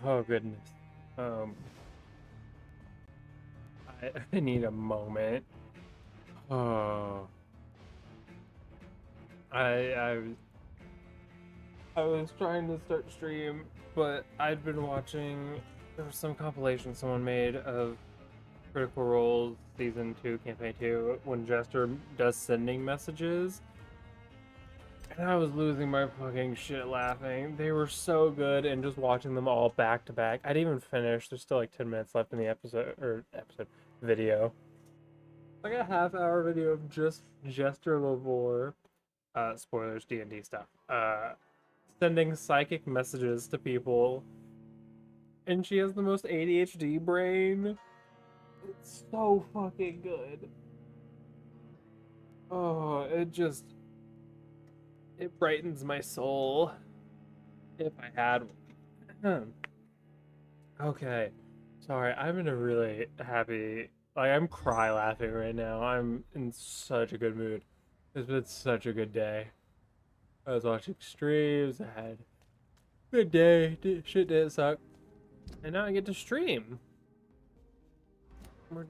Oh goodness. Um, I need a moment. Oh, I I was I was trying to start stream, but I'd been watching. There was some compilation someone made of Critical Role Season 2, Campaign 2, when Jester does sending messages. And I was losing my fucking shit laughing. They were so good, and just watching them all back to back. I didn't even finish. There's still like 10 minutes left in the episode video. Like a half-hour video of just Jester Lavore. Spoilers, D&D stuff. Sending psychic messages to people, and she has the most ADHD brain. It's so fucking good. Oh, it brightens my soul if I had one. Okay. Sorry, I'm in a really happy, like, I'm cry laughing right now. I'm in such a good mood. It's been such a good day. I was watching streams, I had a good day, shit didn't suck. And now I get to stream. We're,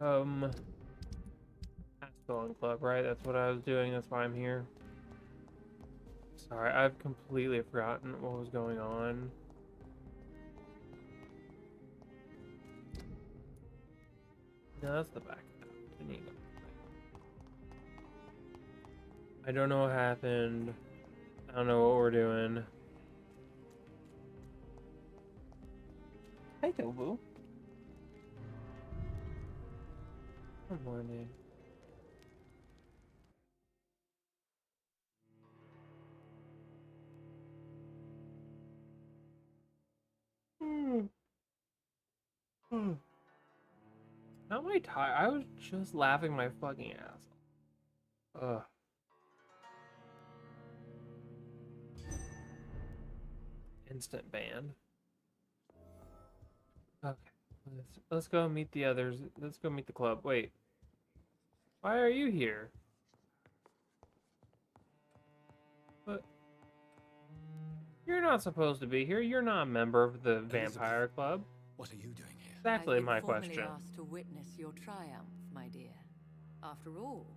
um, Ascalon Club, right? That's what I was doing, that's why I'm here. Sorry, I've completely forgotten what was going on. No, that's the back. I don't know what happened. I don't know what we're doing. Hi, Tobu. Good morning. How am I tired? I was just laughing my fucking ass. Ugh. Instant ban. Okay. Let's go meet the others. Let's go meet the club. Wait. Why are you here? But you're not supposed to be here. You're not a member of the Vampire Club. What are you doing here? Exactly my I've been formally question. asked to witness your triumph, my dear. After all,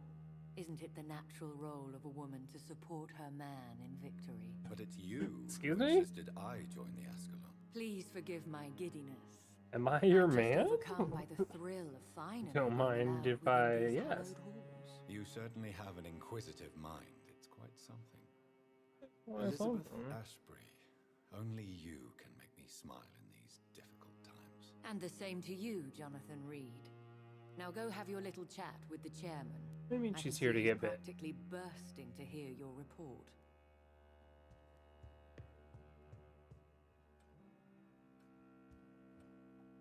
isn't it the natural role of a woman to support her man in victory? But it's you Excuse who me? insisted I join the Ascalon. Please forgive my giddiness. Am I your I'm just man? overcome by the thrill of finally Don't being mind allowed if within these yes. hallowed halls. You certainly have an inquisitive mind. It's quite something. Well, Elizabeth Ashbury, only you can make me smile in these difficult times. And the same to you, Jonathan Reed. Now go have your little chat with the chairman. I mean, I she's can here see to he's get bit. practically bursting to hear your report.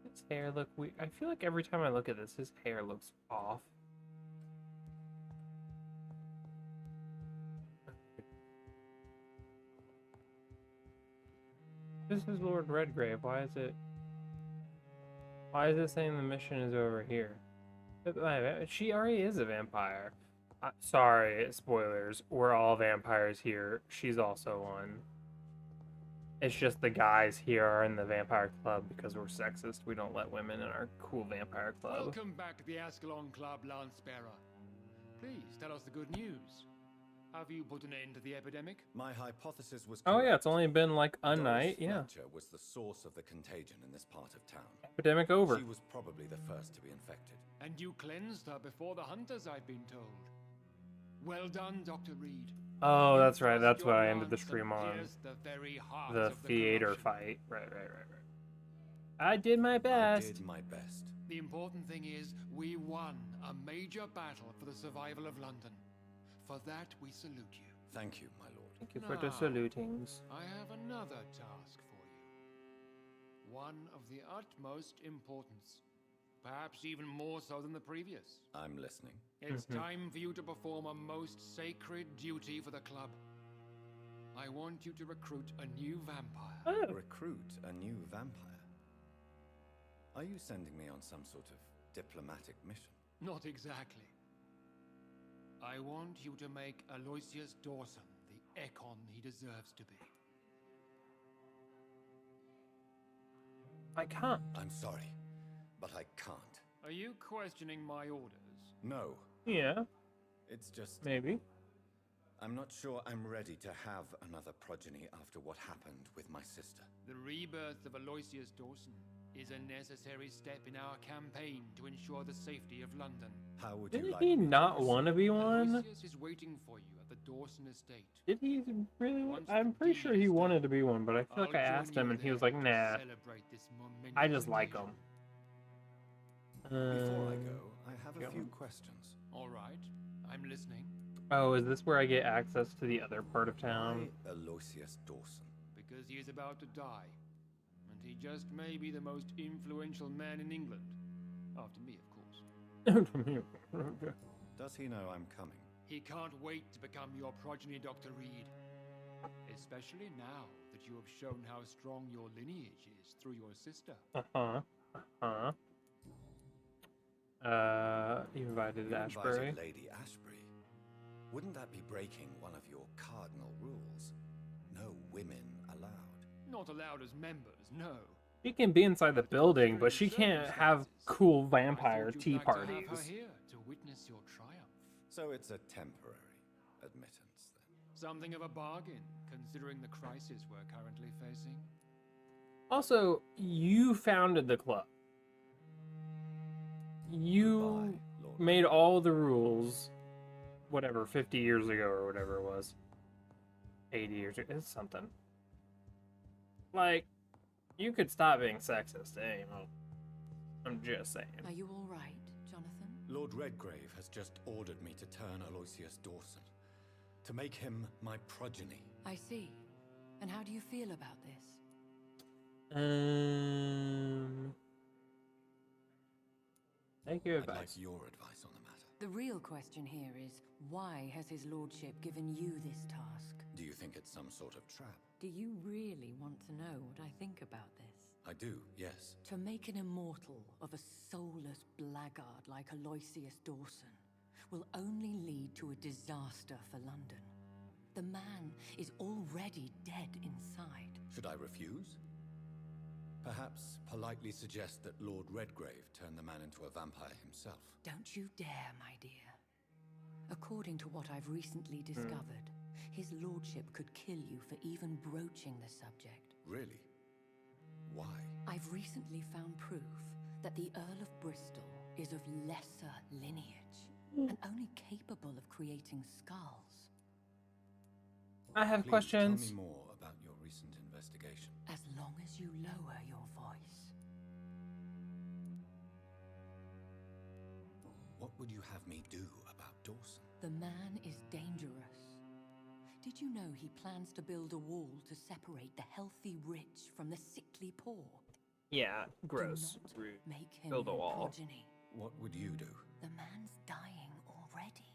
His hair look weird. I feel like every time I look at this, his hair looks off. This is Lord Redgrave. Why is it saying the mission is over here? She already is a vampire. Sorry, spoilers. We're all vampires here. She's also one. It's just the guys here are in the vampire club because we're sexist. We don't let women in our cool vampire club. Welcome back to the Ascalon Club, Lancebearer. Please tell us the good news. Have you put an end to the epidemic? My hypothesis was Oh correct. yeah, it's only been like a Doris night. Yeah. Fletcher was the source of the contagion in this part of town. Epidemic over. She was probably the first to be infected. And you cleansed her before the hunters, I've been told. Well done, Dr. Reed. Oh, You that's right. thrust That's your what I ended the lance and stream on. pierced the very heart The of the theater corruption. fight. Right. I did my I best. did my best. The important thing is, we won a major battle for the survival of London. For that, we salute you. Thank you, my lord. Thank you for the Now, salutings. I have another task for you. One of the utmost importance. Perhaps even more so than the previous. I'm listening. It's time for you to perform a most sacred duty for the club. I want you to recruit a new vampire. Oh. Recruit a new vampire. Are you sending me on some sort of diplomatic mission? Not exactly. I want you to make Aloysius Dawson the Ekon he deserves to be. I can't. I'm sorry, but I can't. Are you questioning my orders? No, Yeah, it's just maybe. I'm not sure I'm ready to have another progeny after what happened with my sister. The rebirth of Aloysius Dawson is a necessary step in our campaign to ensure the safety of London. How would you Didn't like he me to not proceed? want to be one? Aloysius is waiting for you at the Dawson estate. Did he really? Once I'm the pretty deed sure is he done, wanted to be one, but I feel like I I'll join asked him you and he was there like, to nah, celebrate this momentous I just like occasion. him. Before I go, I have a few questions. All right, I'm listening. Oh, is this where I get access to the other part of town? Why Aloysius Dawson? Because he is about to die. And he just may be the most influential man in England. After me, of course. Does he know I'm coming? He can't wait to become your progeny, Dr. Reed. Especially now that you have shown how strong your lineage is through your sister. You invited You Ashbury. invited Lady Ashbury. Wouldn't that be breaking one of your cardinal rules? No women allowed. Not allowed as members, no. She can be inside the building, but she Considering the can't have circumstances, cool I vampire thought you'd tea like to have parties. her here to witness your triumph. So it's a temporary admittance then. Something of a bargain, considering the crisis we're currently facing. Also, you founded the club. You Goodbye, Lord. made all the rules, whatever, 50 years ago or whatever it was. 80 years ago. It's something. Like, you could stop being sexist, you know. I'm just saying. Are you all right, Jonathan? Lord Redgrave has just ordered me to turn Aloysius Dawson. To make him my progeny. I see. And how do you feel about this? Thank you, I'd advice. like your advice on the matter. The real question here is, why has his lordship given you this task? Do you think it's some sort of trap? Do you really want to know what I think about this? I do, yes. To make an immortal of a soulless blackguard like Aloysius Dawson will only lead to a disaster for London. The man is already dead inside. Should I refuse? Perhaps politely suggest that Lord Redgrave turn the man into a vampire himself. Don't you dare, my dear. According to what I've recently discovered, his lordship could kill you for even broaching the subject. Really? Why? I've recently found proof that the Earl of Bristol is of lesser lineage and only capable of creating skulls. I have Please questions. tell me more about your recent investigation. As long as you lower your voice. What would you have me do about Dawson? The man is dangerous. Did you know he plans to build a wall to separate the healthy rich from the sickly poor? Yeah, Do gross. not Rude. make him Build a your wall. progeny. What would you do? The man's dying already.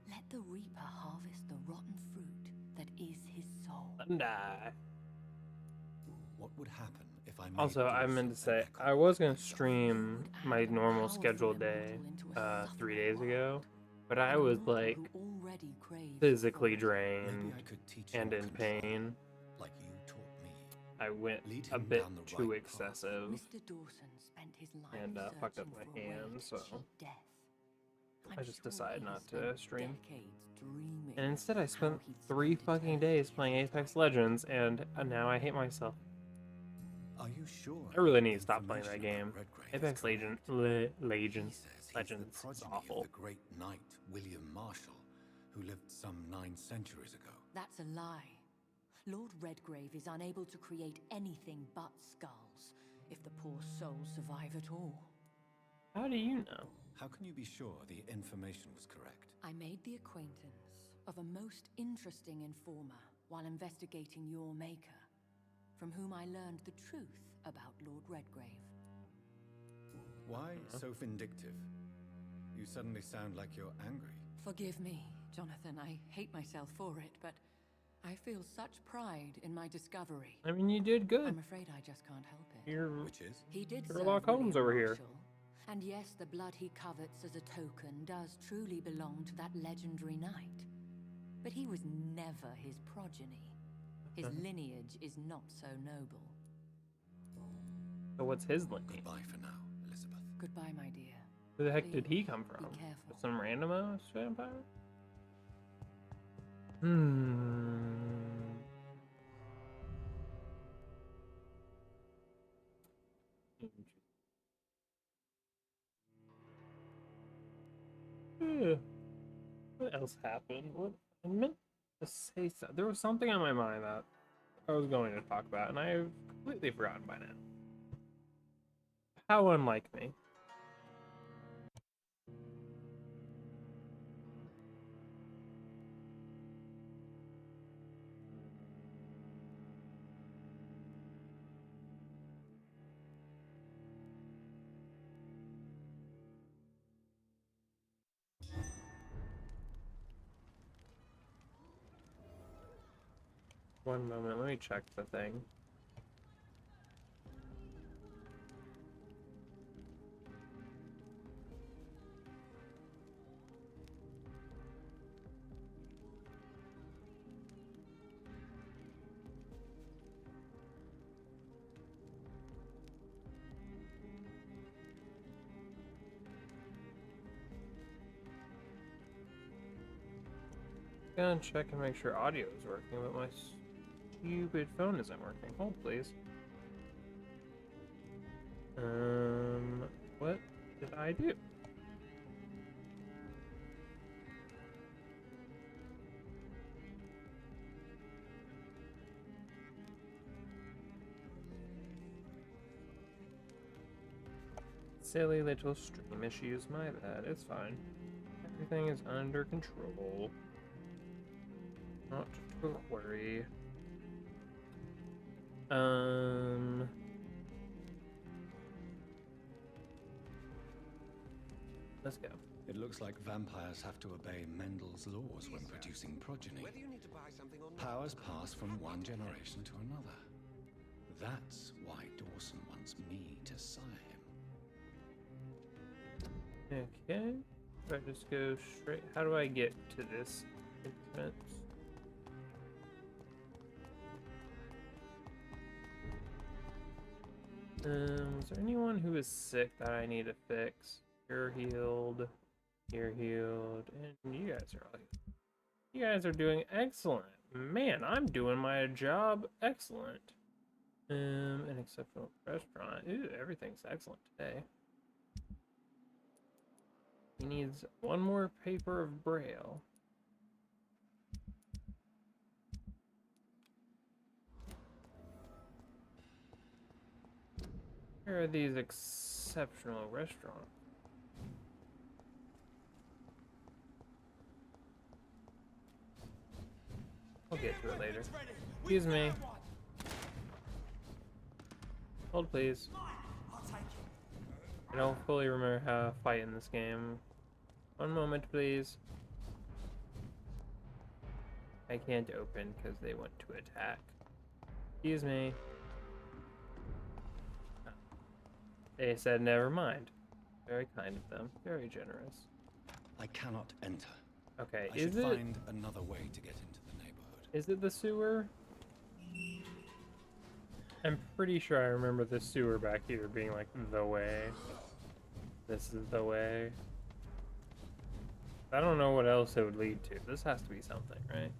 Let the Reaper harvest the rotten fruit that is his soul. Let him die. What would happen if I made Also, I Dawson meant to say, an echo I was of gonna myself? stream my normal scheduled day 3 days ago, but I was like physically Maybe drained I could teach him and in control, pain. like you taught me. I went Lead a him bit down the too right path. excessive. Mr. Dawson spent his life And, fucked up searching my for a way hand, to so cheat death. I I'm just sure decided he not has to spent stream. decades dreaming And instead I how spent he'd 3 stand fucking eternity days in playing his Apex place. Legends, and now I hate myself. Are you sure? I really need to stop playing that information game. about Redgrave is Apex correct? Legends. He says he's Legends. the It's progeny awful. of the great knight William Marshall, who lived some 9 centuries ago. That's a lie. Lord Redgrave is unable to create anything but skulls, if the poor souls survive at all. How do you know? How can you be sure the information was correct? I made the acquaintance of a most interesting informer while investigating your maker, from whom I learned the truth about Lord Redgrave. Why so vindictive? You suddenly sound like you're angry. Forgive me, Jonathan. I hate myself for it, but I feel such pride in my discovery. I mean, you did good. I'm afraid I just can't help it. You're Which is? He did Sherlock serve Holmes William over here. Marshall, and yes, the blood he covets as a token does truly belong to that legendary knight. But he was never his progeny. His lineage is not so noble. So what's his lineage? Goodbye for now, Elizabeth. Goodbye, my dear. Who the heck did Please, he come from? be careful. Just some random ass vampire? Hmm. Yeah. What else happened? What I meant to say something. There was something on my mind that I was going to talk about, and I've completely forgotten by now. How unlike me. One moment, let me check the thing. Gonna check and make sure audio is working, but my stupid phone isn't working. Hold, please. What did I do? Silly little stream issues, my bad. It's fine. Everything is under control. Not to worry. Let's go. It looks like vampires have to obey Mendel's laws when producing progeny. Whether you need to buy something or not. Powers pass from one generation to another. That's why Dawson wants me to sire him. Okay. If I just go straight, how do I get to this entrance? Is there anyone who is sick that I need to fix? You're healed. You're healed. And you guys are all healed. You guys are doing excellent. Man, I'm doing my job excellent. An exceptional restaurant. Ooh, everything's excellent today. He needs one more paper of braille. Where are these exceptional restaurants? I'll get to it later. Excuse me. Hold, please. I don't fully remember how to fight in this game. One moment, please. I can't open because they want to attack. Excuse me. They said never mind. Very kind of them. Very generous. I cannot enter. Okay, I is should it... find another way to get into the neighborhood. Is it the sewer? I'm pretty sure I remember the sewer back here being like the way. This is the way. I don't know what else it would lead to. This has to be something, right?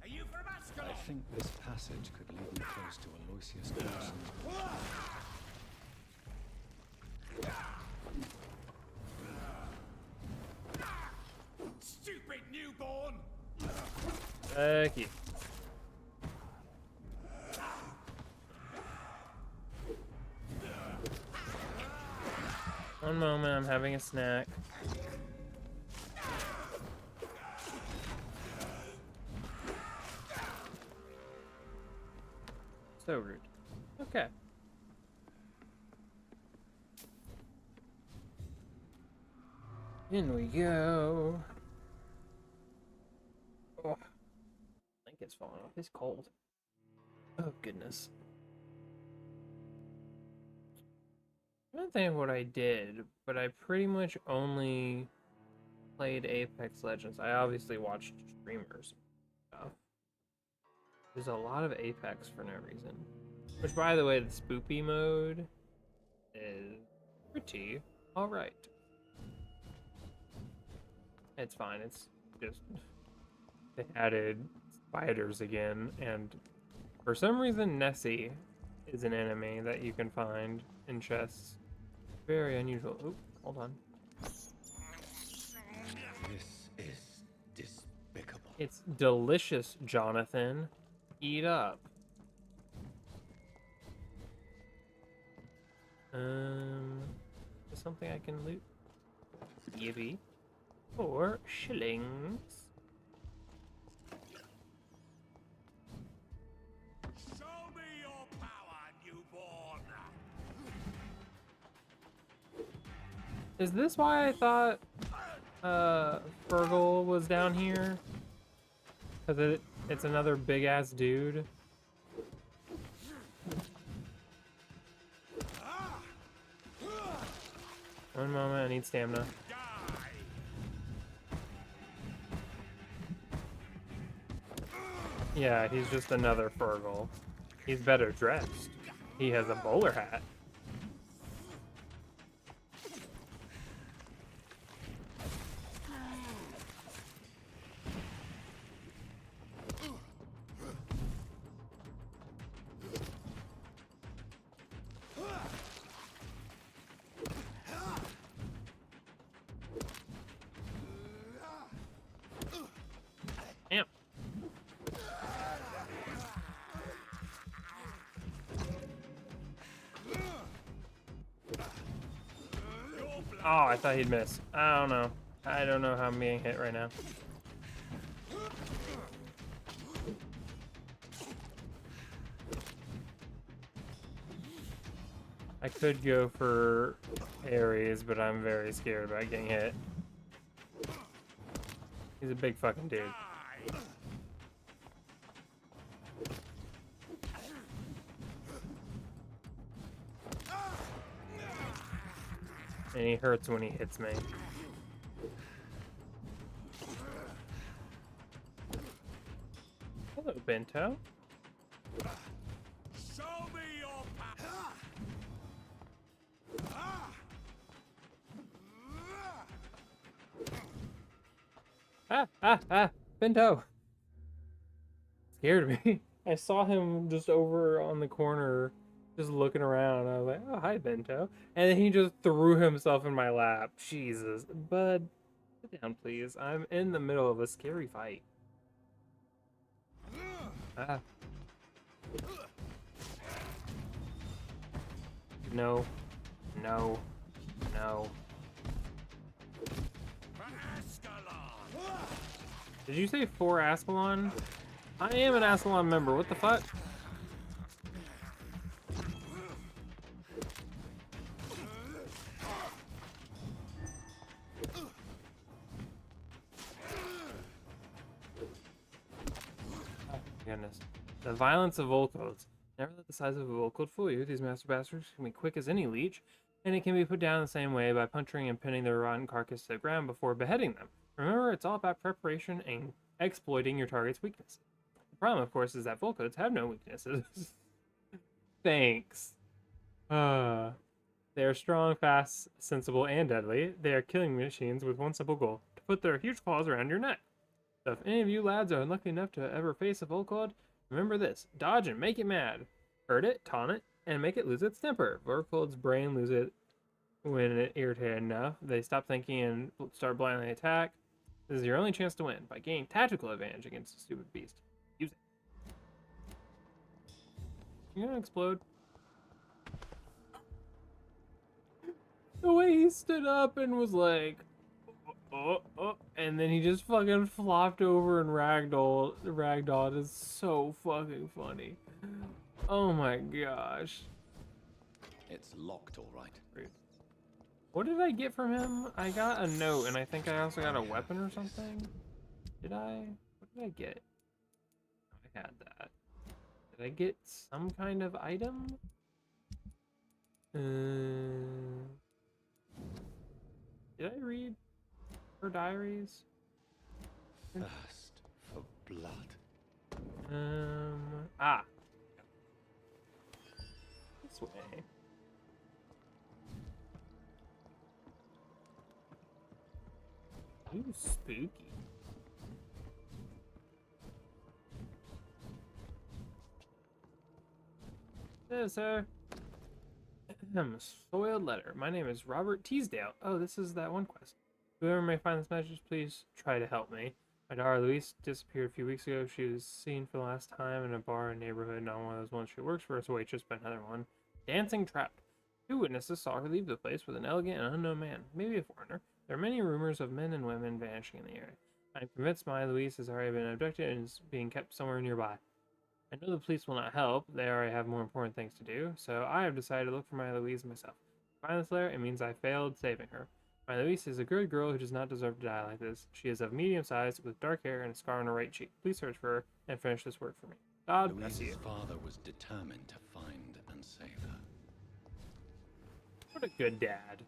I think this passage could lead me close to Aloysius Dawson. Stupid newborn! Thank you. One moment, I'm having a snack. So rude. Okay. In we go. Oh, blanket's falling off. It's cold. Oh goodness. I don't think what I did, but I pretty much only played Apex Legends. I obviously watched streamers and stuff. There's a lot of Apex for no reason. Which, by the way, the spoopy mode is pretty alright. It's fine. It's just they added spiders again, and for some reason Nessie is an enemy that you can find in chests. Very unusual. Oh, hold on. This is despicable. It's delicious, Jonathan. Eat up. Is something I can loot? Yippee. 4 shillings. Show me your power, newborn. Is this why I thought Fergal was down here? Because it's another big ass dude. One moment, I need stamina. Yeah, he's just another Fergal. He's better dressed. He has a bowler hat. Damn. Oh, I thought he'd miss. I don't know. I don't know how I'm being hit right now. I could go for Ares, but I'm very scared about getting hit. He's a big fucking dude. And he hurts when he hits me. Hello, Bento. Show me your power. Bento. Scared me. I saw him just over on the corner, just looking around. I was like, oh, hi, Bento. And then he just threw himself in my lap. Jesus. Bud, sit down, please. I'm in the middle of a scary fight. Ah. No. No. No. Did you say 4 Ascalon? I am an Ascalon member. What the fuck? Oh, goodness. The violence of Volcodes. Never let the size of a Volcode fool you. These master bastards can be quick as any leech, and it can be put down the same way by puncturing and pinning their rotten carcass to the ground before beheading them. Remember, it's all about preparation and exploiting your target's weaknesses. The problem, of course, is that Volcodes have no weaknesses. Thanks. They are strong, fast, sensible, and deadly. They are killing machines with one simple goal: to put their huge claws around your neck. So if any of you lads are unlucky enough to ever face a Volcode, remember this: dodge and make it mad. Hurt it, taunt it, and make it lose its temper. Volcode's brain loses it when it irritated enough. They stop thinking and start blindly attack. This is your only chance to win by gaining tactical advantage against a stupid beast. Use it. You're gonna explode. The way he stood up and was like, oh, and then he just fucking flopped over and ragdolled is so fucking funny. Oh my gosh. It's locked, all right. What did I get from him? I got a note, and I think I also got a weapon or something. Did I? What did I get? I had that. Did I get some kind of item? Did I read her diaries? Thirst for blood. way. Ooh, spooky. Hello, sir. Soiled letter. My name is Robert Teasdale. Oh, this is that one quest. Whoever may find this message, please try to help me. My daughter Louise disappeared a few weeks ago. She was seen for the last time in a bar in the neighborhood, not one of those ones she works for as a waitress, but another one. Dancing trapped. 2 witnesses saw her leave the place with an elegant and unknown man, maybe a foreigner. There are many rumors of men and women vanishing in the area. I'm convinced my Louise has already been abducted and is being kept somewhere nearby. I know the police will not help. They already have more important things to do, so I have decided to look for my Louise myself. If I find this letter, it means I failed saving her. My Louise is a good girl who does not deserve to die like this. She is of medium size, with dark hair and a scar on her right cheek. Please search for her and finish this work for me. God bless you. Louise's father was determined to find and save her. What a good dad.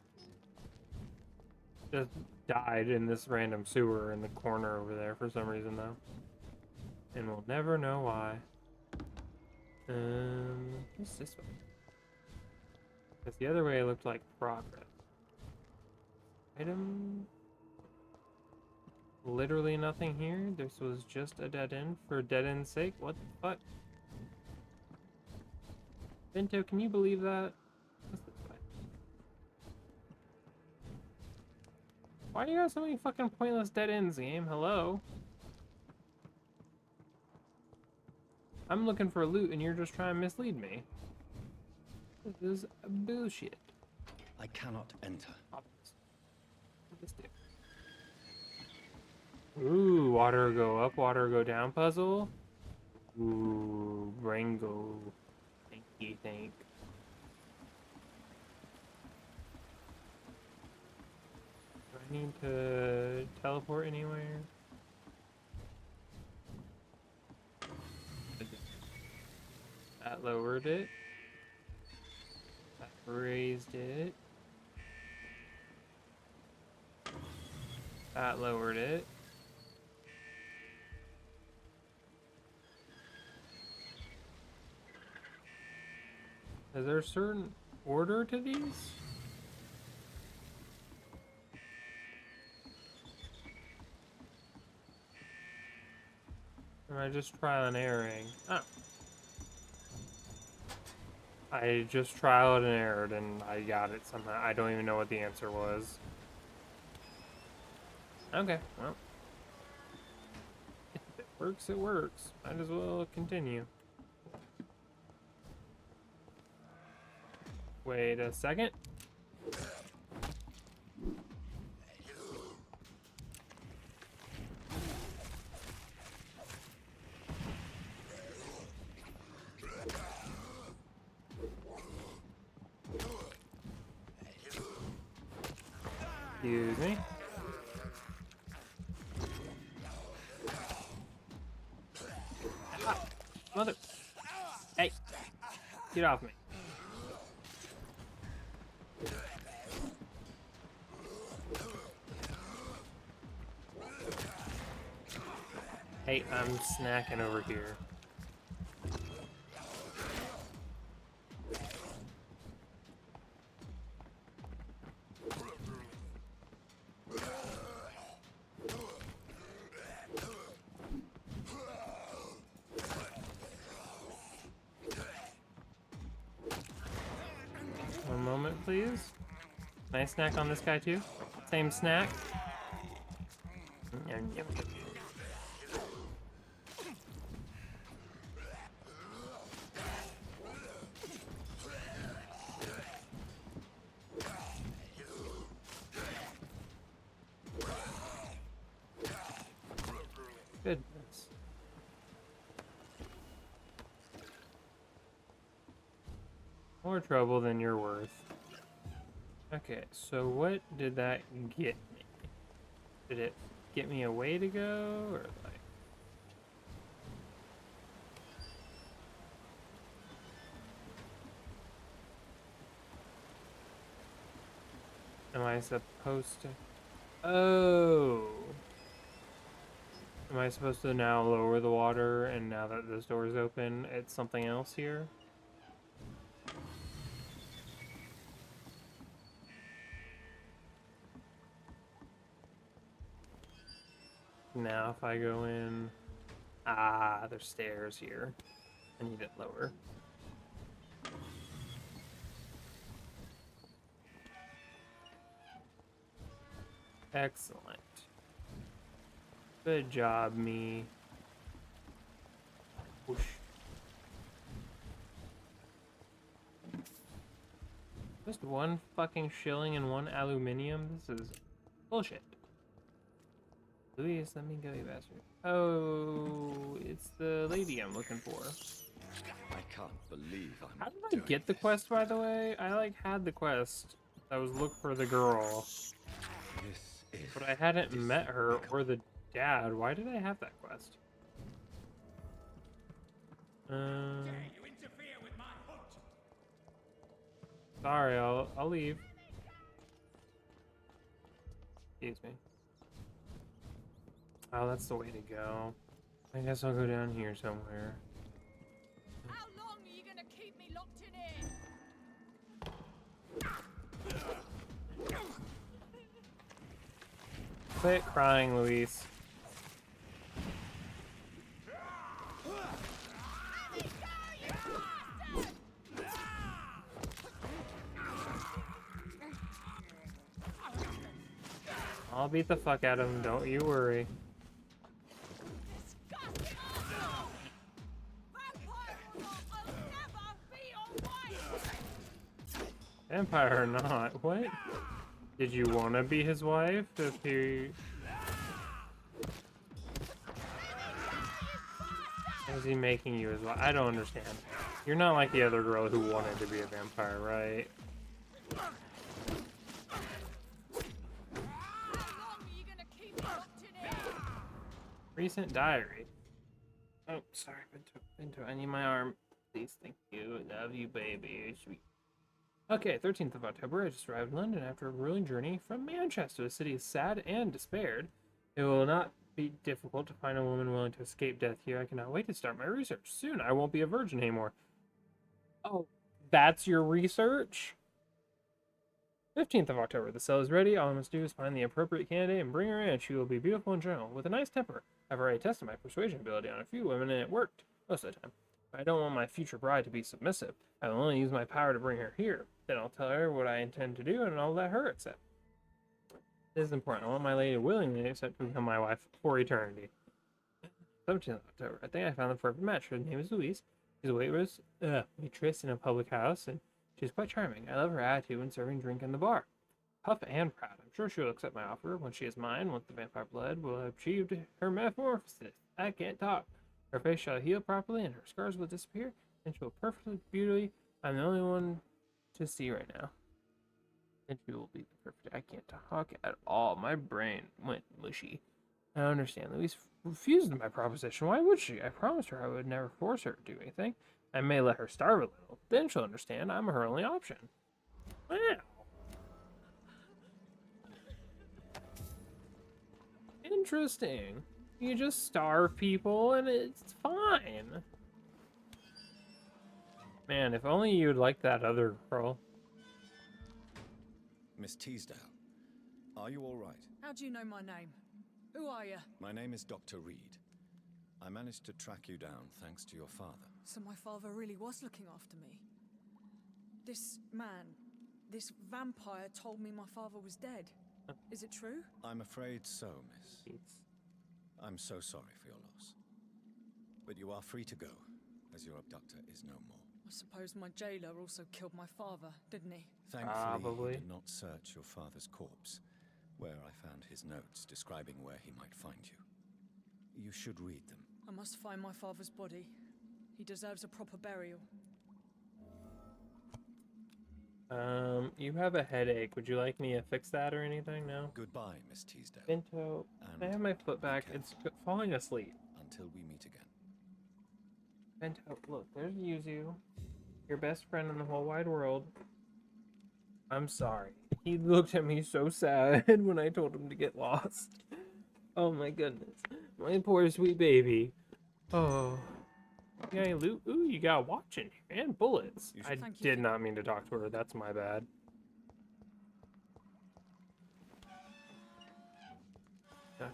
Just died in this random sewer in the corner over there for some reason, though. And we'll never know why. What's this way? Because the other way looked like progress. Item. Literally nothing here. This was just a dead end for dead end's sake. What the fuck? Bento, can you believe that? What's this way? Why do you have so many fucking pointless dead ends, game? Hello? I'm looking for loot and you're just trying to mislead me. This is bullshit. I cannot enter. What does this do? Ooh, water go up, water go down puzzle. Ooh, Rango. Thank you. Do I need to teleport anywhere? That lowered it. That raised it. That lowered it. Is there a certain order to these? Or am I just trial and erroring? Oh. I just trialed and errored and I got it somehow. I don't even know what the answer was. Okay, well. If it works, it works. Might as well continue. Wait a second. Excuse me. Ah, mother. Hey, get off me. Hey, I'm snacking over here. One moment, please. Can I snack on this guy too? Same snack. Yum, yum, yum. Goodness. More trouble than you're worth. Okay, so what did that get me? Did it get me a way to go, or like... Am I supposed to... Oh! Am I supposed to now lower the water, and now that this door is open, it's something else here? now if I go in. Ah, there's stairs here. I need it lower. Excellent. Good job, me. Whoosh. Just one fucking shilling and one aluminium? This is bullshit. Luis, let me go, you bastard. Oh, it's the lady I'm looking for. I can't believe I'm How did I doing get the this. quest, by the way? I, like, had the quest. I was looking for the girl. This is But I hadn't met her or the dad. Why did I have that quest? You interfere with my hunt. Sorry, I'll leave. Excuse me. Oh, that's the way to go. I guess I'll go down here somewhere. How long are you gonna keep me locked in here? Quit crying, Luis. I'll beat the fuck out of him, don't you worry. Disgusting arsehole! Vampire or not, I'll never be your wife! Vampire or not, what? Did you want to be his wife if he... Is he making you his wife? I don't understand. You're not like the other girl who wanted to be a vampire, right? How long are you gonna keep me locked in here? Recent diary. Oh, sorry, Bento, I need my arm. Please, thank you. Love you, baby. Sweet. Okay, 13th of October, I just arrived in London after a grueling journey from Manchester. The city is sad and despaired. It will not be difficult to find a woman willing to escape death here. I cannot wait to start my research. Soon, I won't be a virgin anymore. Oh, that's your research? 15th of October, the cell is ready. All I must do is find the appropriate candidate and bring her in. She will be beautiful and gentle, with a nice temper. I've already tested my persuasion ability on a few women, and it worked most of the time. But I don't want my future bride to be submissive. I will only use my power to bring her here. Then I'll tell her what I intend to do, and I'll let her accept. This is important. I want my lady to willingly accept to become my wife for eternity. 17th of October, I think I found the perfect match. Her name is Louise. She's a waitress in a public house, and she's quite charming. I love her attitude when serving drink in the bar. Puff and proud. I'm sure she'll accept my offer when she is mine, once the vampire blood will have achieved her metamorphosis. I can't talk. Her face shall heal properly, and her scars will disappear, and she will perfectly beautifully. I'm the only one to see right now. And she will be the perfect. I can't talk at all. My brain went mushy. I don't understand. Louise refused my proposition. Why would she? I promised her I would never force her to do anything. I may let her starve a little. Then she'll understand I'm her only option. Wow. Interesting. You just starve people and it's fine. Man, if only you'd like that other girl. Miss Teasdale, are you all right? How do you know my name? Who are you? My name is Dr. Reed. I managed to track you down thanks to your father. So my father really was looking after me. This man, this vampire told me my father was dead. Is it true? I'm afraid so, miss. I'm so sorry for your loss. But you are free to go, as your abductor is no more. I suppose my jailer also killed my father, didn't he? Thankfully, Probably. he did not search your father's corpse, where I found his notes describing where he might find you. You should read them. I must find my father's body. He deserves a proper burial. You have a headache. Would you like me to fix that or anything? No? Goodbye, Miss Teasdale. Bento, I have my foot back. It's falling asleep. Until we meet again. Bento, look, there's Yuzu. Your best friend in the whole wide world. I'm sorry. He looked at me so sad when I told him to get lost. Oh my goodness. My poor sweet baby. Oh. You got any loot? Ooh, you got a watch in here and bullets. I Thank you did for- not mean to talk to her. That's my bad. Okay.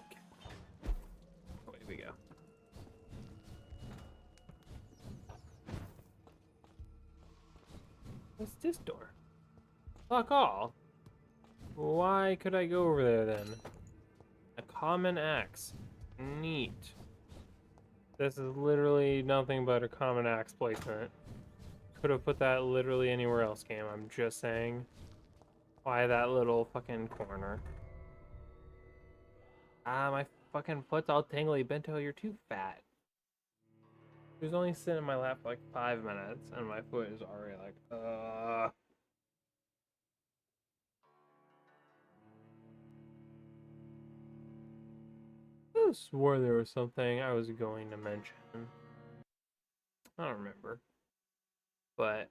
What's this door? Fuck all. Why could I go over there then? A common axe. Neat. This is literally nothing but a common axe placement. Could have put that literally anywhere else, game. I'm just saying. Why that little fucking corner? Ah, my fucking foot's all tingly. Bento, you're too fat. He was only sitting in my lap for like 5 minutes, and my foot is already like, I swore there was something I was going to mention. I don't remember. But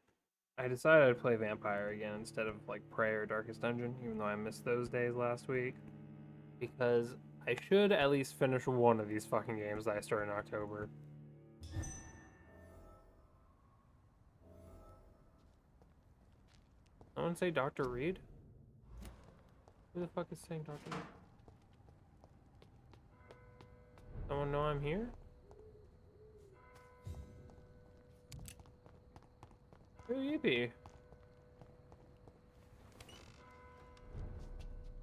I decided I'd play Vampyr again instead of like Prey or Darkest Dungeon, even though I missed those days last week. Because I should at least finish one of these fucking games that I started in October. Someone say Dr. Reed? Who the fuck is saying Dr. Reed? Someone know I'm here? Who you be?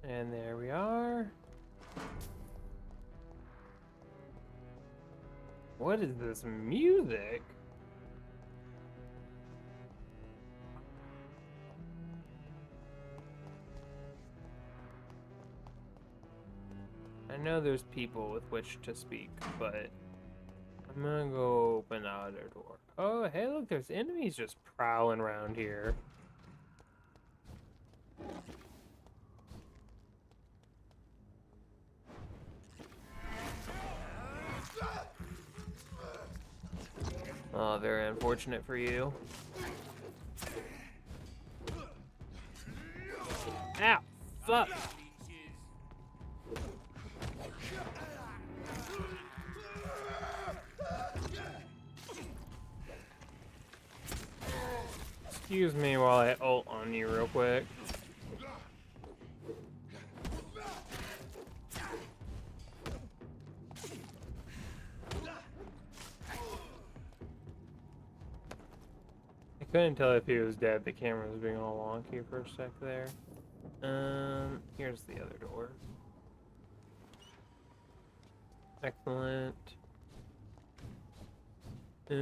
And there we are. What is this music? I know there's people with which to speak, but I'm gonna go open the other door. Oh, hey, look, there's enemies just prowling around here. Oh, very unfortunate for you. Ow! Fuck! Excuse me while I ult on you real quick. I couldn't tell if he was dead. The camera was being all wonky for a sec there. Here's the other door. Excellent. Sorry,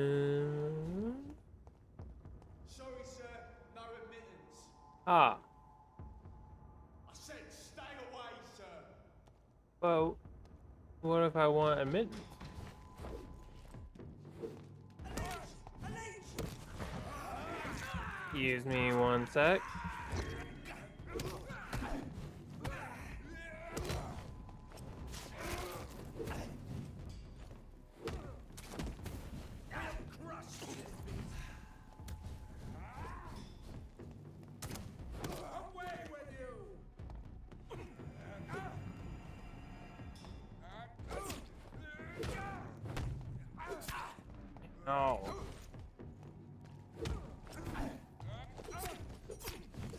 sir. No admittance. Ah. I said stay away, sir. Well, what if I want admittance? Excuse me one sec. No.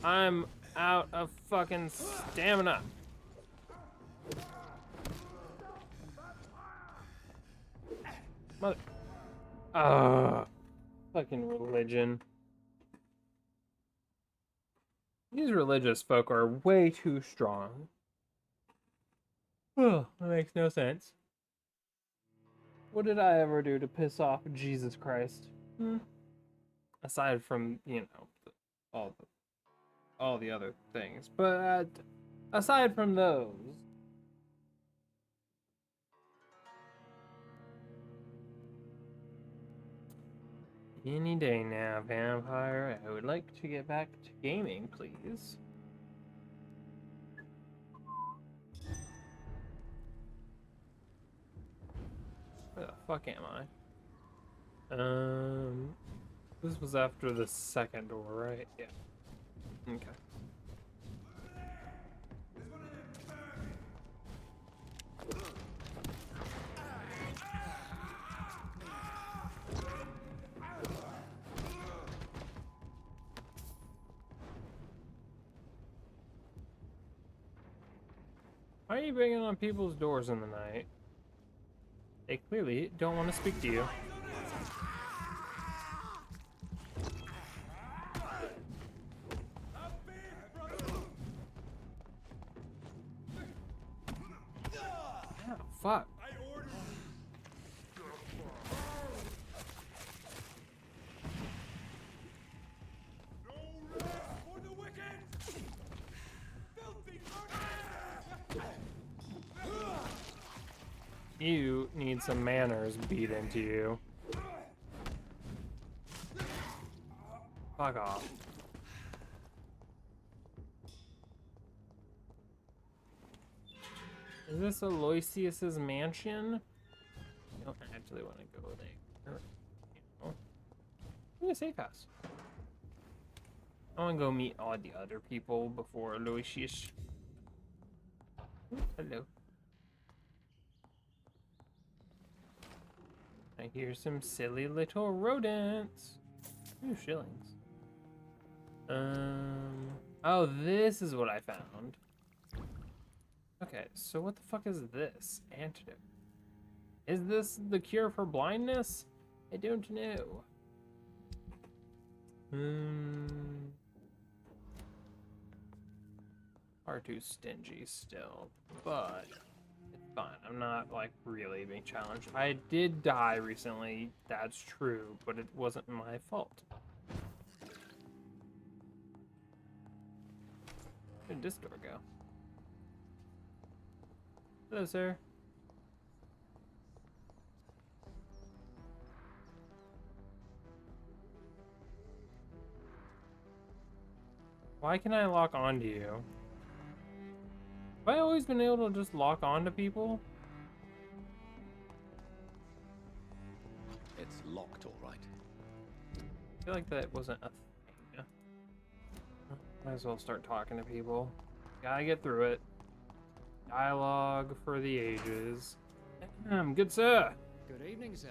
I'm out of fucking stamina. Mother. Fucking religion. These religious folk are way too strong. Oh, that makes no sense. What did I ever do to piss off Jesus Christ? Aside from, you know, all the other things. But aside from those, any day now, Vampyr. I would like to get back to gaming, please. Where the fuck am I? This was after the second door, right? Yeah. Okay. Why are you banging on people's doors in the night? They clearly don't want to speak to you. Ow, fuck. I ordered no rest for the wicked! Filthy murder! You need some manners beat into you. Fuck off. Is this Aloysius's mansion? I don't actually want to go there. Ooh, a safe house. I want to go meet all the other people before Aloysius. Ooh, hello. I hear some silly little rodents. 2 shillings. Oh, this is what I found. Okay, so what the fuck is this? Antidote. Is this the cure for blindness? I don't know. Are too stingy still, but it's fine. I'm not like really being challenged. I did die recently, that's true, but it wasn't my fault. Where did this door go? Hello, sir. Why can I lock onto you? Have I always been able to just lock onto people? It's locked, all right. I feel like that wasn't a thing. Might as well start talking to people. Gotta get through it. Dialogue for the ages. Good sir. Good evening, sir.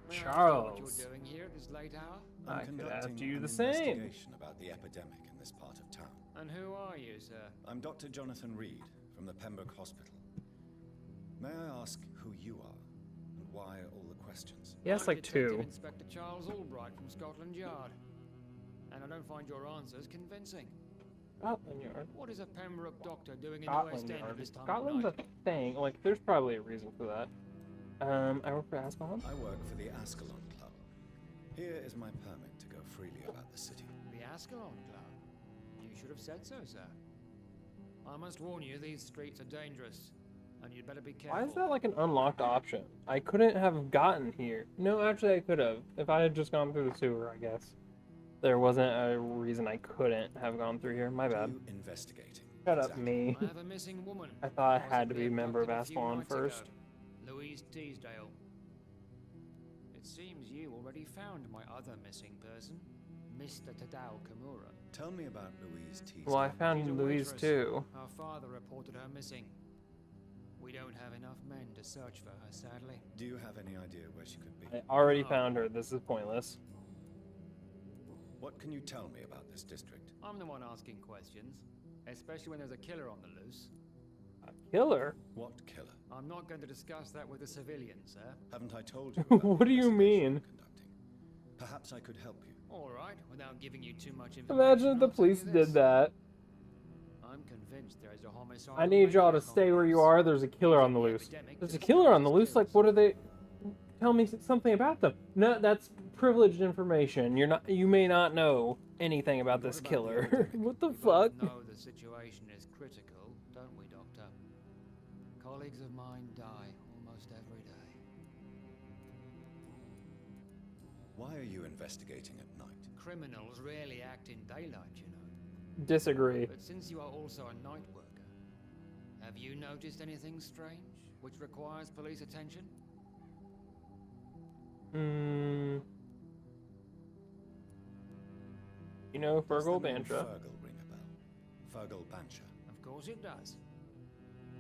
May I ask Charles. what you're doing here at this late hour? I I'm could ask conducting you an the same. investigation about the epidemic in this part of town. And who are you, sir? I'm Dr. Jonathan Reed from the Pembroke Hospital. May I ask who you are and why all the questions? He has I'm like Detective 2. Inspector Charles Albright from Scotland Yard. And I don't find your answers convincing. Scotland Yard. What is a Pembroke doctor doing in the West Scotland End at Yard. this time of Scotland's a night? thing. Like, there's probably a reason for that. I work for Ascalon. I work for the Ascalon Club. Here is my permit to go freely about the city. The Ascalon Club? You should have said so, sir. I must warn you, these streets are dangerous, and you'd better be careful. Why is that like an unlocked option? I couldn't have gotten here. No, actually I could have. If I had just gone through the sewer, I guess. There wasn't a reason I couldn't have gone through here. My bad. You investigating? Shut up, Exactly. me. I have a missing woman. I thought I had to possibly be a member of abducted a few Ascalon nights first. ago. Louise Teasdale. It seems you already found my other missing person, Mr. Tadao Kimura. Tell me about Louise Teasdale. Well, I She's found a Louise waitress. too. Her father reported her missing. We don't have enough men to search for her, sadly. Do you have any idea where she could be? I already found her. This is pointless. What can you tell me about this district? I'm the one asking questions, especially when there's a killer on the loose. A killer? What killer? I'm not going to discuss that with a civilian, sir. Haven't I told you about What the do you investigation mean? I'm conducting? Perhaps I could help you. All right, without giving you too much information. Imagine if the I'll tell police you did this. that. I'm convinced there is a homicide. I need y'all to stay where you are. There's a killer on the loose. There's a killer on the loose? Like, what are they... Tell me something about them. No, that's privileged information. You may not know anything about this killer. What the We fuck? both know the situation is critical, don't we, Doctor? Colleagues of mine die almost every day. Why are you investigating at night? Criminals rarely act in daylight, you know. Disagree. But since you are also a night worker, have you noticed anything strange which requires police attention? You know Does Fergal the name Bantra? Fergal ring a bell? Fergal Bancha. Of course it does.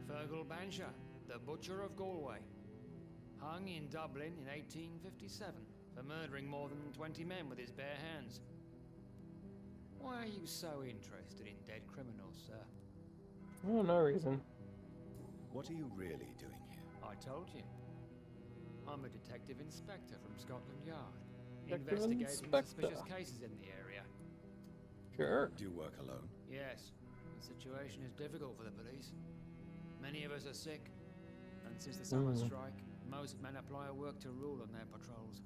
Fergal Bancha, the Butcher of Galway, hung in Dublin in 1857 for murdering more than 20 men with his bare hands. Why are you so interested in dead criminals, sir? Oh, no reason. What are you really doing here? I told you. I'm a detective inspector from Scotland Yard, Detective investigating inspector. suspicious cases in the area. Sure. Do you work alone? Yes, the situation is difficult for the police. Many of us are sick, and since the summer Mm. strike, most men apply a work to rule on their patrols.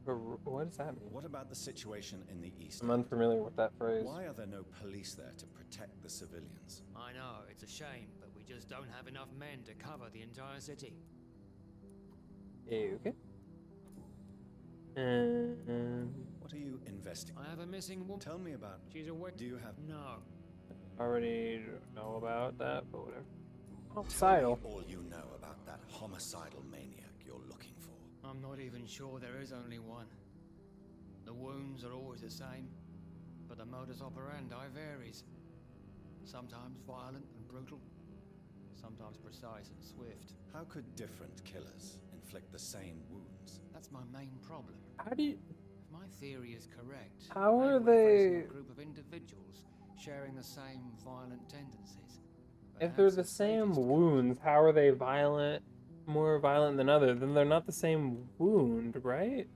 What does that mean? What about the situation in the East I'm End? unfamiliar with that phrase. Why are there no police there to protect the civilians? I know, it's a shame, but we just don't have enough men to cover the entire city. Okay. What are you investigating? I have a missing woman. Tell me about. She's a witch. Do you have? No. Already know about that, but whatever. Tell Homicidal. me all you know about that homicidal maniac you're looking for. I'm not even sure there is only one. The wounds are always the same, but the modus operandi varies. Sometimes violent and brutal, sometimes precise and swift. How could different killers inflict the same wounds? That's my main problem. How do you? If my theory is correct, How are maybe we're facing they- a group of individuals sharing the same violent tendencies. If they're Perhaps the a same sadist wounds, how are they violent? More violent than other? Then they're not the same wound, right?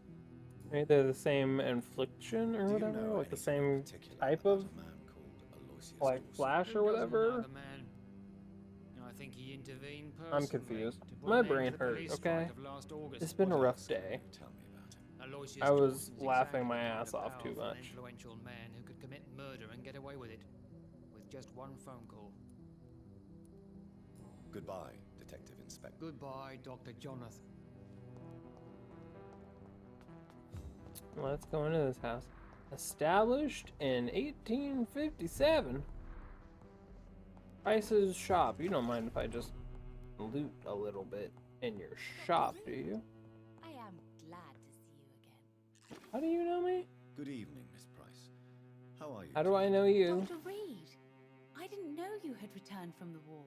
Right? They're the same infliction or Do you whatever, know like the anything same in particular type about of, a man called Aloysius like, Dawson? flash Who or doesn't know whatever. the man? I think he intervened personally. I'm confused. to put My an end brain to the hurt, police okay? strike of last August. It's been a What rough else can day. you tell me about him? Aloysius I was Dawson's laughing exactly my the kind ass of off too powerful and much. influential man who could commit murder and get away with it, with just one phone call. Goodbye, Detective Inspector. Goodbye, Dr. Jonathan. Let's go into this house. Established in 1857. Price's shop. You don't mind if I just loot a little bit in your shop, do you? I am glad to see you again. How do you know me? Good evening, Miss Price. How are you? How do I know you? Dr. Reed, I didn't know you had returned from the war.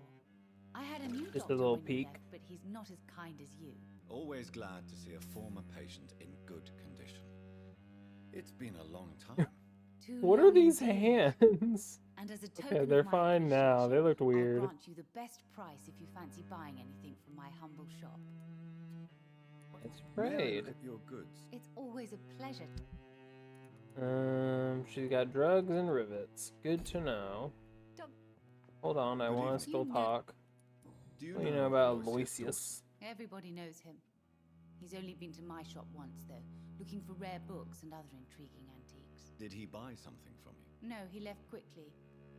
I had a new Just a doctor little when you peek. left, but he's not as kind as you. Always glad to see a former patient in good condition. It's been a long time. Too What are long these indeed. hands? And as a Okay, token they're of my fine now. They appreciation, looked weird. I'll grant you the best price if you fancy buying anything from my humble shop. Let's May I trade. look at your goods? It's always a pleasure. She's got drugs and rivets. Good to know. Doc- Hold on, I Good want evening. to still You know- talk. Do you What do you know about Aloysius Aloysius? Everybody knows him. He's only been to my shop once, though, looking for rare books and other intriguing antiques. Did he buy something from you? No, he left quickly.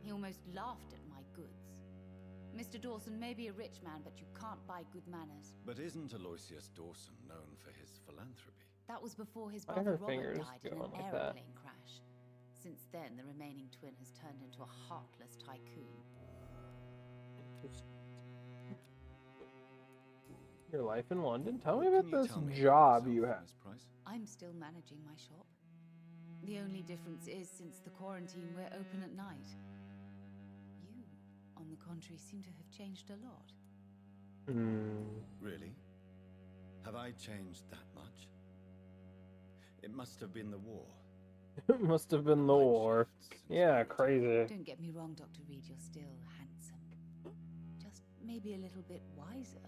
He almost laughed at my goods. Mr. Dawson may be a rich man, but you can't buy good manners. But isn't Aloysius Dawson known for his philanthropy? That was before his Why are brother her Robert fingers died in an going like that? aeroplane crash. Since then, the remaining twin has turned into a heartless tycoon. Your life in London? Tell me What about can this tell me about job yourself, you have. Miss Price? I'm still managing my shop. The only difference is, since the quarantine, we're open at night. You, on the contrary, seem to have changed a lot. Really? Have I changed that much? It must have been the war. It must have been the Night war. shifts since Yeah, we crazy. Don't get me wrong, Dr. Reed, you're still handsome. Just maybe a little bit wiser.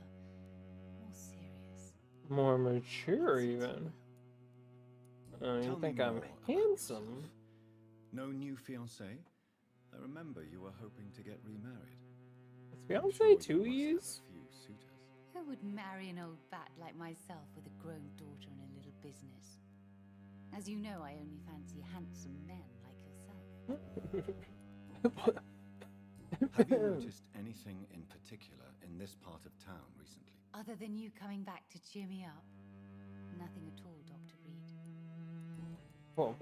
More serious. More mature, Suits you even. well. You Tell me think I'm more about handsome? yourself. No new fiancé? I remember you were hoping to get remarried. Is I'm fiance sure you two must have E's? a few suitors. Who would marry an old bat like myself with a grown daughter and a little business? As you know, I only fancy handsome men like yourself. Have you noticed anything in particular in this part of town recently? Other than you coming back to cheer me up? Nothing at all, Dr. Reed. Well,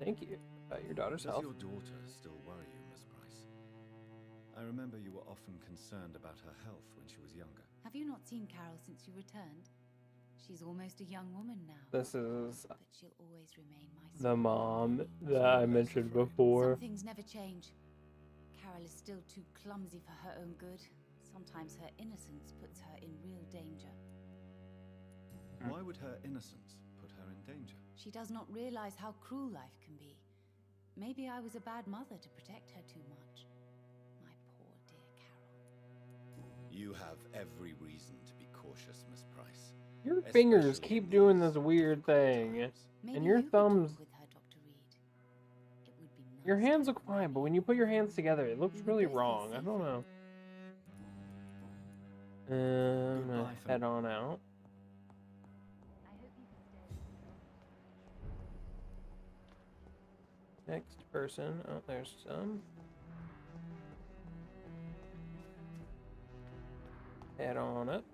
thank you. About your daughter's Does health. your daughter still worry you, Miss Price? I remember you were often concerned about her health when she was younger. Have you not seen Carol since you returned? She's almost a young woman now. This is But she'll always remain my the sweet mom baby. that I mentioned before. Some things never change. Carol is still too clumsy for her own good. Sometimes her innocence puts her in real danger. Why would her innocence put her in danger? She does not realize how cruel life can be. Maybe I was a bad mother to protect her too much. My poor dear Carol. You have every reason to be cautious, Miss Price. Your fingers Especially keep in doing these this weird difficult thing. times. Maybe And your you could talk thumbs. with her, Dr. Reed. It would be nice Your to hands look have fine, but mommy. when you put your hands together, it looks We would really both feel wrong. I don't safer. know. I'm gonna Goodbye for head on out. Next person. Oh, there's some. Head on up.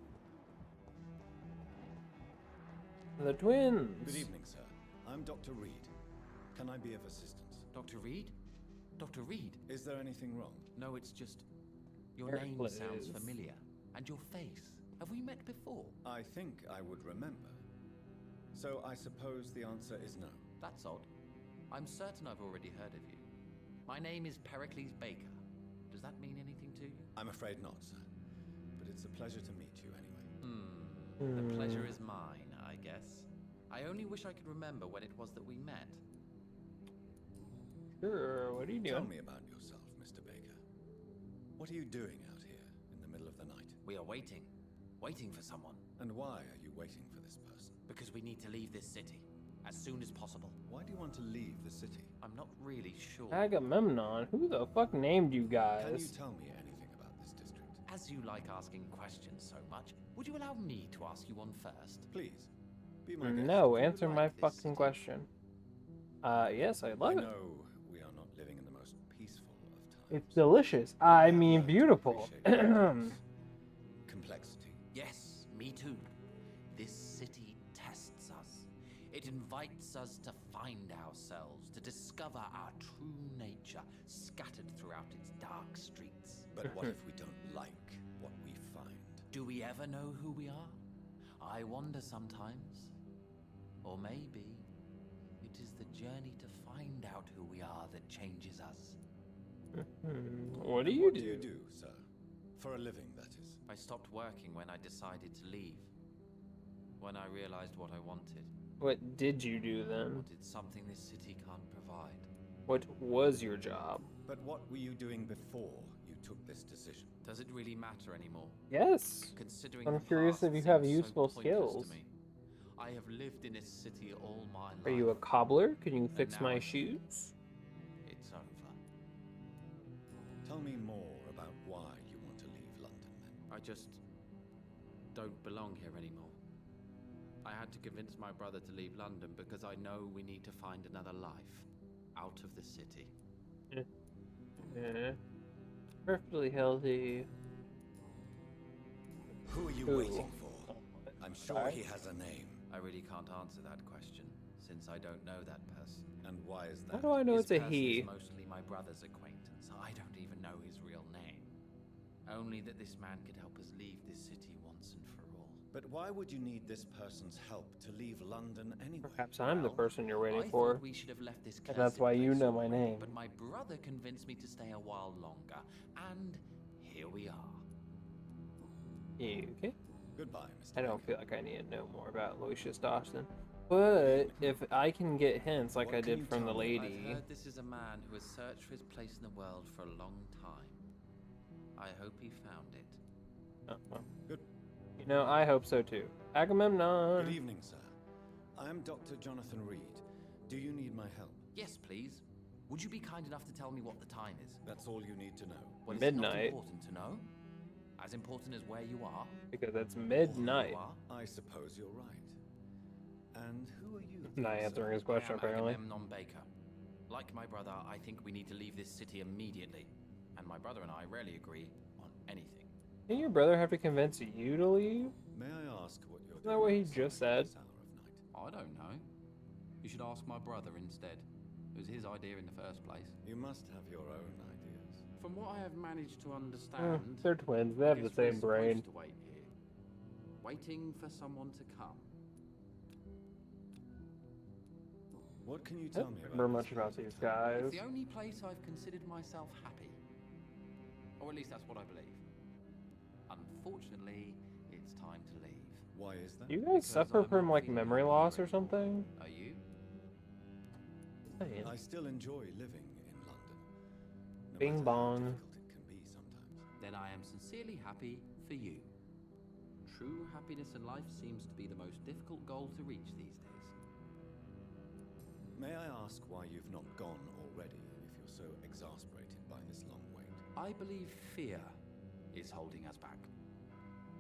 The twins. Good evening, sir. I'm Dr. Reed. Can I be of assistance? Dr. Reed? Dr. Reed? Is there anything wrong? No, it's just... Your There name it sounds is. familiar. And your face. Have we met before? I think I would remember. So I suppose the answer is no. That's odd. I'm certain I've already heard of you. My name is Pericles Baker. Does that mean anything to you? I'm afraid not, sir. But it's a pleasure to meet you anyway. The pleasure is mine, I guess. I only wish I could remember when it was that we met. Sure, what are you Tell doing? me about yourself, Mr. Baker. What are you doing out here in the middle of the night? We are waiting. Waiting for someone. And why are you waiting for this person? Because we need to leave this city. As soon as possible. Why do you want to leave the city? I'm not really sure. Agamemnon? Who the fuck named you guys? Can you tell me anything about this district? As you like asking questions so much, would you allow me to ask you one first? Please, be my guest. No, Do you answer like my this fucking city? question. Yes, I I love it. know we are not living in the most peaceful of times. It's delicious. I mean, beautiful. Appreciate your complexity. Yes, me too. This city tests us. It invites us to find ourselves, to discover our true nature scattered throughout its dark streets. But what if we don't like what we find? Do we ever know who we are? I wonder sometimes. Or maybe it is the journey to find out who we are that changes us. What do And you what do? do you do, sir? For a living, that is. I stopped working when I decided to leave. When I realized what I wanted. What did you do then? Wanted something this city can't provide. What was your job? But what were you doing before you took this decision? Does it really matter anymore? Yes. Considering I'm the curious past if you have seems so useful pointless skills. to me. I have lived in this city all my life. Are you a cobbler? Can you fix now my I- shoes? It's over. Tell me more about why you want to leave London, then. I just don't belong here anymore. I had to convince my brother to leave London because I know we need to find another life out of the city. Yeah. Perfectly healthy. Who are you Who? waiting for? I'm sure he has a name. I really can't answer that question since I don't know that person. And why is How that? do I know His it's a person he? is mostly my brother's acquaintance. I don't even know his real name. Only that this man could help us leave this city once and for all. But why would you need this person's help to leave London anyway? Perhaps I'm the Well, person you're waiting I for. thought we should have left this And that's cursed why you place know my already, name. But my brother convinced me to stay a while longer, and here we are. Okay. Goodbye, Mr. I don't Baker. feel like I need to know more about Lucius Dawson. But if I can get hints like What I can you did from the tell me? I've lady, heard this is a man who has searched for his place in the world for a long time. I hope he found it. oh, well, Good. you know, I hope so too. Agamemnon. Good evening, sir. I'm Dr. Jonathan Reed. Do you need my help? Yes, please. Would you be kind enough to tell me what the time is? That's all you need to know. Well, is it not Midnight. important to know? As important as where you are? Because it's or who midnight. you are? I suppose you're right. And who are you? Not then, answering sir? his question I am apparently. Agamemnon Baker. Like my brother, I think we need to leave this city immediately. And my brother and I rarely agree on anything. Didn't your brother have to convince you to leave? May I ask what you're Isn't that what he doing just outside said? this hour of night? I don't know. You should ask my brother instead. It was his idea in the first place. You must have your own ideas. From what I have managed to Eh, understand, they're twins. They I have the guess we're same brain. supposed to wait here, waiting for someone to come. What can you I tell don't me remember about much this about place these of time? guys. It's the only place I've considered myself happy. Or at least that's what I believe. Unfortunately, it's time to leave. Why is that? Do you guys Because suffer I'm from not like feeling memory happy loss or anymore. something? Are you? Saying. I still enjoy living in London. No Bing matter how bong. difficult it can be sometimes. Then I am sincerely happy for you. True happiness in life seems to be the most difficult goal to reach these days. May I ask why you've not gone already if you're so exasperated by this long wait? I believe fear is holding us back.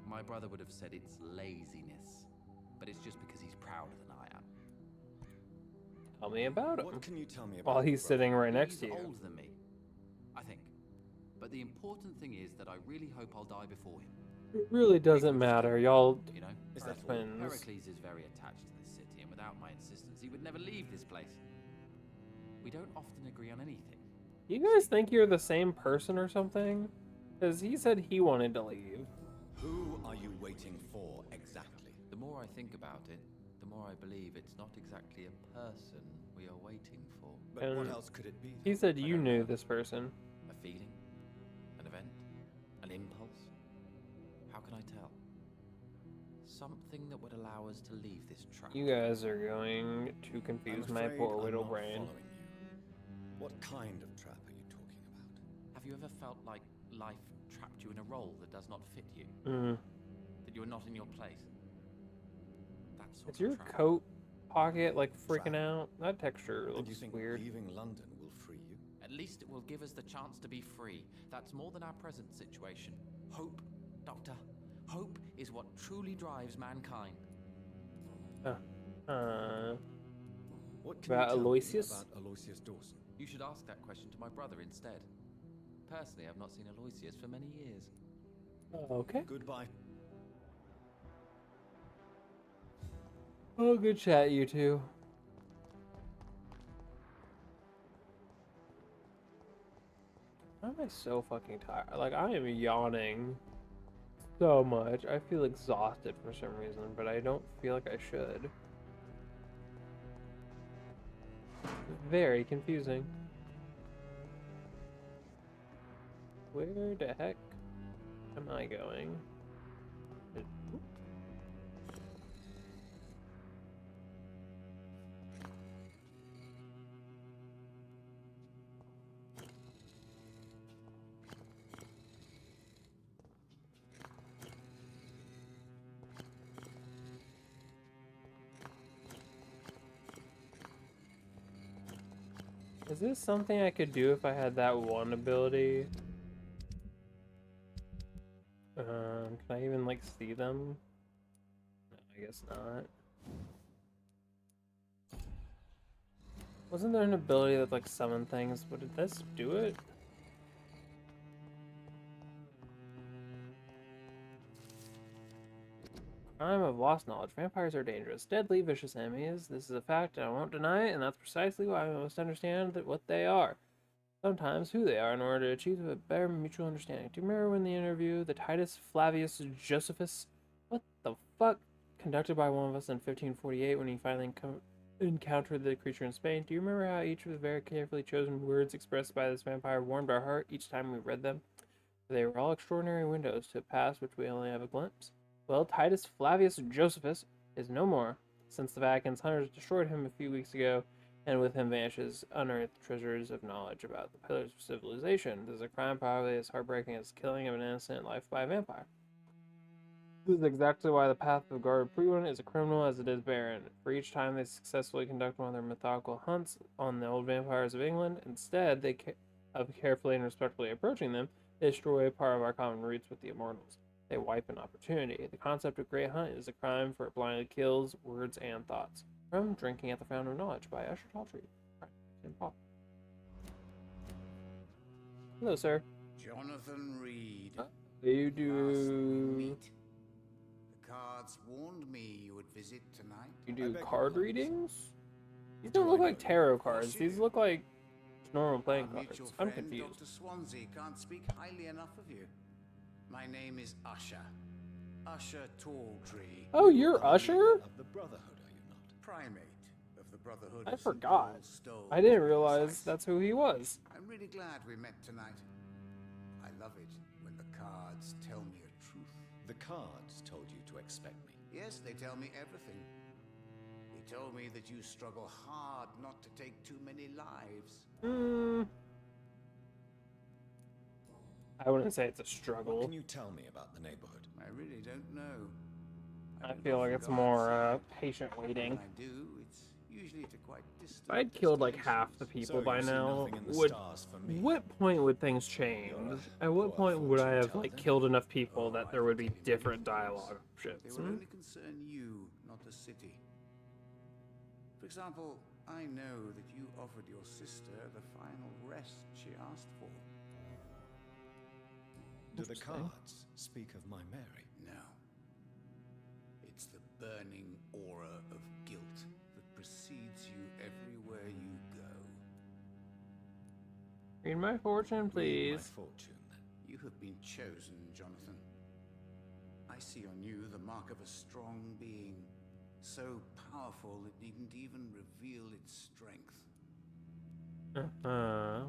my brother would have said it's laziness, but it's just because he's prouder than I am. Tell me about him. What can you tell me about While your he's brother? sitting right next He's to you. older than me, I think. But the important thing is that I really hope I'll die before him. It really doesn't matter. Y'all You know, Is are that all? twins. Heracles is very attached to this city, and without my insistence, he would never leave this place. We don't often agree on anything. You guys think you're the same person or something? Because he said he wanted to leave. Who are you waiting for exactly? The more I think about it, the more I believe it's not exactly a person we are waiting for. But what And else could it be? He said I you don't knew know. this person. A feeling? An event? An impulse? How can I tell? Something that would allow us to leave this trap. You guys are going to I'm confuse my afraid poor I'm little not brain. following you. What kind of trap are you talking about? Have you ever felt like life trapped you in a role that does not fit you? Mm. That you are not in your place? That sort Is your of trap. coat pocket like freaking Trap. out? That texture And you looks think weird. leaving London will free you? At least it will give us the chance to be free. That's more than our present situation. Hope, Doctor. Hope is what truly drives mankind. What can About you tell Aloysius? me about Aloysius Dawson? You should ask that question to my brother instead. Personally, I've not seen Aloysius for many years. Okay. Goodbye. Oh, good chat, you two. Why am I so fucking tired? Like, I am yawning so much. I feel exhausted for some reason, but I don't feel like I should. Very confusing. Where the heck am I going? Is this something I could do if I had that one ability? Can I even, like, see them? No, I guess not. Wasn't there an ability that, like, summoned things? But did this do it? Crime of lost knowledge. Vampires are dangerous, deadly, vicious enemies. This is a fact, and I won't deny it, and that's precisely why we must understand what they are. Sometimes who they are in order to achieve a better mutual understanding. Do you remember when the interview, the Titus Flavius Josephus, what the fuck, conducted by one of us in 1548 when he finally encountered the creature in Spain? Do you remember how each of the very carefully chosen words expressed by this vampire warmed our heart each time we read them? They were all extraordinary windows to a past which we only have a glimpse. Well, Titus Flavius Josephus is no more, since the Vatican's hunters destroyed him a few weeks ago, and with him vanishes unearthed treasures of knowledge about the pillars of civilization. This is a crime probably as heartbreaking as killing of an innocent life by a vampire. This is exactly why the path of Guard Prewin is a criminal as it is barren. For each time they successfully conduct one of their methodical hunts on the old vampires of England, instead of carefully and respectfully approaching them, they destroy a part of our common roots with the immortals. They wipe an opportunity. The concept of Great Hunt is a crime for it blindly kills words and thoughts. From Drinking at the Fountain of Knowledge by Usher Taltree. St. Paul. Hello, sir. Jonathan Reed. You Last we do... meet. The cards warned me you would visit tonight. You I do beg your card pardon, readings? These Do don't I look know like you? tarot Of course cards. you These do. look like normal playing Our cards. mutual I'm friend, confused. Dr. Swansea can't speak highly enough of you. My name is Usher. Usher Talltree. Oh, you're Are the Usher? leader of the Brotherhood, are you not? Primate of the Brotherhood I of St. forgot. Paul's Stole, I didn't to be realize precise. that's who he was. I'm really glad we met tonight. I love it when the cards tell me a truth. The cards told you to expect me. Yes, they tell me everything. They told me that you struggle hard not to take too many lives. I wouldn't say it's a What struggle. can you tell me about the neighborhood? I really don't know. I haven't feel like often it's gone more outside. patient When waiting. I do, it's usually to quite distant I'd killed like half the destinations. people So by you see now. nothing in the Would stars for me. what point would things change? At what poor point would I have fortune like teller. killed enough people Oh, that I there would be can tell you different many things. dialogue They options? will only concern you, not the city. For example, I know that you offered your sister the final rest she asked for. Do the Interesting. cards speak of my Mary? No. It's the burning aura of guilt that precedes you everywhere you go. Read my fortune, Read please. my fortune, then. You have been chosen, Jonathan. I see on you the mark of a strong being, so powerful it needn't even reveal its strength.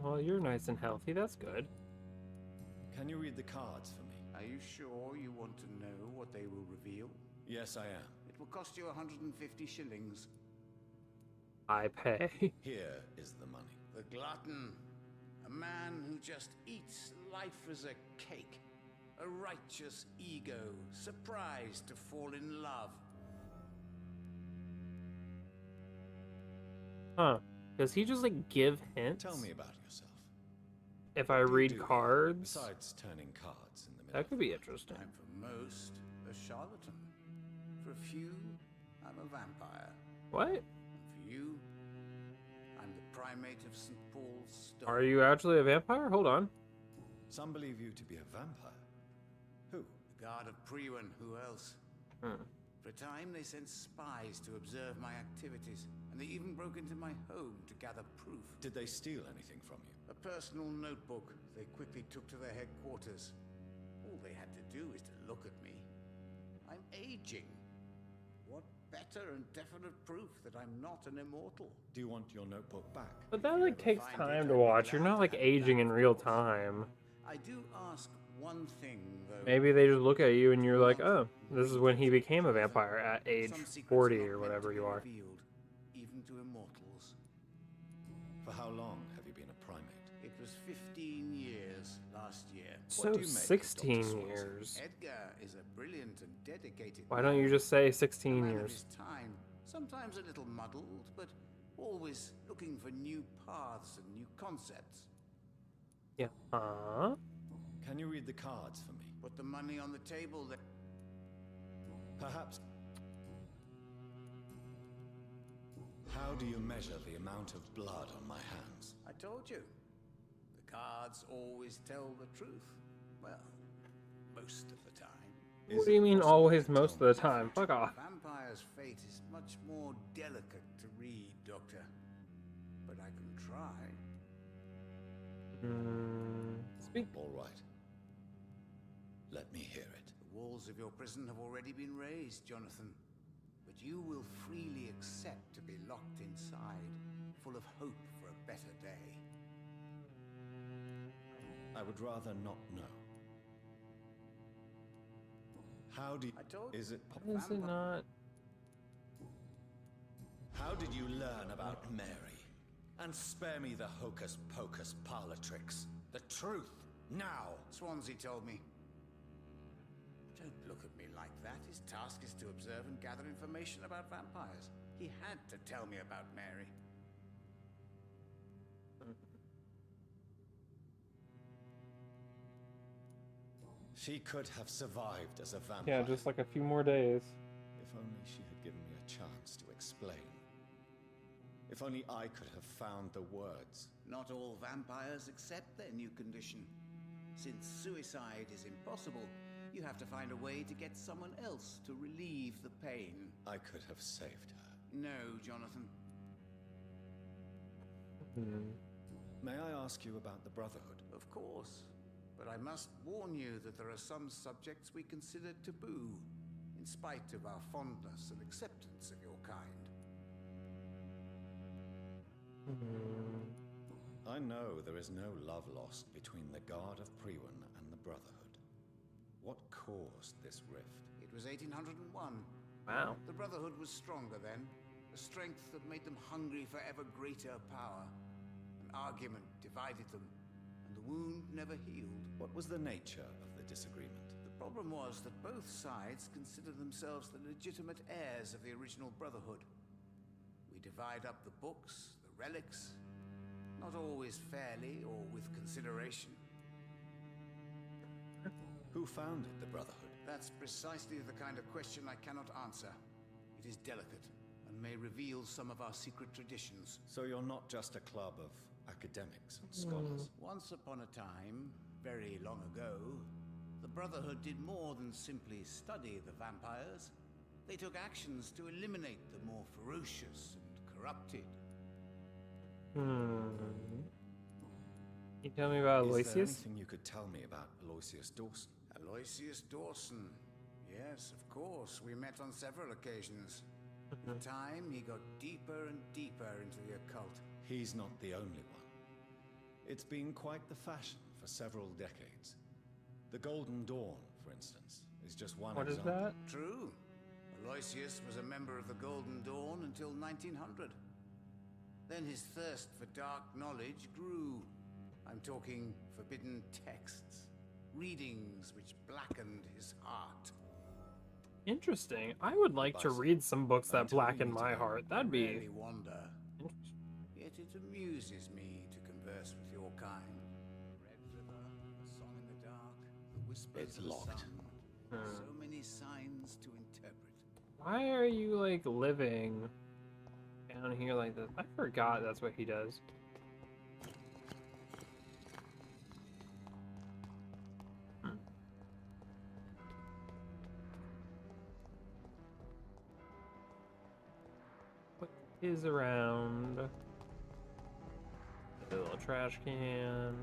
Well, you're nice and healthy. That's good. Can you read the cards for me? Are you sure you want to know what they will reveal? Yes, I am. It will cost you 150 shillings. I pay. Here is the money. The glutton. A man who just eats life as a cake. A righteous ego, surprised to fall in love. Huh? Does he just like give hints? Tell me about yourself. If What I do you read do here, cards, besides turning cards in the middle. that could be interesting. I'm for most a charlatan. For a few, I'm a vampire. What? And for you, I'm the primate of St. Paul's Stone. Are you actually a vampire? Hold on. Some believe you to be a vampire. Who? The guard of Priwen, who else? Hmm. For a time, they sent spies to observe my activities, and they even broke into my home to gather proof. Did they steal anything from you? A personal notebook they quickly took to their headquarters. All they had to do is to look at me. I'm aging. What better and definite proof that I'm not an immortal? Do you want your notebook back? But that you like ever takes find time it, to I'd be watch. You're glad not to like have aging that, in of real course. time. I do ask one thing, though. Maybe they just look at you and you're like, oh, this is when he became a vampire at age Some secrets 40 are not or meant whatever to you be are. revealed, even to immortals. For how long have you been a primate? It was 15 years last year. So do you make of 16 Dr. Swansea? years. Edgar is a brilliant and dedicated Why don't you man. just say A 16 man of years? his time, sometimes a little muddled, but always looking for new paths and new concepts. Yeah. Huh? Can you read the cards for me? Put the money on the table that... Perhaps. How do you measure the amount of blood on my hands? I told you. The cards always tell the truth. Well, most of the time. What do you mean always most of the time? Fuck A off. vampire's fate is much more delicate to read, Doctor. But I can try. Speak. All right. Let me hear it. The walls of your prison have already been raised, Jonathan. But you will freely accept to be locked inside, full of hope for a better day. I would rather not know. How do you... I told Is it... Is it not? How did you learn about Mary? And spare me the hocus-pocus parlor tricks. The truth, now! Swansea told me. Don't look at me like that. His task is to observe and gather information about vampires. He had to tell me about Mary. She could have survived as a vampire. Yeah, just like a few more days. If only she had given me a chance to explain. If only I could have found the words. Not all vampires accept their new condition. Since suicide is impossible, you have to find a way to get someone else to relieve the pain. I could have saved her. No, Jonathan. May I ask you about the Brotherhood? Of course. But I must warn you that there are some subjects we consider taboo, in spite of our fondness and acceptance of your kind. I know there is no love lost between the Guard of Priwen and the Brotherhood. What caused this rift? It was 1801. Wow. The Brotherhood was stronger then, a strength that made them hungry for ever greater power. An argument divided them, and the wound never healed. What was the nature of the disagreement? The problem was that both sides considered themselves the legitimate heirs of the original Brotherhood. We We divide up the books, the relics, not always fairly or with consideration. Who founded the Brotherhood? That's precisely the kind of question I cannot answer. It is delicate and may reveal some of our secret traditions. So you're not just a club of academics and scholars. Once upon a time, very long ago, the Brotherhood did more than simply study the vampires. They took actions to eliminate the more ferocious and corrupted. You tell me about Is there Aloysius? anything you could tell me about Aloysius Dawson? Aloysius Dawson. Yes, of course. We met on several occasions. In time, he got deeper and deeper into the occult. He's not the only one. It's been quite the fashion for several decades. The Golden Dawn, for instance, is just one What is example. that? True. Aloysius was a member of the Golden Dawn until 1900. Then his thirst for dark knowledge grew. I'm talking forbidden texts, readings which blackened his heart. Interesting. I would like to read some books that blacken my heart. That'd I be rarely wander, interesting. yet it amuses me to converse with your kind. Red River, a song in the dark, the whispers It's of the locked. sun. So many signs to interpret. Why are you like living down here like this? I forgot that's what he does. What is around? A little trash can.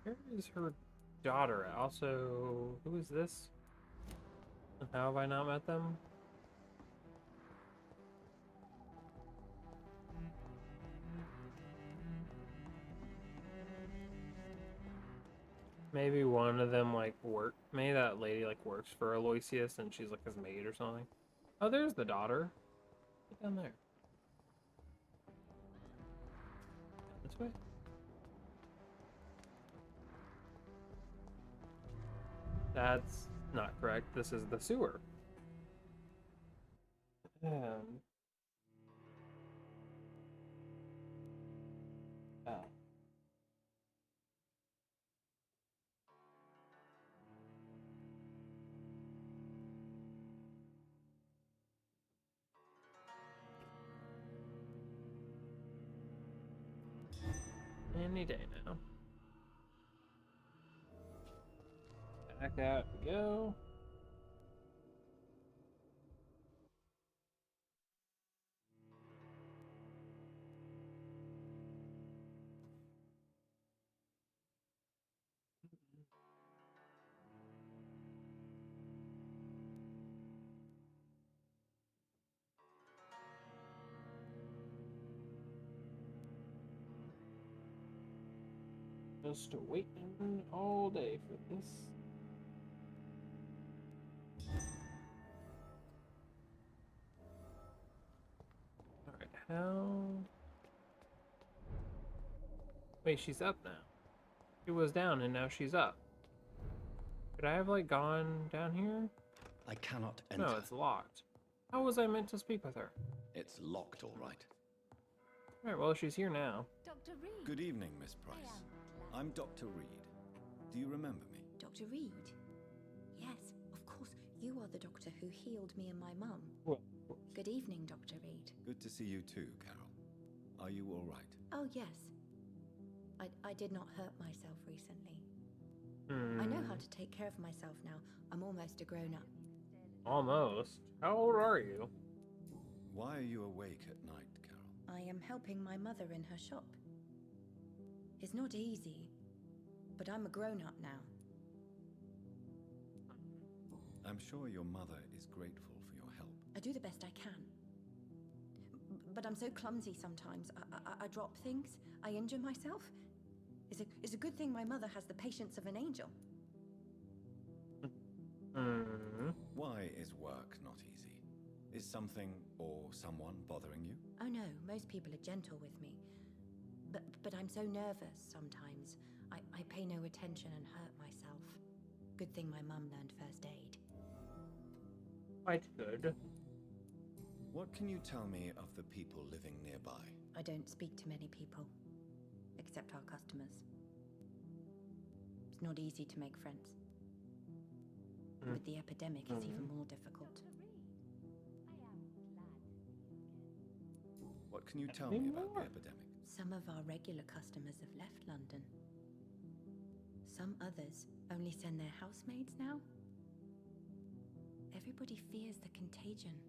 Where is her daughter? Also, who is this? How have I not met them? Maybe one of them like maybe that lady like works for Aloysius and she's like his maid or something. Oh, there's the daughter. Get down there. This way? That's not correct. This is the sewer. Oh. Any day now. Back out we go. Just waiting all day for this. Alright, how... Wait, she's up now. She was down and now she's up. Could I have, like, gone down here? I cannot enter. No, it's locked. How was I meant to speak with her? It's locked, all right. Alright, well, she's here now. Dr. Reed. Good evening, Miss Price. I'm Dr. Reed. Do you remember me? Dr. Reed? Yes, of course. You are the doctor who healed me and my mum. Well, Good evening, Dr. Reed. Good to see you too, Carol. Are you all right? Oh, yes. I did not hurt myself recently. I know how to take care of myself now. I'm almost a grown-up. Almost. How old are you? Why are you awake at night, Carol? I am helping my mother in her shop. It's not easy, but I'm a grown-up now. I'm sure your mother is grateful for your help. I do the best I can. But I'm so clumsy sometimes. I drop things. I injure myself. It's a good thing my mother has the patience of an angel. Why is work not easy? Is something or someone bothering you? Oh no, most people are gentle with me. But I'm so nervous sometimes. I pay no attention and hurt myself. Good thing my mum learned first aid. Quite good. What can you tell me of the people living nearby? I don't speak to many people, except our customers. It's not easy to make friends. With the epidemic, it's even more difficult. What can you tell me about the epidemic? Some of our regular customers have left London. Some others only send their housemaids now. Everybody fears the contagion.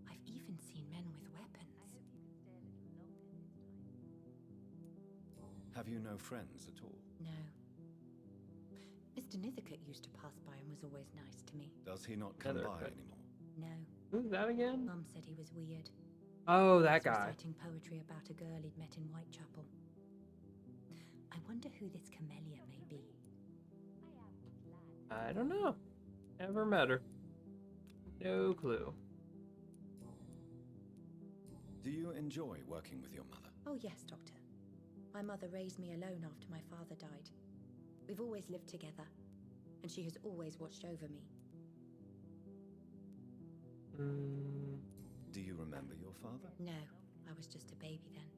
I've even seen men with weapons. Have you no friends at all? No. Mr. Nithicut used to pass by and was always nice to me. Does he not come by Nithicut. anymore? No. Who's that again? Mum said he was weird. Oh, He that was guy. reciting poetry about a girl he'd met in Whitechapel. I wonder who this Camellia may be. I don't know. Never met her. No clue. Do you enjoy working with your mother? Oh yes, Doctor. My mother raised me alone after my father died. We've always lived together, and she has always watched over me. Do you remember your father? No, I was just a baby then.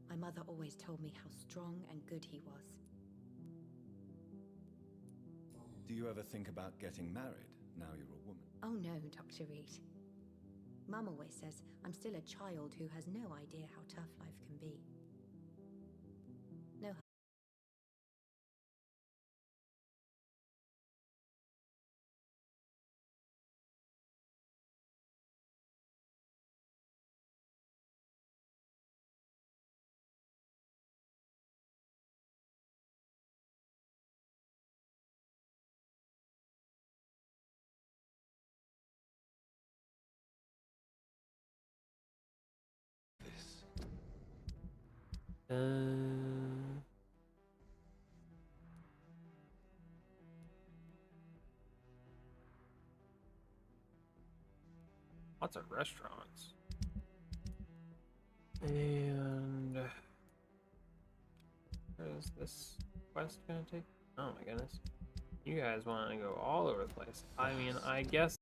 My mother always told me how strong and good he was. Do you ever think about getting married now you're a woman? Oh no, Dr. Reed. Mum always says I'm still a child who has no idea how tough life can be. No. This. Lots of restaurants. And where is this quest gonna take? Oh my goodness. You guys want to go all over the place. I mean, I guess.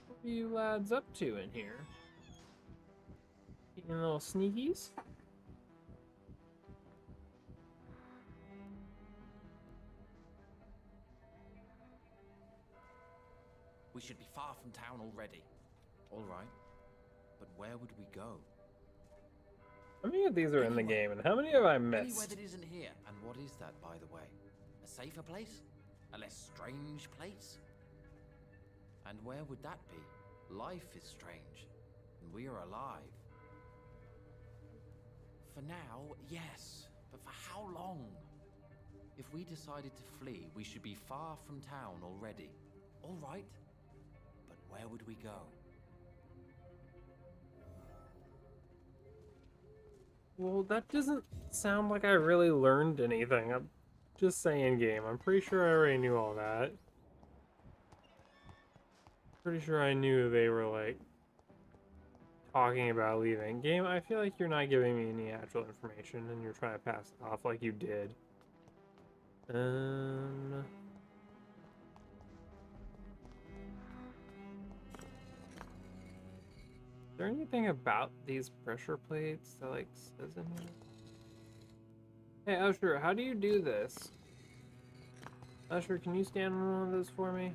What are you lads up to in here? Being little sneakies? We should be far from town already. All right. But where would we go? How many of these are in the game, and how many have I Anywhere missed? that isn't here. And what is that, by the way? A safer place? A less strange place? And where would that be? Life is strange, and we are alive. For now, yes. But for how long? If we decided to flee, we should be far from town already. All right. But where would we go? Well, that doesn't sound like I really learned anything. I'm just saying, game. I'm pretty sure I already knew all that. Pretty sure I knew they were, like, talking about leaving. Game, I feel like you're not giving me any actual information, and you're trying to pass it off like you did. Is there anything about these pressure plates that, like, says in here? Hey, Usher, how do you do this? Usher, can you stand on one of those for me?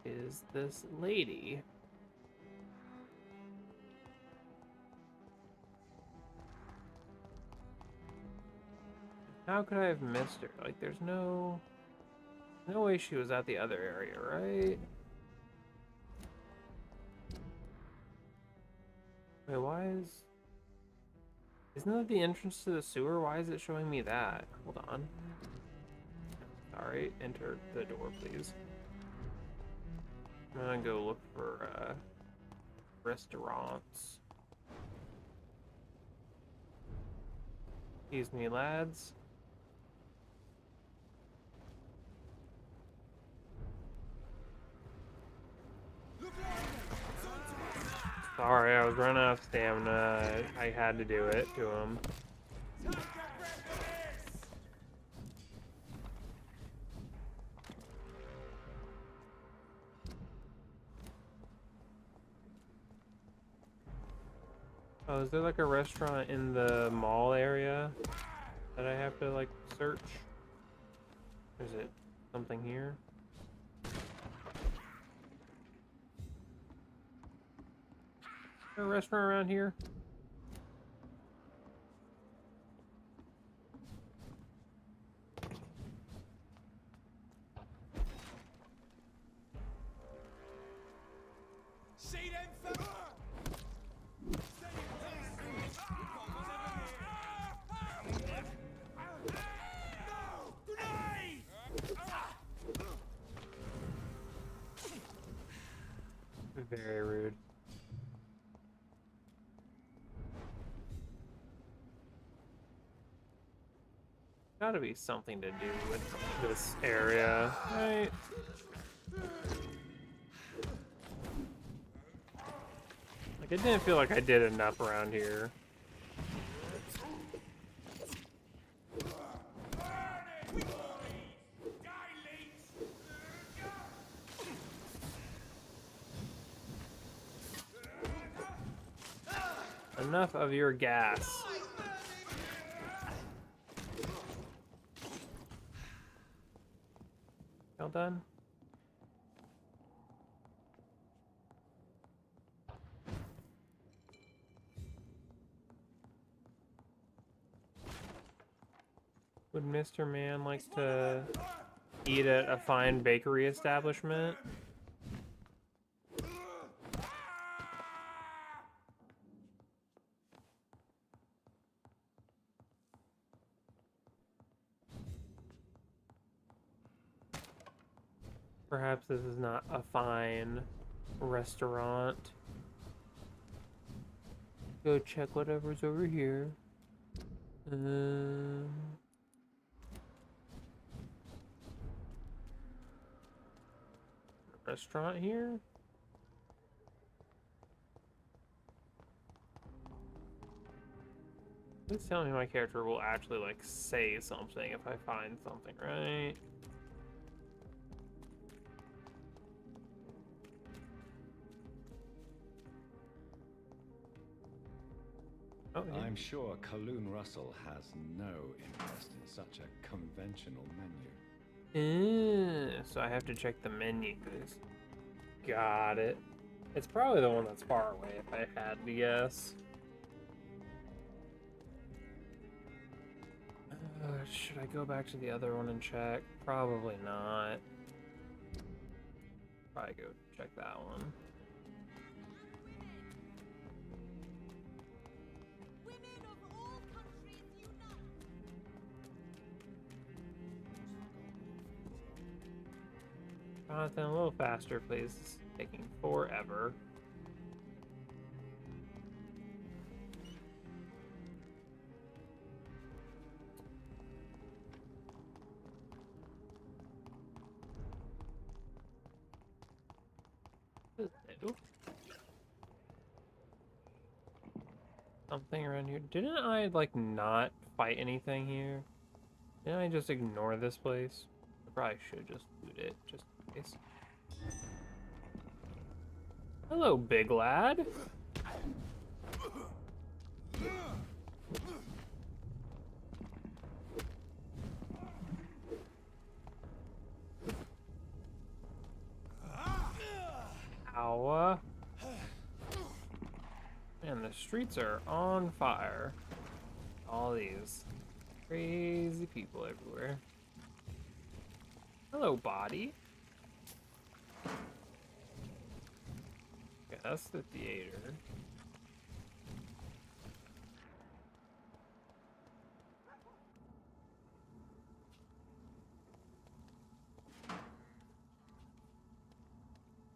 Where is this lady? How could I have missed her? Like, there's no way she was at the other area, right? Wait, why is... Isn't that the entrance to the sewer? Why is it showing me that? Hold on. Sorry, enter the door, please. I'm gonna go look for, restaurants. Excuse me, lads. Sorry, I was running out of stamina. I had to do it to him. Oh, is there like a restaurant in the mall area that I have to like search? Or is it something here? Is there a restaurant around here? Very rude. Gotta be something to do with this area, right? Like, I didn't feel like I did enough around here. Enough of your gas. All done? Would Mr. Man like to eat at a fine bakery establishment? Perhaps this is not a fine restaurant. Go check whatever's over here. Restaurant here? Please tell me my character will actually like say something if I find something, right? Oh, yeah. I'm sure Kaloon Russell has no interest in such a conventional menu. So I have to check the menus. Got it. It's probably the one that's far away if I had to guess. Should I go back to the other one and check? Probably not. Probably go check that one. Jonathan, a little faster, please. It's taking forever. Something around here. Didn't I, like, not fight anything here? Didn't I just ignore this place? I probably should just loot it, just in case. Hello, big lad. Ow. Man, the streets are on fire. All these crazy people everywhere. Hello, body. Okay, that's the theater.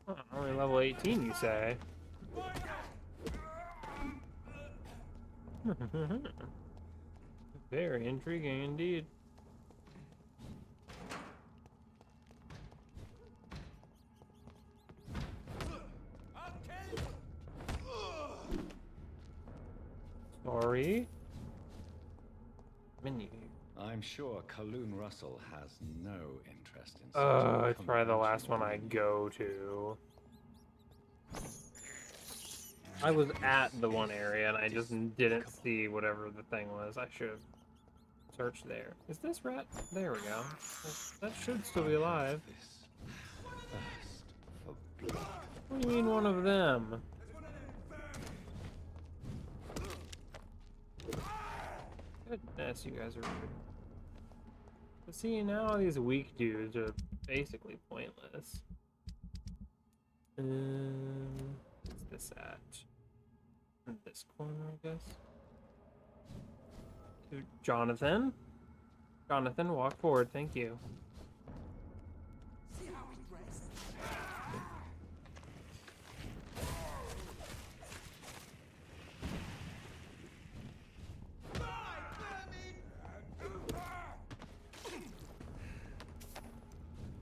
Oh, only level 18, you say? Very intriguing indeed. Sorry. Menu. I'm sure Kaloon Russell has no interest in It's probably the last one I go to. I was at the one area and I just didn't see whatever the thing was. I should have searched there. Is this rat? There we go. That should still be alive. What do you mean one of them? Goodness, you guys are rude. But see, now these weak dudes are basically pointless. What's this at? In this corner, I guess. To Jonathan? Jonathan, walk forward, thank you. See how he dressed?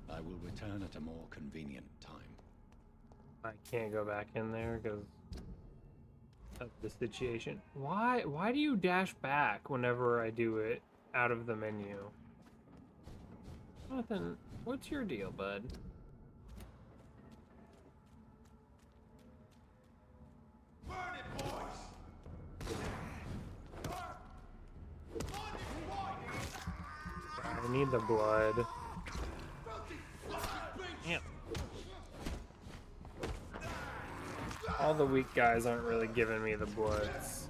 I will return at a more convenient time. I can't go back in there because of the situation. Why do you dash back whenever I do it out of the menu? Jonathan, what's your deal, bud? Burn it, boys! I need the blood. Damn. All the weak guys aren't really giving me the bloods.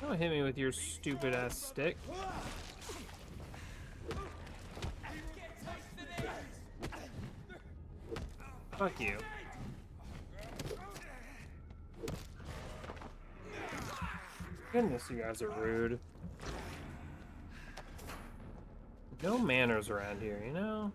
Don't hit me with your stupid ass stick. Fuck you. Goodness, you guys are rude. No manners around here, you know?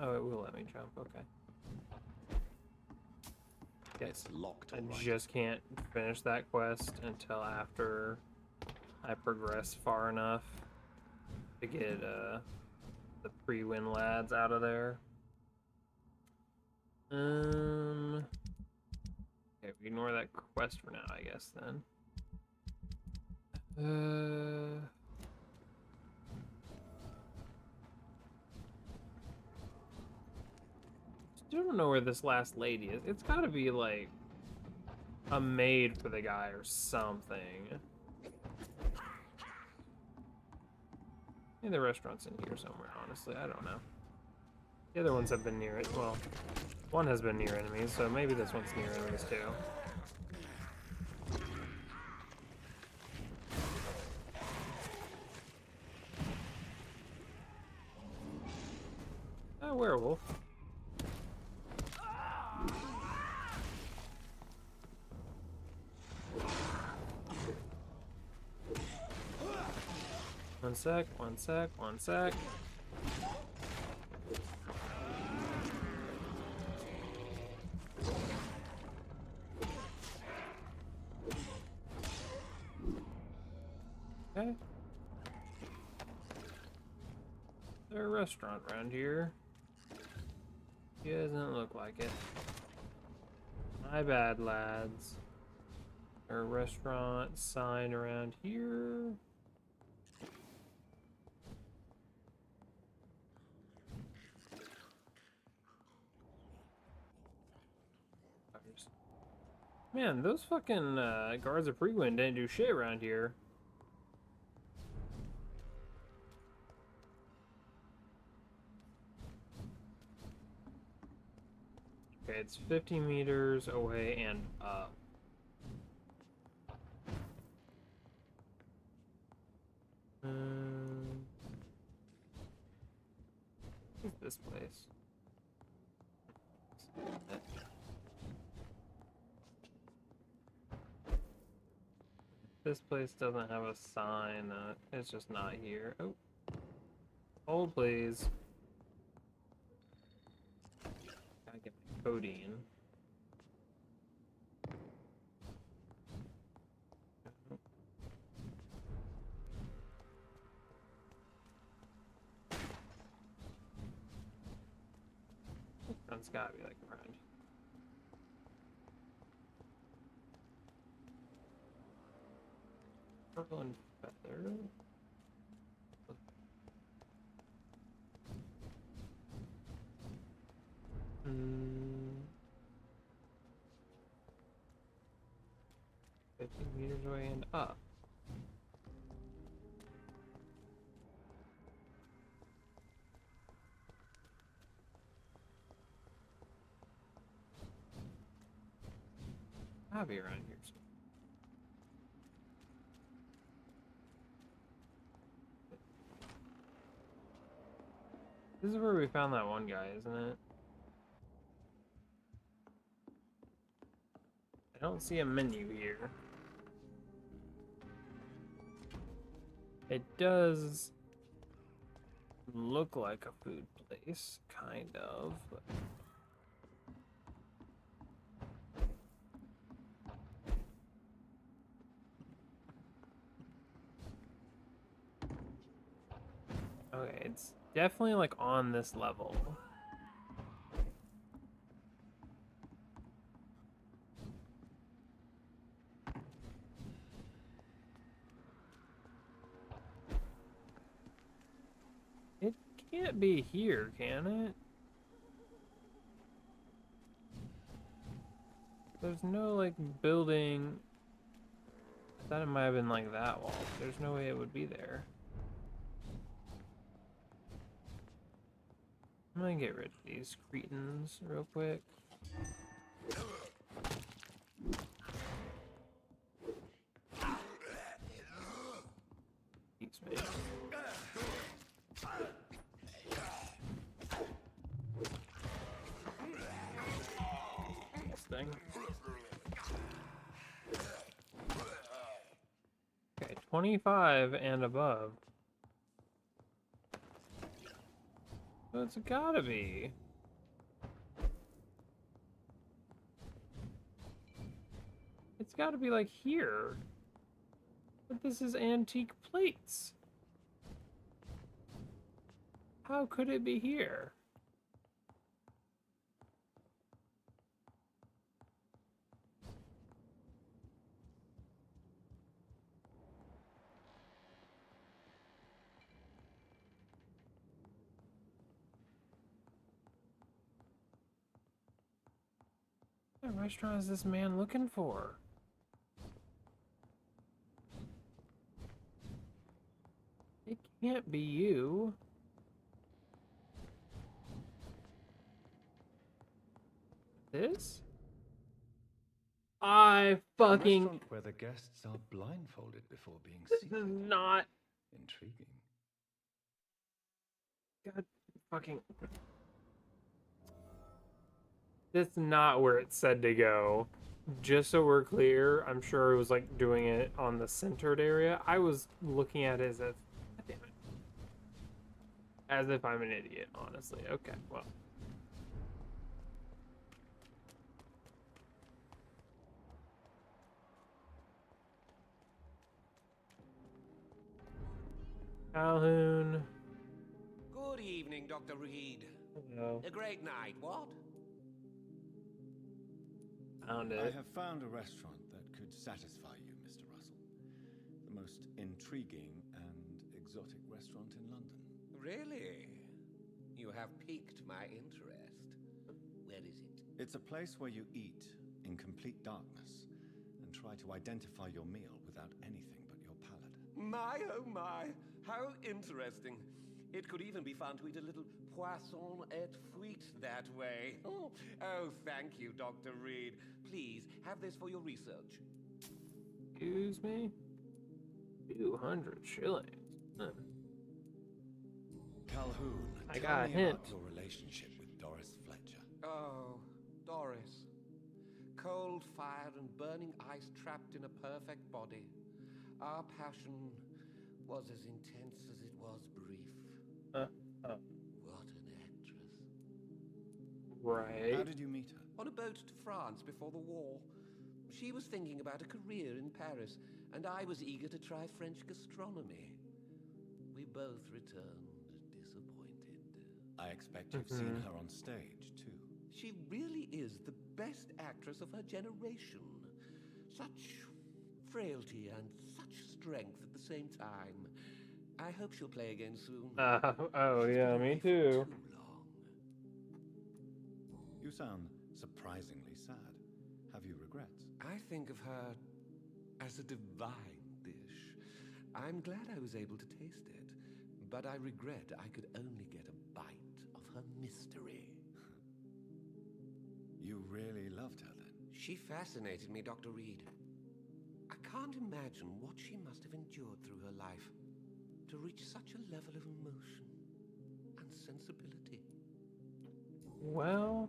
Oh, it will let me jump, okay. It's locked, I all right. just can't finish that quest until after I progress far enough to get the pre-win lads out of there. Okay, we ignore that quest for now, I guess then. Still don't know where this last lady is. It's gotta be like a maid for the guy or something. Maybe the restaurant's in here somewhere, honestly. I don't know. The other ones have been near it. Well, one has been near enemies, so maybe this one's near enemies too. A werewolf. One sec, one sec, one sec. Okay. Is there a restaurant around here? Doesn't look like it. My bad, lads. There a restaurant sign around here? Man, those fucking guards of Prewind didn't do shit around here. Okay, it's 50 meters away and up. What's this place? This place doesn't have a sign. It's just not here. Oh. Hold, please. Gotta get my codeine. It's gotta be like around. Purple and feather. Hmm. 50 meters away and up. I'll be around here. This is where we found that one guy, isn't it? I don't see a menu here. It does look like a food place, kind of, but... Okay, it's definitely like on this level. It can't be here, can it? There's no like building. I thought it might have been like that wall. There's no way it would be there. I'm gonna get rid of these cretins real quick. Peace, man. This thing. Okay, 25 and above. So it's gotta be. It's gotta be like here. But this is antique plates. How could it be here? What restaurant is this man looking for? It can't be you. This? I fucking... A restaurant where the guests are blindfolded before being This seated. is not... Intriguing. God fucking... That's not where it said to go. Just so we're clear, I'm sure it was like doing it on the centered area. I was looking at it as if... God damn it. As if I'm an idiot, honestly. Okay, well. Calhoun. Good evening, Dr. Reed. Hello. A great night, what? Found I it. have found a restaurant that could satisfy you, Mr. Russell. The most intriguing and exotic restaurant in London. Really? You have piqued my interest. Where is it? It's a place where you eat in complete darkness and try to identify your meal without anything but your palate. My, oh my, how interesting. It could even be fun to eat a little poisson et frites that way. Oh, thank you, Dr. Reed. Please, have this for your research. Excuse me? 200 shillings. Huh. Calhoun, I tell got a me hint. about your relationship with Doris Fletcher. Oh, Doris. Cold fire and burning ice trapped in a perfect body. Our passion was as intense as it was brief. Oh. What an actress. Right. How did you meet her? On a boat to France before the war. She was thinking about a career in Paris, and I was eager to try French gastronomy. We both returned disappointed. I expect you've seen her on stage, too. She really is the best actress of her generation. Such frailty and such strength at the same time. I hope she'll play again soon. Oh She's yeah, been me away for too. too long. You sound surprisingly sad. Have you regrets? I think of her as a divine dish. I'm glad I was able to taste it, but I regret I could only get a bite of her mystery. You really loved her then? She fascinated me, Dr. Reed. I can't imagine what she must have endured through her life to reach such a level of emotion and sensibility. Well,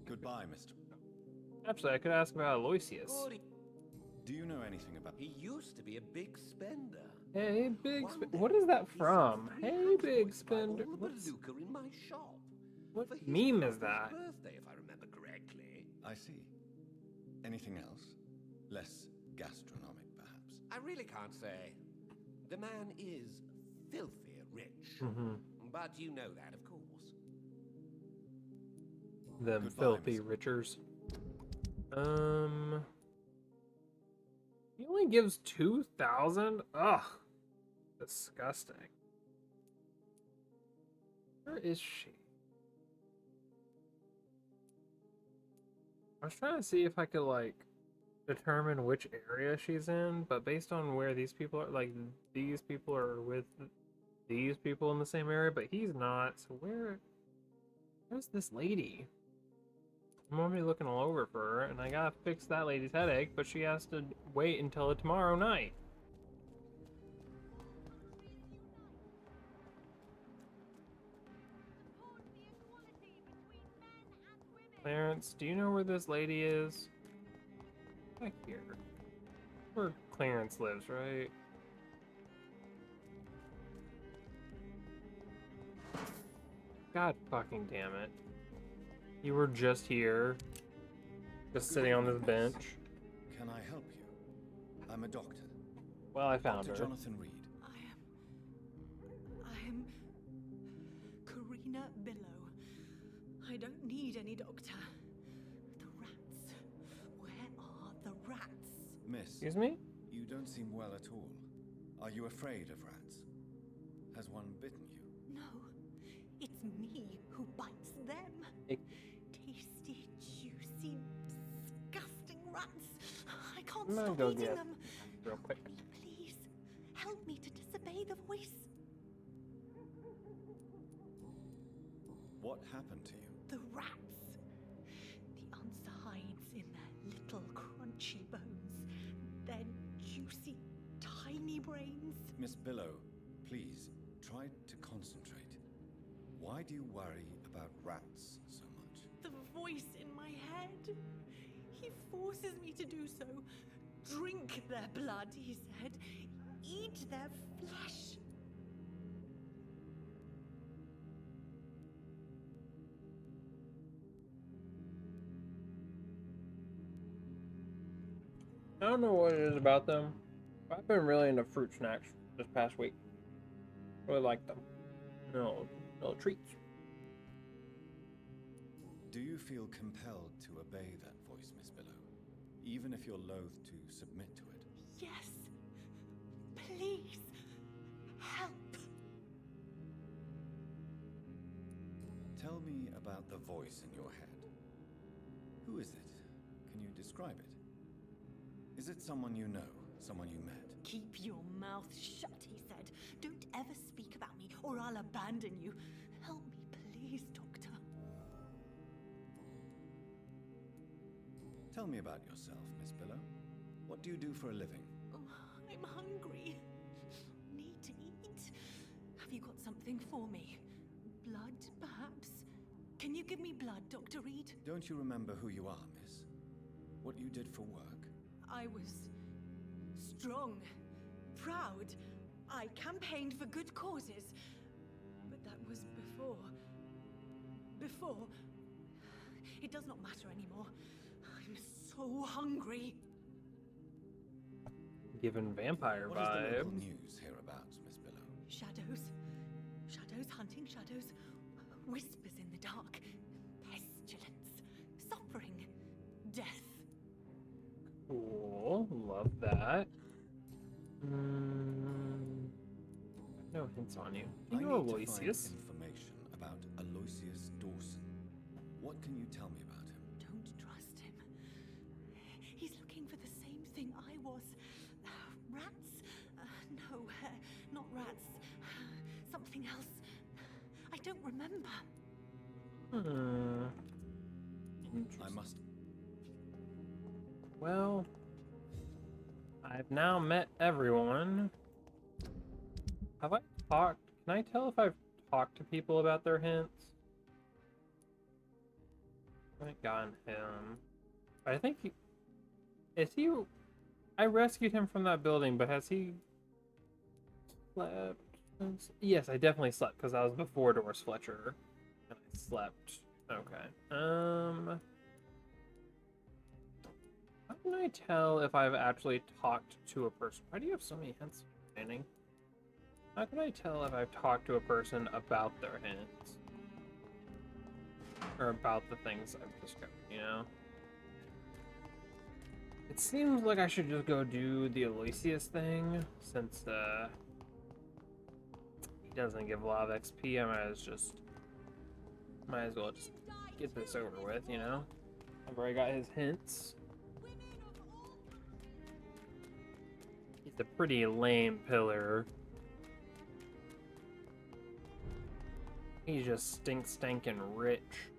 Goodbye, Mr. actually, I could ask about Aloysius. Good. Do you know anything about... He used to be a big spender. Hey, big. One day, What is that he from? sent Hey, 300 big boys to buy all spender. the What's bazooka in my shop. what For his meme is brother's that? birthday, if I remember correctly. I see. Anything else? Less gastronomic, perhaps? I really can't say. The man is filthy rich. But you know that, of course. Them Goodbye, filthy Miss- richers. He only gives 2,000? Ugh. Disgusting. Where is she? I was trying to see if I could, like, determine which area she's in, but based on where these people are, like, these people are with these people in the same area, but he's not. So where's this lady? I'm gonna be looking all over for her, and I gotta fix that lady's headache, but she has to wait until tomorrow night. Clarence, do you know where this lady is? Back here. Where Clarence lives, right? God fucking damn it. You were just here. Just sitting on this bench. Can I help you? I'm a doctor. Well, I found Dr. her. Jonathan Reed. I am Karina Billow. I don't need any doctor. The rats. Where are the rats? Miss, Excuse me? you don't seem well at all. Are you afraid of rats? Has one bitten you? No, it's me who bites them. It- Tasty, juicy, disgusting rats. I can't I'm gonna stop go eating get them. real quick. Please, help me to disobey the voice. What happened to you? The rats. The answer hides in their little crunchy bones. Their juicy, tiny brains. Miss Billow, please, try to concentrate. Why do you worry about rats so much? The voice in my head. He forces me to do so. Drink their blood, he said. Eat their flesh. I don't know what it is about them. I've been really into fruit snacks this past week. Really like them. Little treats. Do you feel compelled to obey that voice, Miss Billow? Even if you're loath to submit to it? Yes. Please. Help. Tell Tell me about the voice in your head. Who is it? Can you describe it? Is it someone you know? Someone you met? Keep your mouth shut, he said. Don't ever speak about me, or I'll abandon you. Help me, please, Doctor. Tell me about yourself, Miss Billow. What do you do for a living? Oh, I'm hungry. Need to eat. Have you got something for me? Blood, perhaps? Can you give me blood, Dr. Reed? Don't you remember who you are, miss? What you did for work? I was strong, proud. I campaigned for good causes. But that was before. Before. It does not matter anymore. I'm so hungry. Given vampire What is the local vibes. news hereabouts, Miss Billow? Shadows. Shadows hunting shadows. Whispers in the dark. Pestilence. Suffering. Death. Cool. Love that. No hints on you. I You know need to Aloysius. find information about Aloysius Dawson. What can you tell me about him? Don't trust him. He's looking for the same thing I was. Rats? No, not rats. Something else. I don't remember. I must... Well, I've now met everyone. Have I talked? Can I tell if I've talked to people about their hints? I haven't gotten him. I think he... Is he... I rescued him from that building, but has he... slept? Yes, I definitely slept, because I was before Doris Fletcher. And I slept. Okay. How can I tell if I've actually talked to a person? Why do you have so many hints standing? How can I tell if I've talked to a person about their hints? Or about the things I've discovered, you know? It seems like I should just go do the Aloysius thing, since, he doesn't give a lot of XP. I might as well just get this over with, you know? I've already got his hints. He's a pretty lame pillar. He's just stinking rich.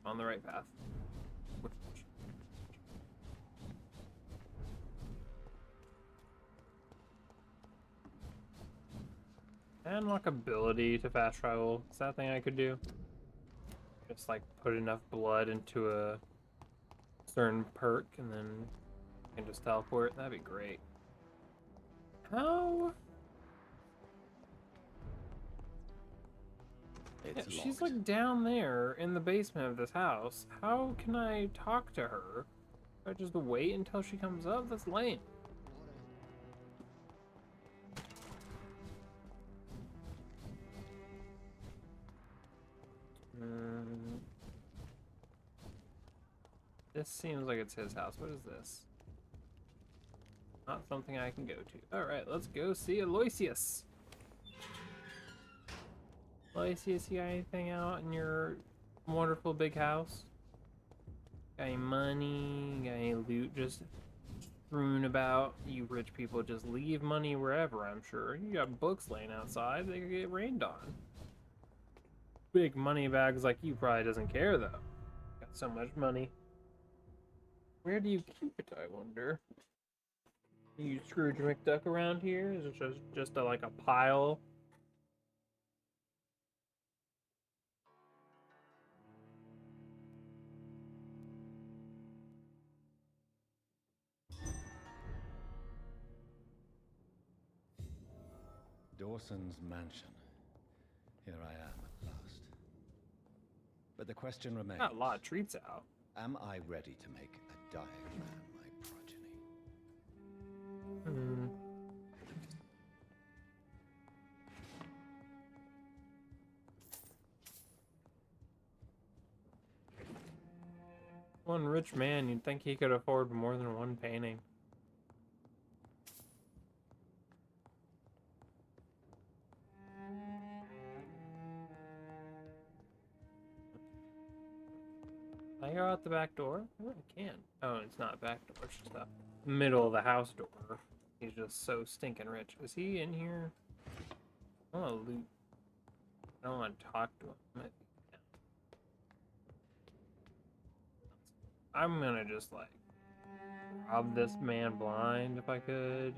On the right path. Unlock ability to fast travel. Is that a thing I could do? Just like put enough blood into a certain perk and then I can just teleport. That'd be great. How? Yeah, she's like down there in the basement of this house. How can I talk to her? Do I just wait until she comes up? That's lame. This seems like it's his house. What is this? Not something I can go to. Alright, let's go see Aloysius. Aloysius, you got anything out in your wonderful big house? Got any money? Got any loot just strewn about? You rich people just leave money wherever, I'm sure. You got books laying outside. They could get rained on. Big money bags like you probably doesn't care, though. Got so much money. Where do you keep it, I wonder? You Scrooge McDuck around here? Is it just like a pile? Dawson's mansion. Here I am at last. But the question remains. Got a lot of treats out. Am I ready to make a dying man my progeny? One rich rich man. You'd think he could afford more than one painting. Can I go out the back door? Oh, I can. Oh, it's not back door. It's just the middle of the house door. He's just so stinking rich. Is he in here? I want to loot. I don't want to talk to him. I'm gonna just like rob this man blind if I could.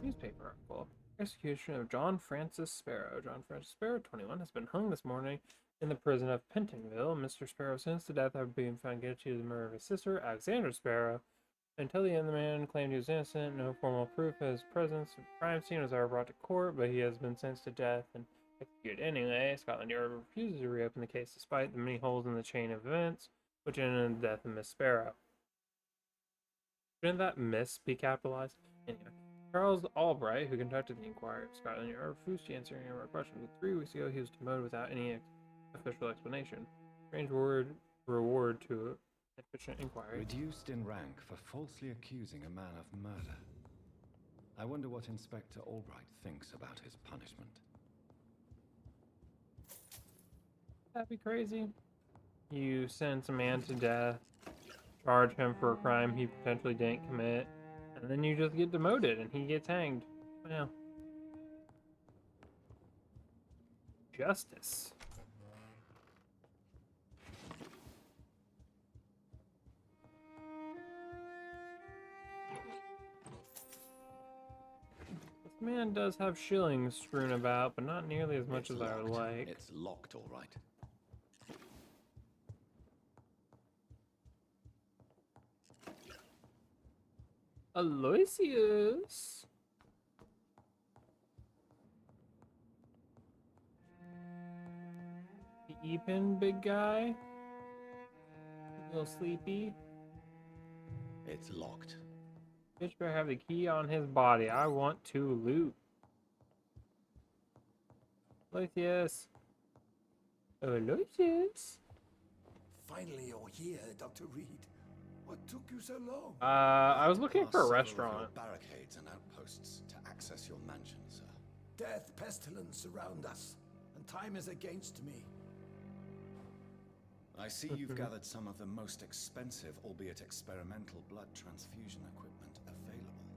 Newspaper article. Execution of John Francis Sparrow. John Francis Sparrow, 21, has been hung this morning in the prison of Pentonville. Mr. Sparrow, sentenced to death after being found guilty of the murder of his sister, Alexandra Sparrow. Until the end, the man claimed he was innocent. No formal proof of his presence at the crime scene was ever brought to court, but he has been sentenced to death and executed anyway. Scotland Yard refuses to reopen the case despite the many holes in the chain of events, which ended in the death of Miss Sparrow. Shouldn't that miss be capitalized? Anyway, Charles Albright, who conducted the inquiry at Scotland Yard, refused to answer any of our questions. But 3 weeks ago, he was demoted without any official explanation. Strange reward to an efficient inquiry. Reduced in rank for falsely accusing a man of murder. I wonder what Inspector Albright thinks about his punishment. That'd be crazy. You sentence a man to death, charge him for a crime he potentially didn't commit, and then you just get demoted and he gets hanged. Well, justice. This man does have shillings strewn about, but not nearly as much as I would like. It's locked, all right. Aloysius. The E-pin big guy. A little sleepy. It's locked. Bitch better have the key on his body. I want to loot. Aloysius. Aloysius. Finally, you're here, Dr. Reed. What took you so long? I was looking for a Pass several of restaurant. your barricades and outposts to access your mansion, sir. Death, pestilence surround us, and time is against me. I see you've gathered some of the most expensive, albeit experimental, blood transfusion equipment available.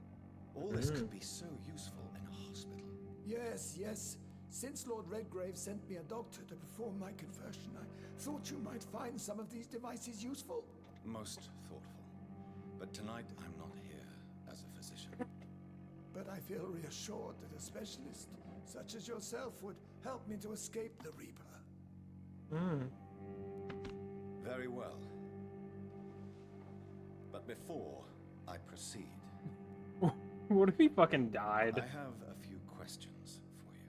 All this could be so useful in a hospital. Yes, yes. Since Lord Redgrave sent me a doctor to perform my conversion, I thought you might find some of these devices useful. Most thoughtful. But tonight, I'm not here as a physician. But I feel reassured that a specialist such as yourself would help me to escape the Reaper. Very well. But before I proceed, What if he fucking died? I have a few questions for you.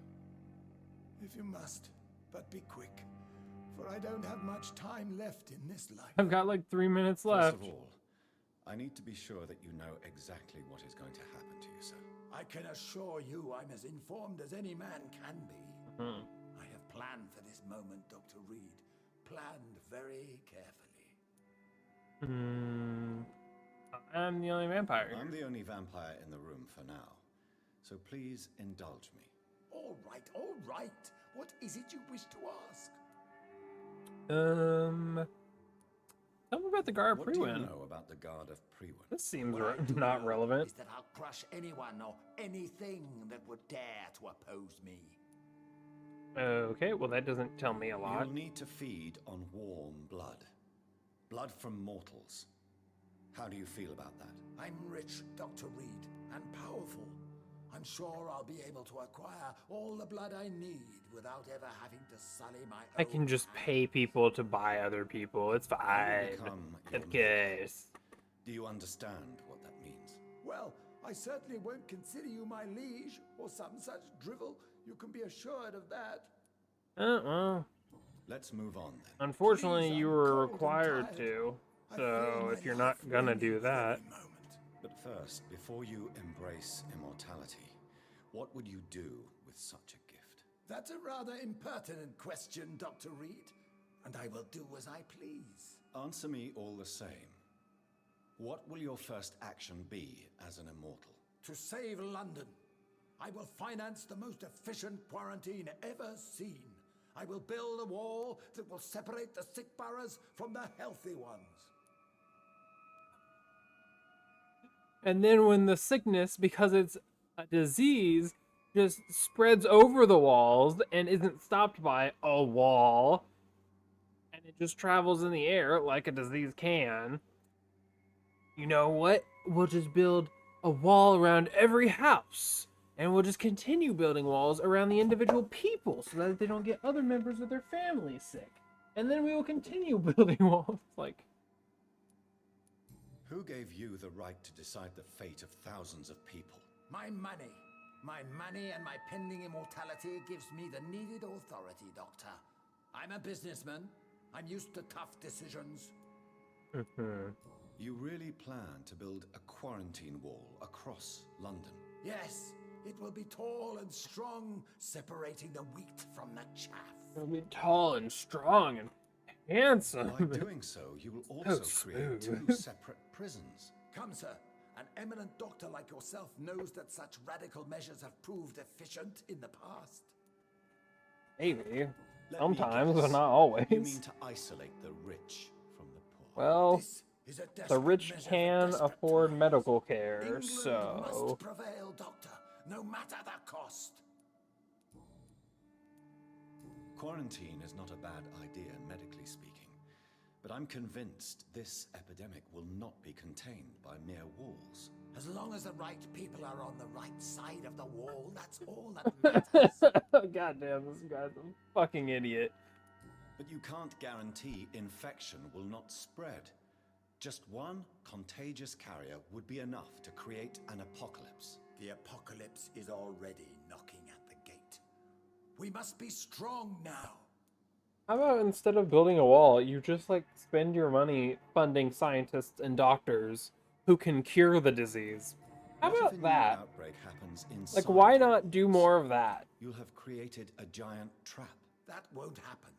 If you must, but be quick, for I don't have much time left in this life. I've got like 3 minutes left. First of all, I need to be sure that you know exactly what is going to happen to you, sir. I can assure you I'm as informed as any man can be. I have planned for this moment, Dr. Reed. Planned very carefully. I'm the only vampire. I'm the only vampire in the room for now, so please indulge me. All right, all right. What is it you wish to ask? Tell me about the Guard of What do you Prewin. know about the Guard of Prewin? This seems What I do not know relevant. is that I'll crush anyone or anything that would dare to oppose me. Okay, well that doesn't tell me a lot. You'll need to feed on warm blood. Blood from mortals. How do you feel about that? I'm rich, Dr. Reed, and powerful. I'm sure I'll be able to acquire all the blood I need without ever having to sully my I own can just hands. pay people to buy other people. It's fine. become your Of course. Do you understand what that means? Well, I certainly won't consider you my liege or some such drivel. You can be assured of that. Well, Let's move on then. unfortunately, Please, you I'm were cold and required tired. to. I feel So my if you're life not gonna do waning that, every moment. But first, before you embrace immortality, what would you do with such a gift? That's a rather impertinent question, Dr. Reed. and I will do as I please. Answer me all the same. What will your first action be as an immortal? To save London, I will finance the most efficient quarantine ever seen. I will build a wall that will separate the sick boroughs from the healthy ones. And then when the sickness, because it's a disease, just spreads over the walls and isn't stopped by a wall, and it just travels in the air like a disease can, you know what? We'll just build a wall around every house. And we'll just continue building walls around the individual people so that they don't get other members of their family sick. And then we will continue building walls. Like, who gave you the right to decide the fate of thousands of people? My money. My money and my pending immortality gives me the needed authority, Doctor. I'm a businessman. I'm used to tough decisions. You really plan to build a quarantine wall across London? Yes. It will be tall and strong, separating the wheat from the chaff. It'll be tall and strong and handsome. By doing so, you will also create two separate prisons. Come, sir. An eminent doctor like yourself knows that such radical measures have proved efficient in the past. Maybe. Sometimes, but not always. You mean to isolate the rich from the poor? Well, the rich can afford medical care, England so... must prevail, Doctor, no matter the cost. Quarantine is not a bad idea, medically speaking, but I'm convinced this epidemic will not be contained by mere walls. As long as the right people are on the right side of the wall, that's all that matters. Goddamn, this guy's a fucking idiot. But you can't guarantee infection will not spread. Just one contagious carrier would be enough to create an apocalypse. The apocalypse is already knocking at the gate. We must be strong now. How about instead of building a wall, you just like spend your money funding scientists and doctors who can cure the disease? How about that? Outbreak happens like, why not do more of that? You'll have created a giant trap. That won't happen.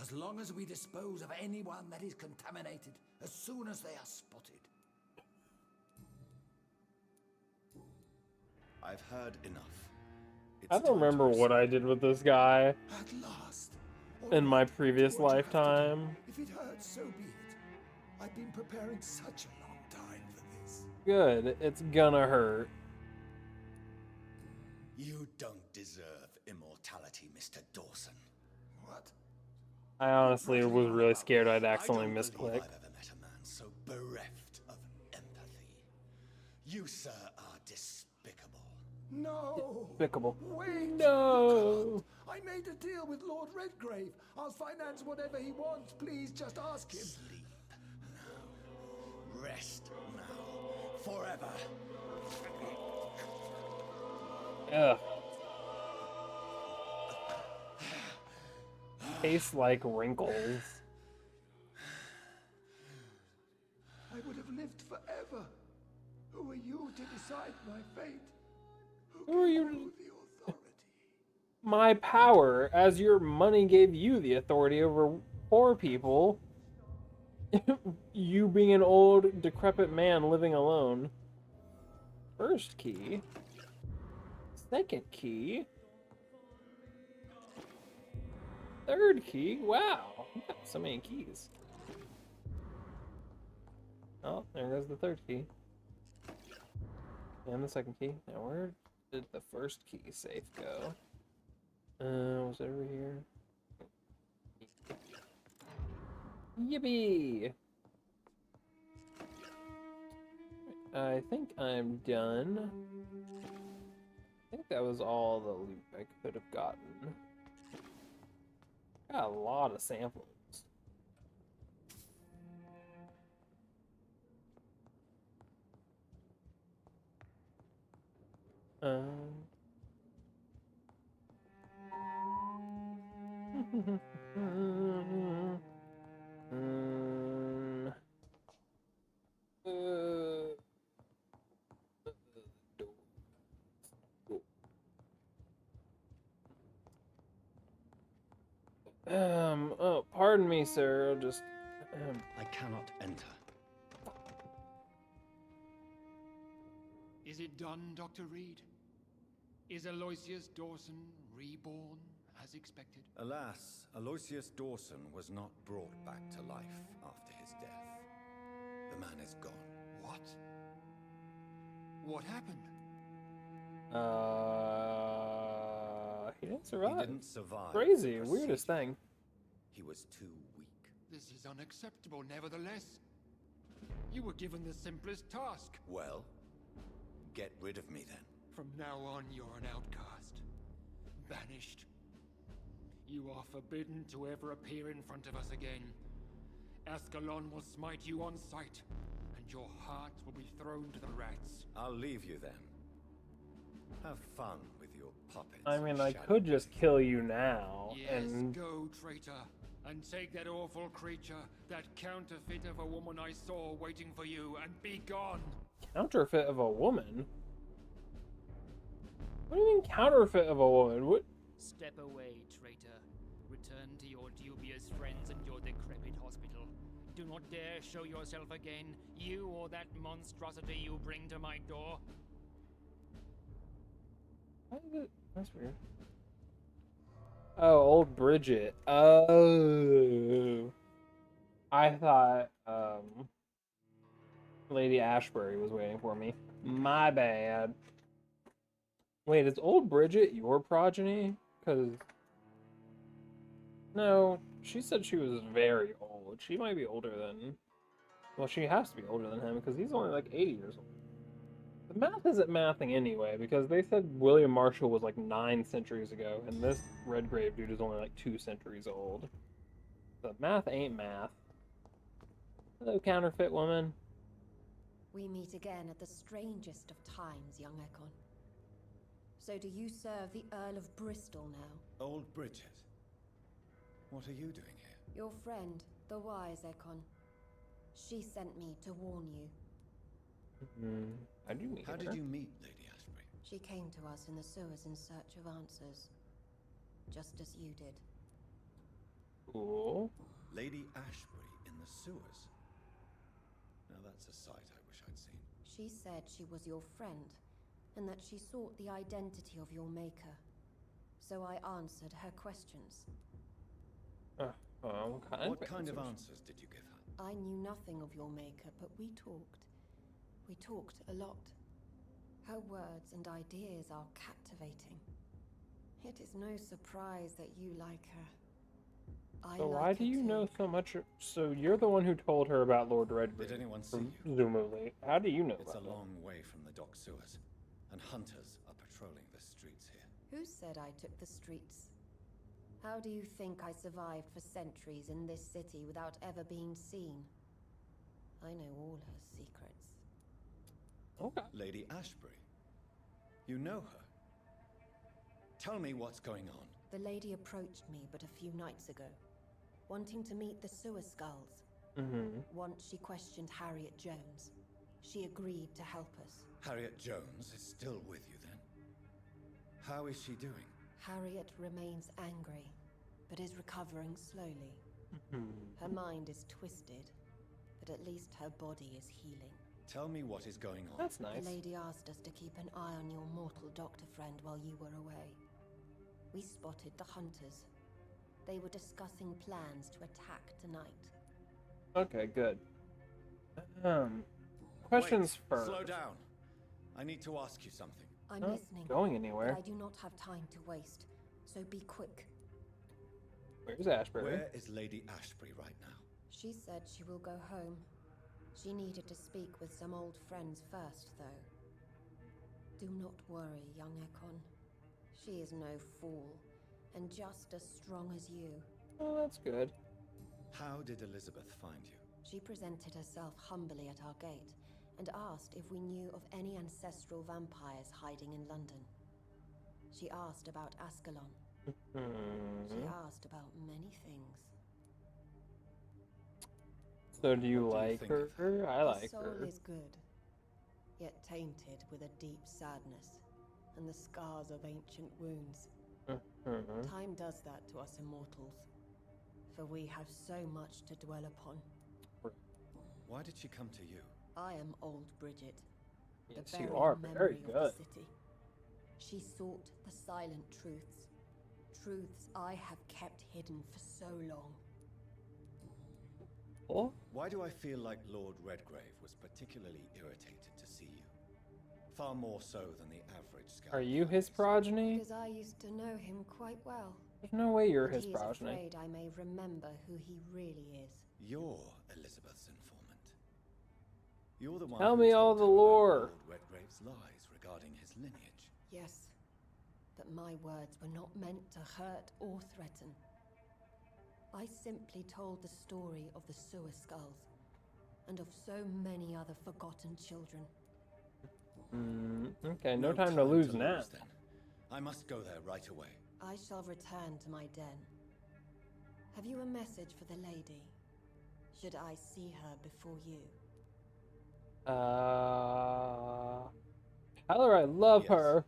As long as we dispose of anyone that is contaminated as soon as they are spotted. I've heard enough. I don't remember what I did with this guy At last. in my previous lifetime. If it hurts, so be it. I've been preparing such a long time for this. Good, it's gonna hurt. You don't deserve immortality, Mr. Dawson. What? I honestly was really scared I'd accidentally I don't misclick. believe I've ever met a man so bereft of empathy. You, sir, are despicable. No! Despicable. Wait! No! I made a deal with Lord Redgrave. I'll finance whatever he wants. Please, just ask him. Sleep now. Rest now. Forever. Ugh. Tastes like wrinkles. I would have lived forever. Who are you to decide my fate? Who are you? The authority. My power, as your money gave you the authority over poor people. You being an old, decrepit man living alone. First key. Second key. Third key. Wow. You got so many keys. Oh, there goes the third key. And the second key. Now where did the first key safe go? Was it over here? Yippee! I think I'm done. I think that was all the loot I could have gotten. Got a lot of samples. Oh, pardon me, me, sir. I'll just. I cannot enter. Is it done, Dr. Reed? Is Aloysius Dawson reborn as expected? Alas, Aloysius Dawson was not brought back to life after his death. The man is gone. What? What happened? He didn't survive. He didn't survive. Crazy, the weirdest procedure. thing. He was too weak. This is unacceptable, nevertheless. You were given the simplest task. Well, get rid of me then. From now on, you're an outcast. Banished. You are forbidden to ever appear in front of us again. Ascalon will smite you on sight, and your heart will be thrown to the rats. I'll leave you then. Have fun with your puppets. I mean, I shadow. could just kill you now, Yes, and go, traitor, and take that awful creature, that counterfeit of a woman I saw waiting for you, and be gone. counterfeit of a woman. What do you mean counterfeit of a woman? What? Step away, traitor. Return to your dubious friends and your decrepit hospital. Do not dare show yourself again, you or that monstrosity you bring to my door. Why is it? That's weird. Oh, old Bridget. Oh. I thought Lady Ashbury was waiting for me. My bad. Wait, is old Bridget your progeny? Because no, she said she was very old. She might be older than. Well, she has to be older than him because he's only like 80 years old. The math isn't mathing anyway, because they said William Marshall was like 9 centuries ago, and this Redgrave dude is only like 2 centuries old. The math ain't math. Hello, counterfeit woman. We meet again at the strangest of times, young Ekon. So do you serve the Earl of Bristol now? Old Bridget. What are you doing here? Your friend, the wise Ekon. She sent me to warn you. How did you meet How her? did you meet Lady Ashbury? She came to us in the sewers in search of answers. Just as you did. Cool. Lady Ashbury in the sewers? Now that's a sight I wish I'd seen. She said she was your friend, and that she sought the identity of your maker. So I answered her questions. What kind of answers did you give her? I knew nothing of your maker, but we talked. We talked a lot. Her words and ideas are captivating. It is no surprise that you like her. So why do you know so much? So you're the one who told her about Lord Redgrave. Did anyone see you? Presumably. How do you know It's about a long way from the dock sewers, and hunters are patrolling the streets here. Who said I took the streets? How do you think I survived for centuries in this city without ever being seen? I know all her secrets. Okay. Lady Ashbury. You know her. Tell me what's going on. The lady approached me but a few nights ago, wanting to meet the sewer skulls. Once she questioned Harriet Jones. She agreed to help us. Harriet Jones is still with you then? How is she doing? Harriet remains angry, but is recovering slowly. Her mind is twisted, but at least her body is healing. Tell me what is going on. That's nice. The lady asked us to keep an eye on your mortal doctor friend while you were away. We spotted the hunters. They were discussing plans to attack tonight. Okay, good. Questions Wait, first. slow down. I need to ask you something. I'm Not listening. going But anywhere. I do not have time to waste, so be quick. Where's Ashbury? Where is Lady Ashbury right now? She said she will go home. She needed to speak with some old friends first, though. Do not worry, young Ekon. She is no fool, and just as strong as you. Oh, that's good. How did Elizabeth find you? She presented herself humbly at our gate, and asked if we knew of any ancestral vampires hiding in London. She asked about Ascalon. She asked about many things. So do you What do you like think her? of her? I Her like soul her. is good, yet tainted with a deep sadness, and the scars of ancient wounds. Time does that to us immortals. for we have so much to dwell upon. Why did she come to you? I am old Bridget, the Yes, buried you are. memory Very of the good. city. She sought the silent truths, truths I have kept hidden for so long. Oh? Why do I feel like Lord Redgrave was particularly irritated to see you? Far more so than the average scout. Are you his progeny? Because I used to know him quite well. There's no way you're And his he is progeny. afraid I may remember who he really is. You're Elizabeth's informant. You're the one Tell who me told all the her about lore. Lord Redgrave's lies regarding his lineage. Yes, but my words were not meant to hurt or threaten. I simply told the story of the sewer skulls, and of so many other forgotten children. Okay, no time to lose now. Then. I must go there right away. I shall return to my den. Have you a message for the lady? Should I see her before you? Tell her I love Yes. her.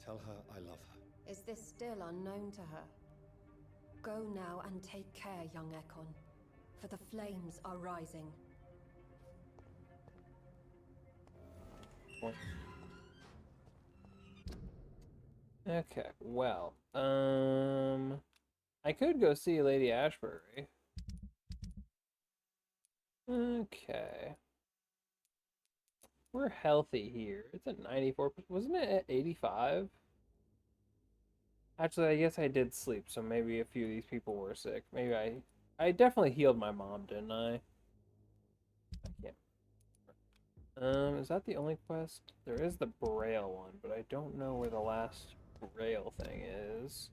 Tell her I love her. Is this still unknown to her? Go now and take care, young Ekon, for the flames are rising. Okay, well, I could go see Lady Ashbury. Okay. We're healthy here. It's at 94%. Wasn't it at 85? Actually, I guess I did sleep, so maybe a few of these people were sick. Maybe I definitely healed my mom, didn't I? I can't. Is that the only quest? There is the Braille one, but I don't know where the last Braille thing is.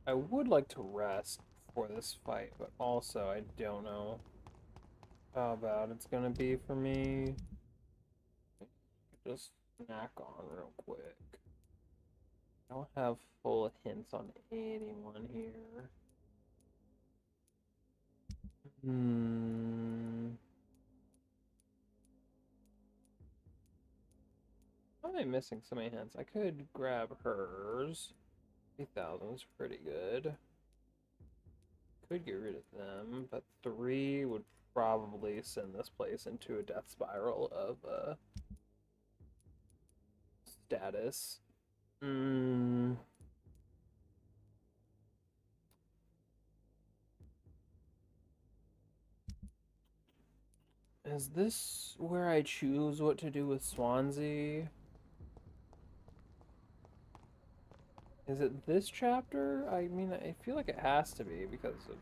I would like to rest for this fight, but also I don't know how bad it's gonna be for me. Just snack on real quick. I don't have full hints on anyone here. Why am I missing so many hints? I could grab hers. 3,000 is pretty good. Could get rid of them, but 3 would probably send this place into a death spiral of status. Is this where I choose what to do with Swansea? Is it this chapter? I mean, I feel like it has to be because of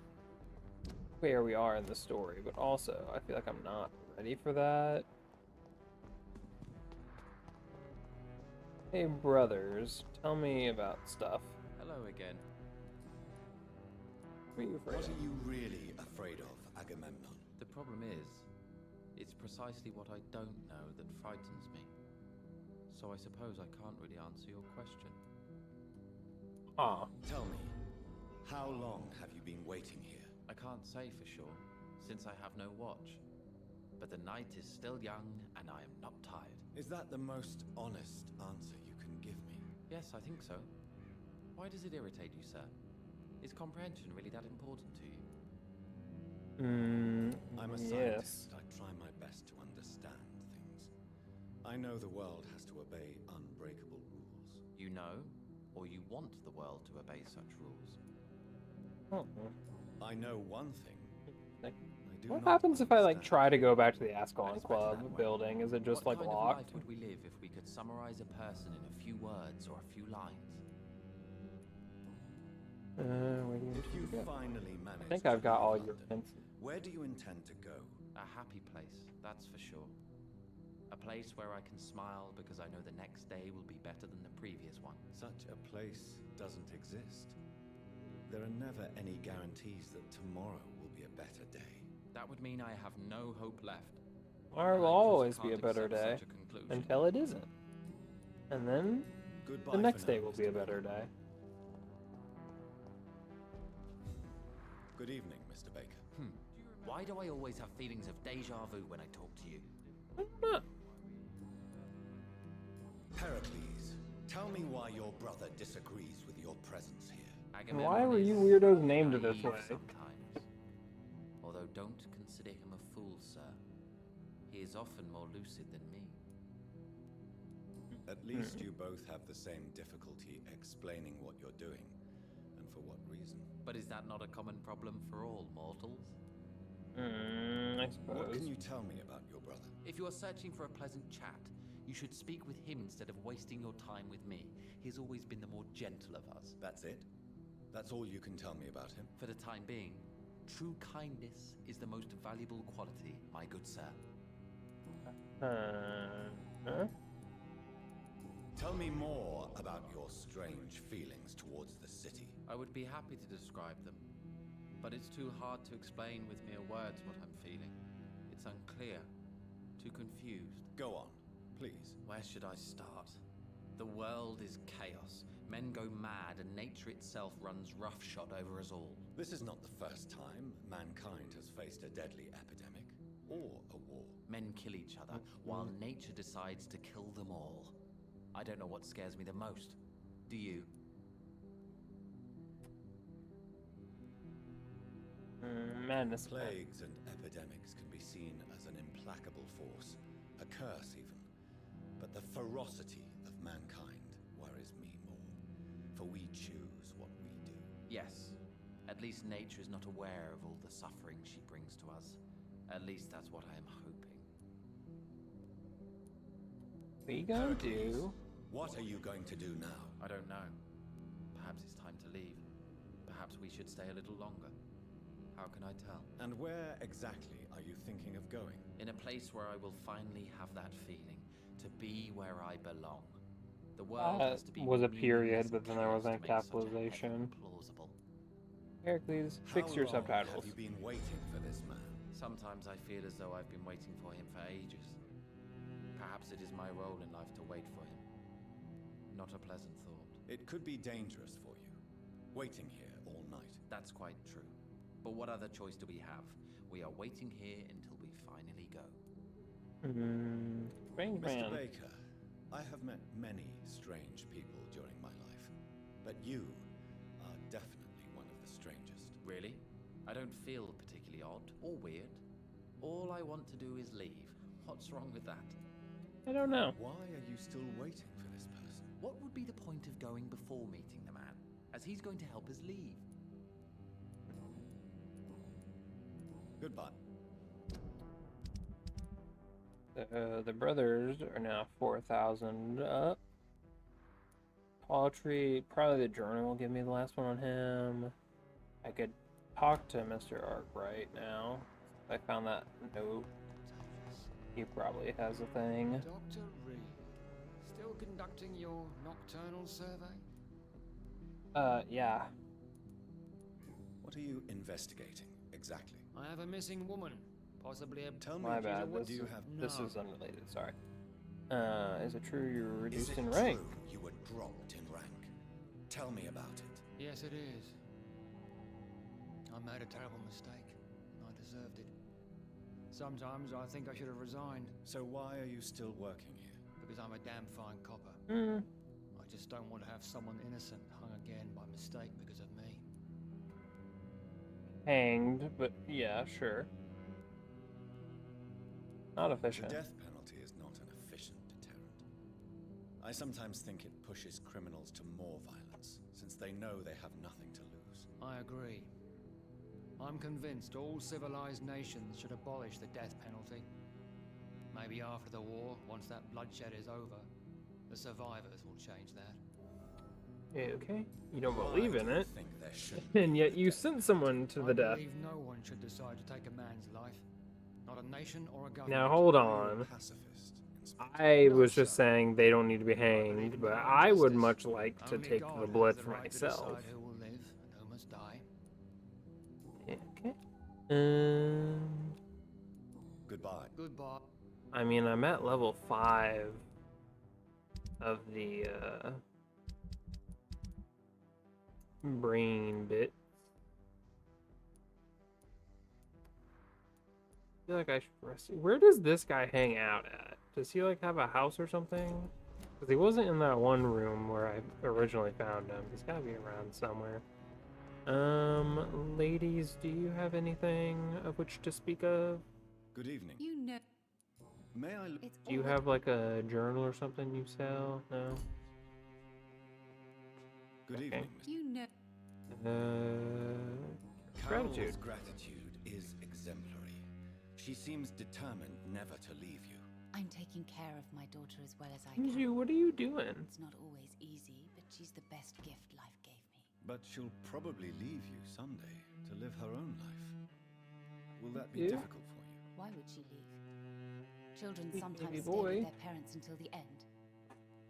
where we are in the story, but also I feel like I'm not ready for that. Hey, brothers, tell me about stuff. Hello again. What are you afraid What of? are you really afraid of, Agamemnon? The problem is, it's precisely what I don't know that frightens me. So I suppose I can't really answer your question. Ah. Tell me, how long have you been waiting here? I can't say for sure, since I have no watch. But the night is still young, and I am not tired. Is that the most honest answer you can give me? Yes, I think so. Why does it irritate you, sir? Is comprehension really that important to you? I'm a scientist. I try my best to understand things. I know the world has to obey unbreakable rules. You know, or you want the world to obey such rules? I know one thing. What happens if I like try to go back to the Ascalon Club building? Is it just What like kind locked? of life would we live if we could summarize a person in a few words or a few lines? If you finally manage I think I've got all your hints. Where do you intend to go? A happy place, that's for sure. A place where I can smile because I know the next day will be better than the previous one. Such a place doesn't exist. There are never any guarantees that tomorrow will be a better day. That would mean I have no hope left. There will always be a better day until it isn't. And then the next day will be a better day. Good evening, Mr. Baker. Why do I always have feelings of deja vu when I talk to you? Pericles, tell me why your brother disagrees with your presence here. Why were you is weirdos named this naive way? sometimes. Although don't consider him a fool, sir. He is often more lucid than me. At least you both have the same difficulty explaining what you're doing, and for what reason. But is that not a common problem for all mortals? I What suppose. can you tell me about your brother? If you are searching for a pleasant chat, you should speak with him instead of wasting your time with me. He's always been the more gentle of us. That's it? That's all you can tell me about him? For the time being, true kindness is the most valuable quality, my good sir. Huh? Tell me more about your strange feelings towards the city. I would be happy to describe them, but it's too hard to explain with mere words what I'm feeling. It's unclear, too confused. Go on, please. Where should I start? The world is chaos. Men go mad, and nature itself runs roughshod over us all. This is not the first time mankind has faced a deadly epidemic or a war. Men kill each other, while nature decides to kill them all. I don't know what scares me the most. Do you? Madness. Plagues and epidemics can be seen as an implacable force, a curse even. But the ferocity of mankind worries me more, for we choose what we do. Yes. At least nature is not aware of all the suffering she brings to us. At least that's what I am hoping. We gonna Pericles, do? what are you going to do now? I don't know. Perhaps it's time to leave. Perhaps we should stay a little longer. How can I tell? And where exactly are you thinking of going? In a place where I will finally have that feeling, to be where I belong. The world has to be Was a meaningless period, and but then there chaos wasn't to make such a capitalization. heaven plausible. Heracles, fix your How long subtitles. have you been waiting for this man? Sometimes I feel as though I've been waiting for him for ages. Perhaps it is my role in life to wait for him. Not a pleasant thought. It could be dangerous for you, waiting here all night. That's quite true. But what other choice do we have? We are waiting here until we finally go. Bang, Mr. bang. Baker, I have met many strange people during my life, but you are definitely one of the strangest. Really? I don't feel particularly odd or weird. All I want to do is leave. What's wrong with that? I don't know. Why are you still waiting for this person? What would be the point of going before meeting the man, as he's going to help us leave? Goodbye. The brothers are now 4,000 up. Paltry, probably the journal will give me the last one on him. I could talk to Mr. Arkwright now. I found that note. He probably has a thing. Dr. Reed, still conducting your nocturnal survey? Yeah. What are you investigating exactly? I have a missing woman, possibly a... Tell me. My bad. What do you have? This No. is unrelated, sorry. Is it true you were Is reduced it in rank? true you were dropped in rank? Tell me about it. Yes, it is. I made a terrible mistake. I deserved it. Sometimes I think I should have resigned, So why are you still working here? because I'm a damn fine copper. Hmm. I just don't want to have someone innocent hung again by mistake because of me. Hanged, but yeah, sure. Not The efficient. death penalty is not an efficient deterrent. I sometimes think it pushes criminals to more violence, since they know they have nothing to lose. I agree. I'm convinced all civilized nations should abolish the death penalty. Maybe after the war, once that bloodshed is over, the survivors will change that. Okay. You don't believe in Why do you it, think there should and yet you sent someone to I the death. believe no one should decide to take a man's life. Not a nation or a government. Now hold You're on. a pacifist, Inspector. I No, was just sir. saying they don't need to be hanged, but I would much like to Only take God the has blood the for right to myself. decide who will live and who must die. Okay. Goodbye. Goodbye. I mean, I'm at level 5 of the brain bit. I feel like I should rest. Where does this guy hang out at? Does he like have a house or something? Because he wasn't in that one room where I originally found him. He's gotta be around somewhere. Ladies, do you have anything of which to speak of? Good evening. You know, May I... it's Do you odd. have like a journal or something you sell? No? Good Okay. evening, Mr. You know, Carol's Gratitude. gratitude is exemplary. She seems determined never to leave you. I'm taking care of my daughter as well as I Excuse can. you, what are you doing? It's not always easy, but she's the best gift life gave me. But she'll probably leave you someday to live her own life. Will that be Yeah. difficult for you? Why would she leave? Children Sweet sometimes baby stay boy. with their parents until the end,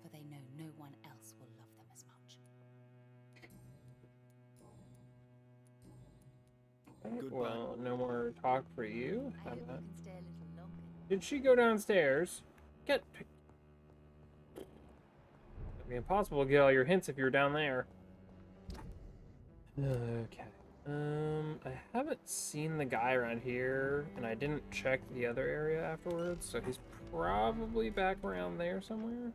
for they know no one else will love them as much. Goodbye. Well, no more talk for you. I How hope about- you can stay a little longer. Did she go downstairs? It'd be impossible to get all your hints if you're down there. Okay. I haven't seen the guy around here, and I didn't check the other area afterwards, so he's probably back around there somewhere.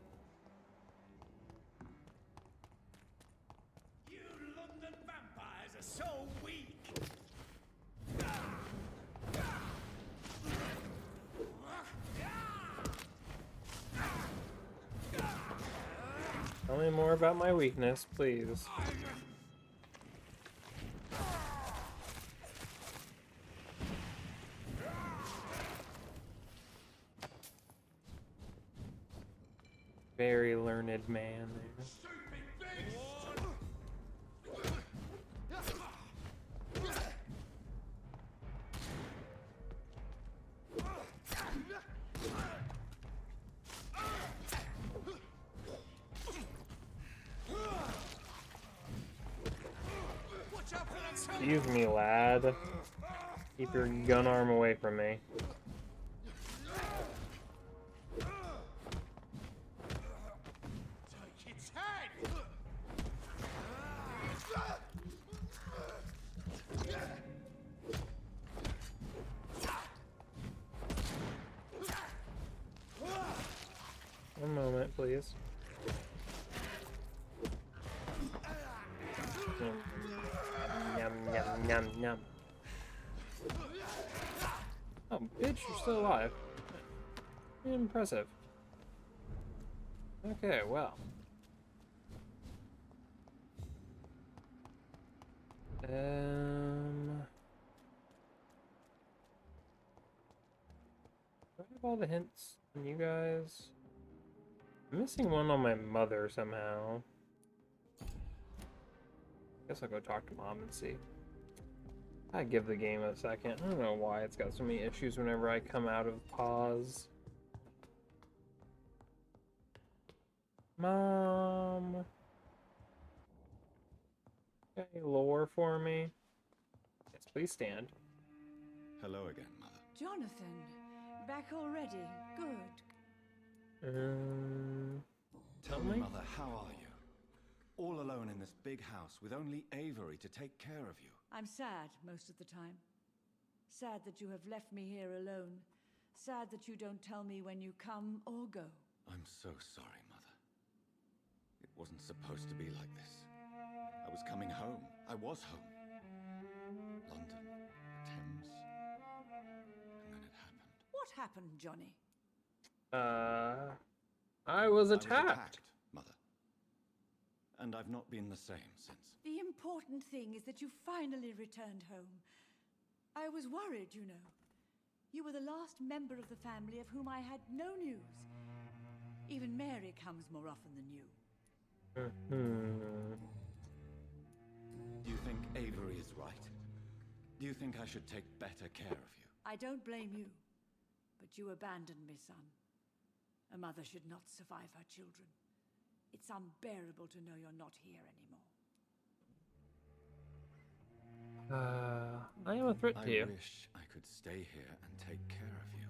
You London vampires are so weak! Tell me more about my weakness, please. Very learned man there. Excuse me, lad. Keep your gun arm away from me. Take its head! One moment, please. Yum, yum, yum, yum. Oh, bitch, you're still alive. Impressive. Okay, well. Do I have all the hints on you guys? I'm missing one on my mother somehow. Guess I'll go talk to mom and see. I give the game a second. I don't know why it's got so many issues whenever I come out of pause. Mom. Got any lore for me? Yes, please stand. Hello again, Mother. Jonathan, back already. Good. Tell me? me, Mother, how are you? All alone in this big house with only Avery to take care of you. I'm sad most of the time. Sad that you have left me here alone. Sad that you don't tell me when you come or go. I'm so sorry, Mother. It wasn't supposed to be like this. I was coming home. I was home. London, Thames. And then it happened. What happened, Johnny? I was I attacked. Mother. And I've not been the same since. The important thing is that you finally returned home. I was worried, you know. You were the last member of the family of whom I had no news. Even Mary comes more often than you. Do you think Avery is right? Do you think I should take better care of you? I don't blame you, but you abandoned me, son. A mother should not survive her children. It's unbearable to know you're not here anymore. I am a threat to you. I wish I could stay here and take care of you.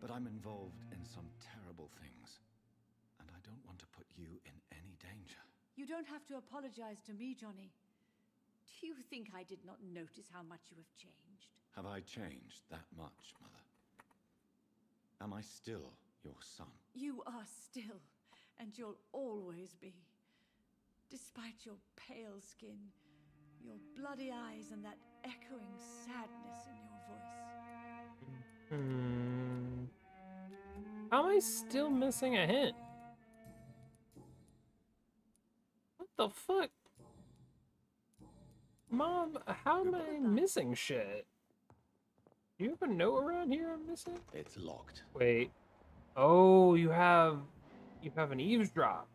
But I'm involved in some terrible things, and I don't want to put you in any danger. You don't have to apologize to me, Johnny. Do you think I did not notice how much you have changed? Have I changed that much, Mother? Am I still your son? You are still, and you'll always be. Despite your pale skin, your bloody eyes, and that echoing sadness in your voice. How am I still missing a hint? What the fuck? Mom, how am I missing shit? Do you have a note around here I'm missing? It's locked. Wait. Oh, you have an eavesdrop.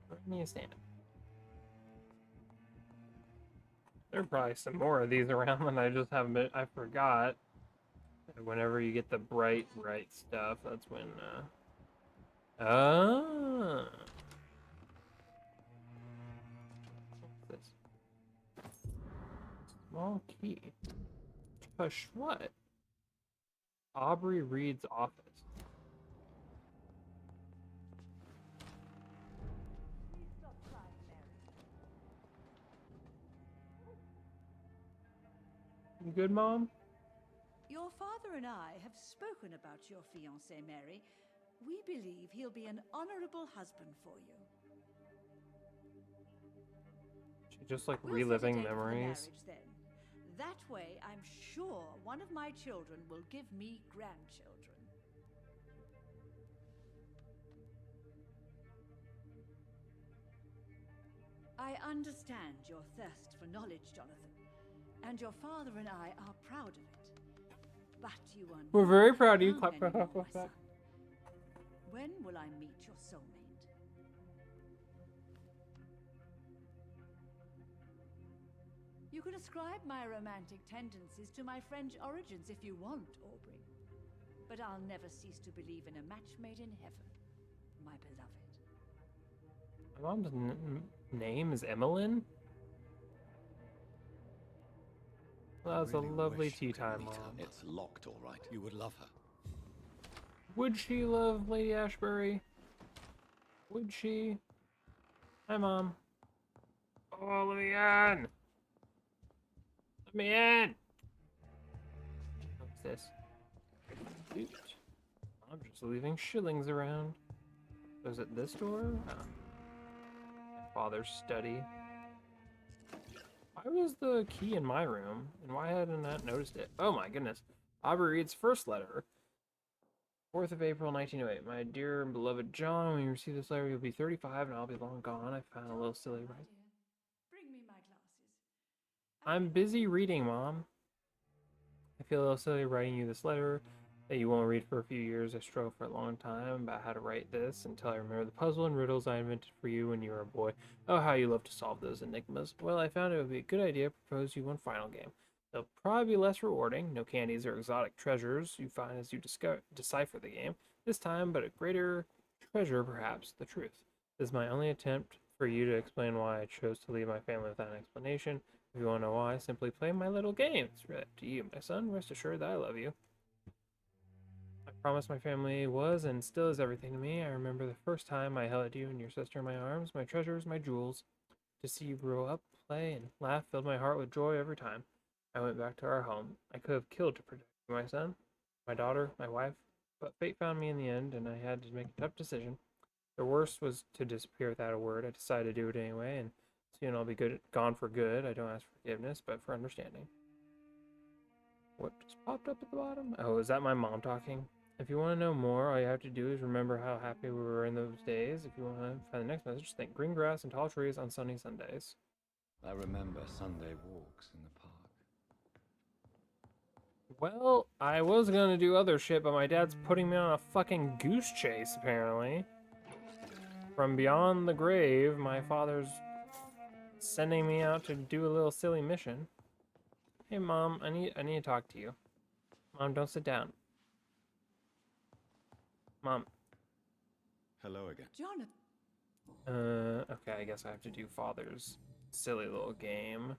Where do you stand? There are probably some more of these around that I just haven't been, I forgot. Whenever you get the bright stuff, that's when, ah. What's this? Small key. Push what? Aubrey Reed's office. You good, Mom? Your father and I have spoken about your fiancé, Mary. We believe he'll be an honorable husband for you. She's just like We'll reliving set a date for the memories. marriage, then. That way, I'm sure one of my children will give me grandchildren. I understand your thirst for knowledge, Jonathan, and your father and I are proud of it. But you are We're very proud of you. young Clap, clap, anymore, clap, clap, my clap. son. When will I meet your soulmate? You can ascribe my romantic tendencies to my French origins if you want, Aubrey. But I'll never cease to believe in a match made in heaven, my beloved. My mom's name is Emmeline? Well, that was Really a lovely wish you tea could time, meet Mom. her. It's locked, all right. You would love her. Would she love Lady Ashbury? Would she? Hi, Mom. Oh, let me in! Let me in! What's this? Loot. I'm just leaving shillings around. Was it this door? Oh. My father's study. Why was the key in my room? And why hadn't I noticed it? Oh my goodness. Aubrey Reed's first letter. 4th of April, 1908. My dear and beloved John, when you receive this letter, you'll be 35 and I'll be long gone. I found a little silly right. Bring me my glasses. I'm busy reading, Mom. I feel a little silly writing you this letter that you won't read for a few years. I struggled for a long time about how to write this until I remember the puzzle and riddles I invented for you when you were a boy. Oh, how you love to solve those enigmas. Well, I found it would be a good idea to propose you one final game. They'll probably be less rewarding, no candies or exotic treasures you find as you decipher the game. This time, but a greater treasure, perhaps, the truth. This is my only attempt for you to explain why I chose to leave my family without an explanation. If you want to know why, simply play my little game. It's really up to you, my son. Rest assured that I love you. I promised my family was and still is everything to me. I remember the first time I held you and your sister in my arms, my treasures, my jewels. To see you grow up, play, and laugh filled my heart with joy every time. I went back to our home. I could have killed to protect you, my son, my daughter, my wife, but fate found me in the end, and I had to make a tough decision. The worst was to disappear without a word. I decided to do it anyway, and soon I'll be gone for good. I don't ask for forgiveness, but for understanding. What just popped up at the bottom? Oh, is that my mom talking? If you want to know more, all you have to do is remember how happy we were in those days. If you want to find the next message, think green grass and tall trees on sunny Sundays. I remember Sunday walks in the park. Well, I was gonna do other shit, but my dad's putting me on a fucking goose chase, apparently. From beyond the grave, my father's sending me out to do a little silly mission. Hey, Mom, I need to talk to you. Mom, don't sit down. Mom. Hello again. Jonathan. Okay, I guess I have to do Father's silly little game.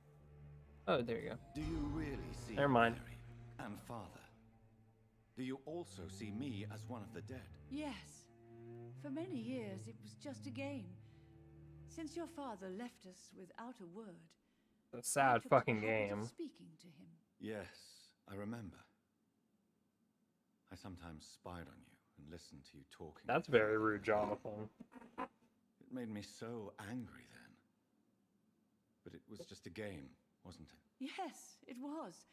Oh, there you go. Do you really see Never mind. Mary and Father? Do you also see me as one of the dead? Yes. For many years, it was just a game. Since your father left us without a word, A I sad took fucking the habit of game. speaking to him. Yes, I remember. I sometimes spied on you and listened to you talking. That's with very Father. rude, Jonathan. It made me so angry then. But it was just a game, wasn't it? Yes, it was.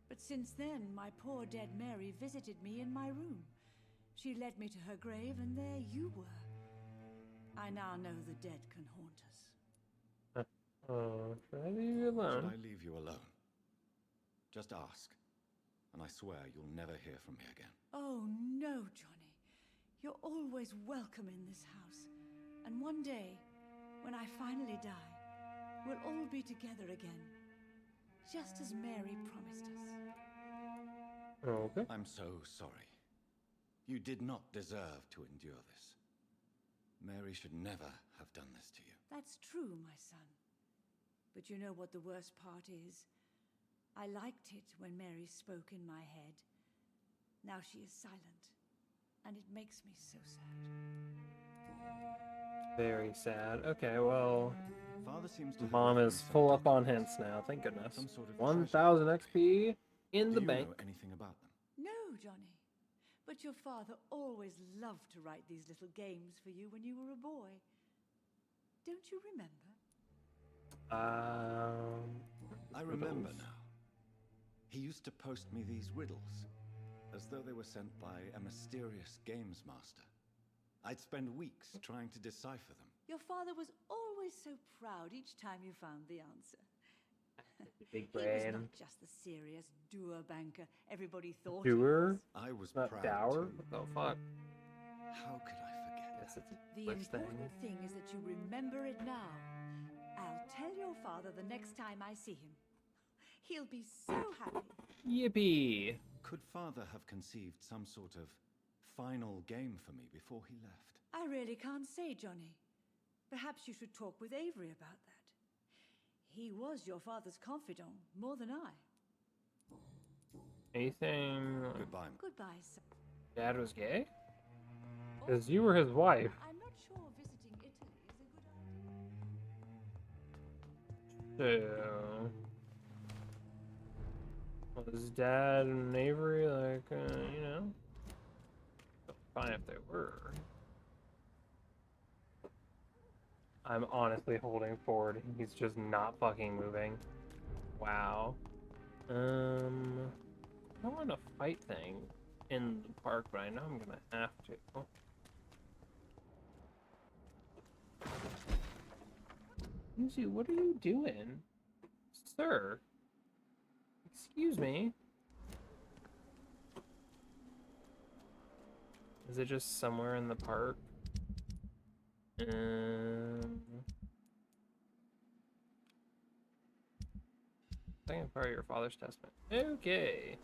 But since then, my poor dead Mary visited me in my room. She led me to her grave, and there you were. I now know the dead can haunt us. Oh, should I leave you Should alone? I leave you alone? Just ask, and I swear you'll never hear from me again. Oh, no, Johnny. You're always welcome in this house. And one day, when I finally die, we'll all be together again. Just as Mary promised us. Okay. I'm so sorry. You did not deserve to endure this. Mary should never have done this to you. That's true, my son. But you know what the worst part is? I liked it when Mary spoke in my head. Now she is silent, and it makes me so sad. Very sad. Okay, well, Father seems to Mom have is some full sort up of on treasure. hints now. Thank goodness. Some sort of 1,000 XP in Do the you bank. know anything about them? No, Johnny. But your father always loved to write these little games for you when you were a boy. Don't you remember? I remember riddles. now. He used to post me these riddles, as though they were sent by a mysterious games master. I'd spend weeks trying to decipher them. Your father was always so proud each time you found the answer. Big He was brain. not just the serious doer banker everybody thought Doer? I was Not proud dour? too. What the fuck? How could I forget Guess that? it's a The Blitz important thing is that you remember it now. I'll tell your father the next time I see him. He'll be so happy. Yippee! Could Father have conceived some sort of final game for me before he left? I really can't say, Johnny. Perhaps you should talk with Avery about that. He was your father's confidant more than I. Anything? Goodbye. Goodbye, sir. Dad was gay? Because you were his wife. I'm not sure visiting Italy is a good idea. So... Was Dad and Avery like, you know? Fine if they were. I'm honestly holding forward. He's just not fucking moving. Wow. I don't want a fight thing in the park, but I know I'm gonna have to. Yuzu, what are you doing? Sir? Excuse me? Is it just somewhere in the park? Second part of your father's testament. Okay.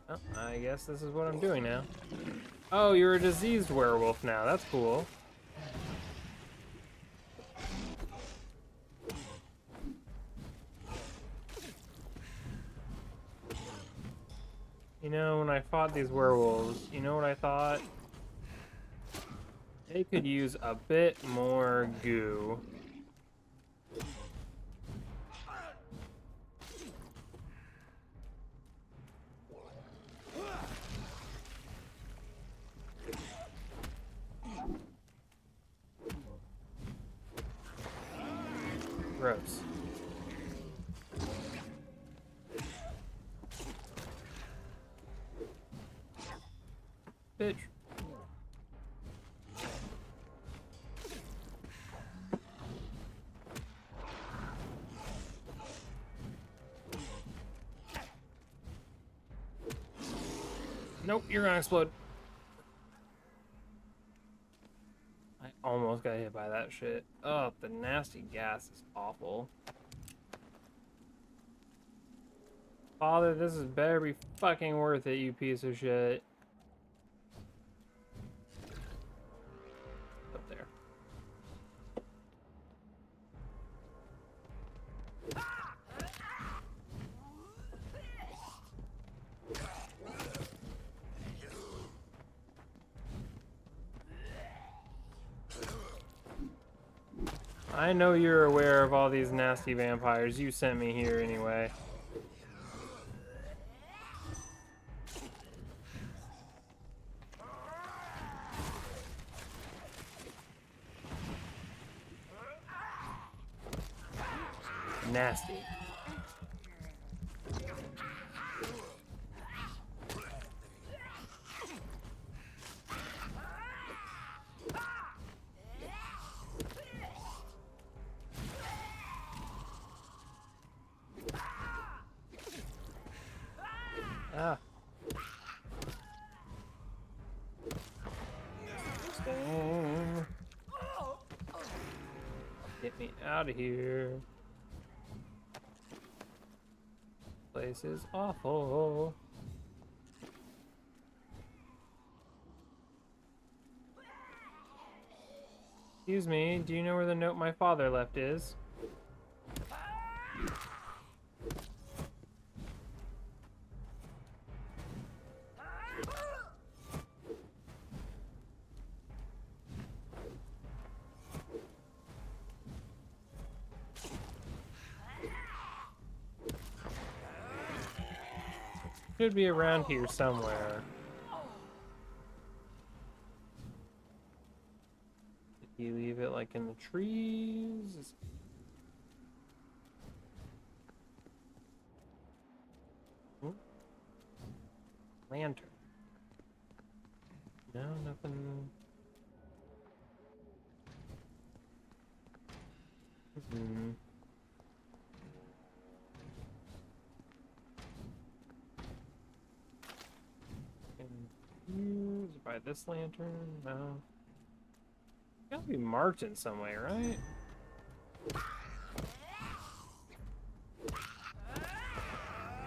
Well, I guess this is what I'm doing now. Oh, you're a diseased werewolf now. That's cool. You know, when I fought these werewolves, you know what I thought? They could use a bit more goo. Gross. Bitch. Nope, you're gonna explode. I almost got hit by that shit. Oh, the nasty gas is awful. Father, this is better be fucking worth it, you piece of shit. Up there. I know you're aware of all these nasty vampires. You sent me here anyway. Nasty. Ah. Stone. Get me out of here. Place is awful. Excuse me, do you know where the note my father left is? Should be around here somewhere. Did you leave it like in the trees? Hmm? Lantern. No, nothing. Hmm. Use by this lantern? No. Gotta be marked in some way, right?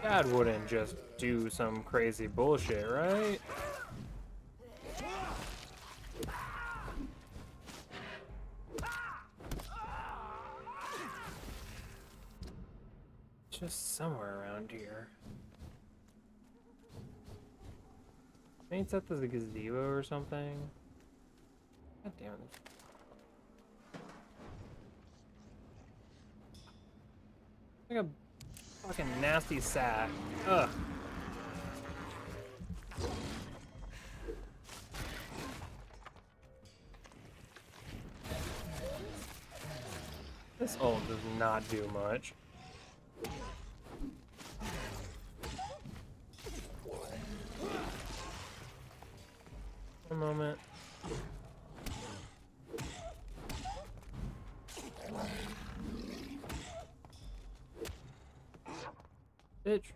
God wouldn't just do some crazy bullshit, right? Just somewhere around here. Maybe it's at the gazebo or something. God damn it. Like a fucking nasty sack. Ugh. This ult does not do much. A moment. Bitch.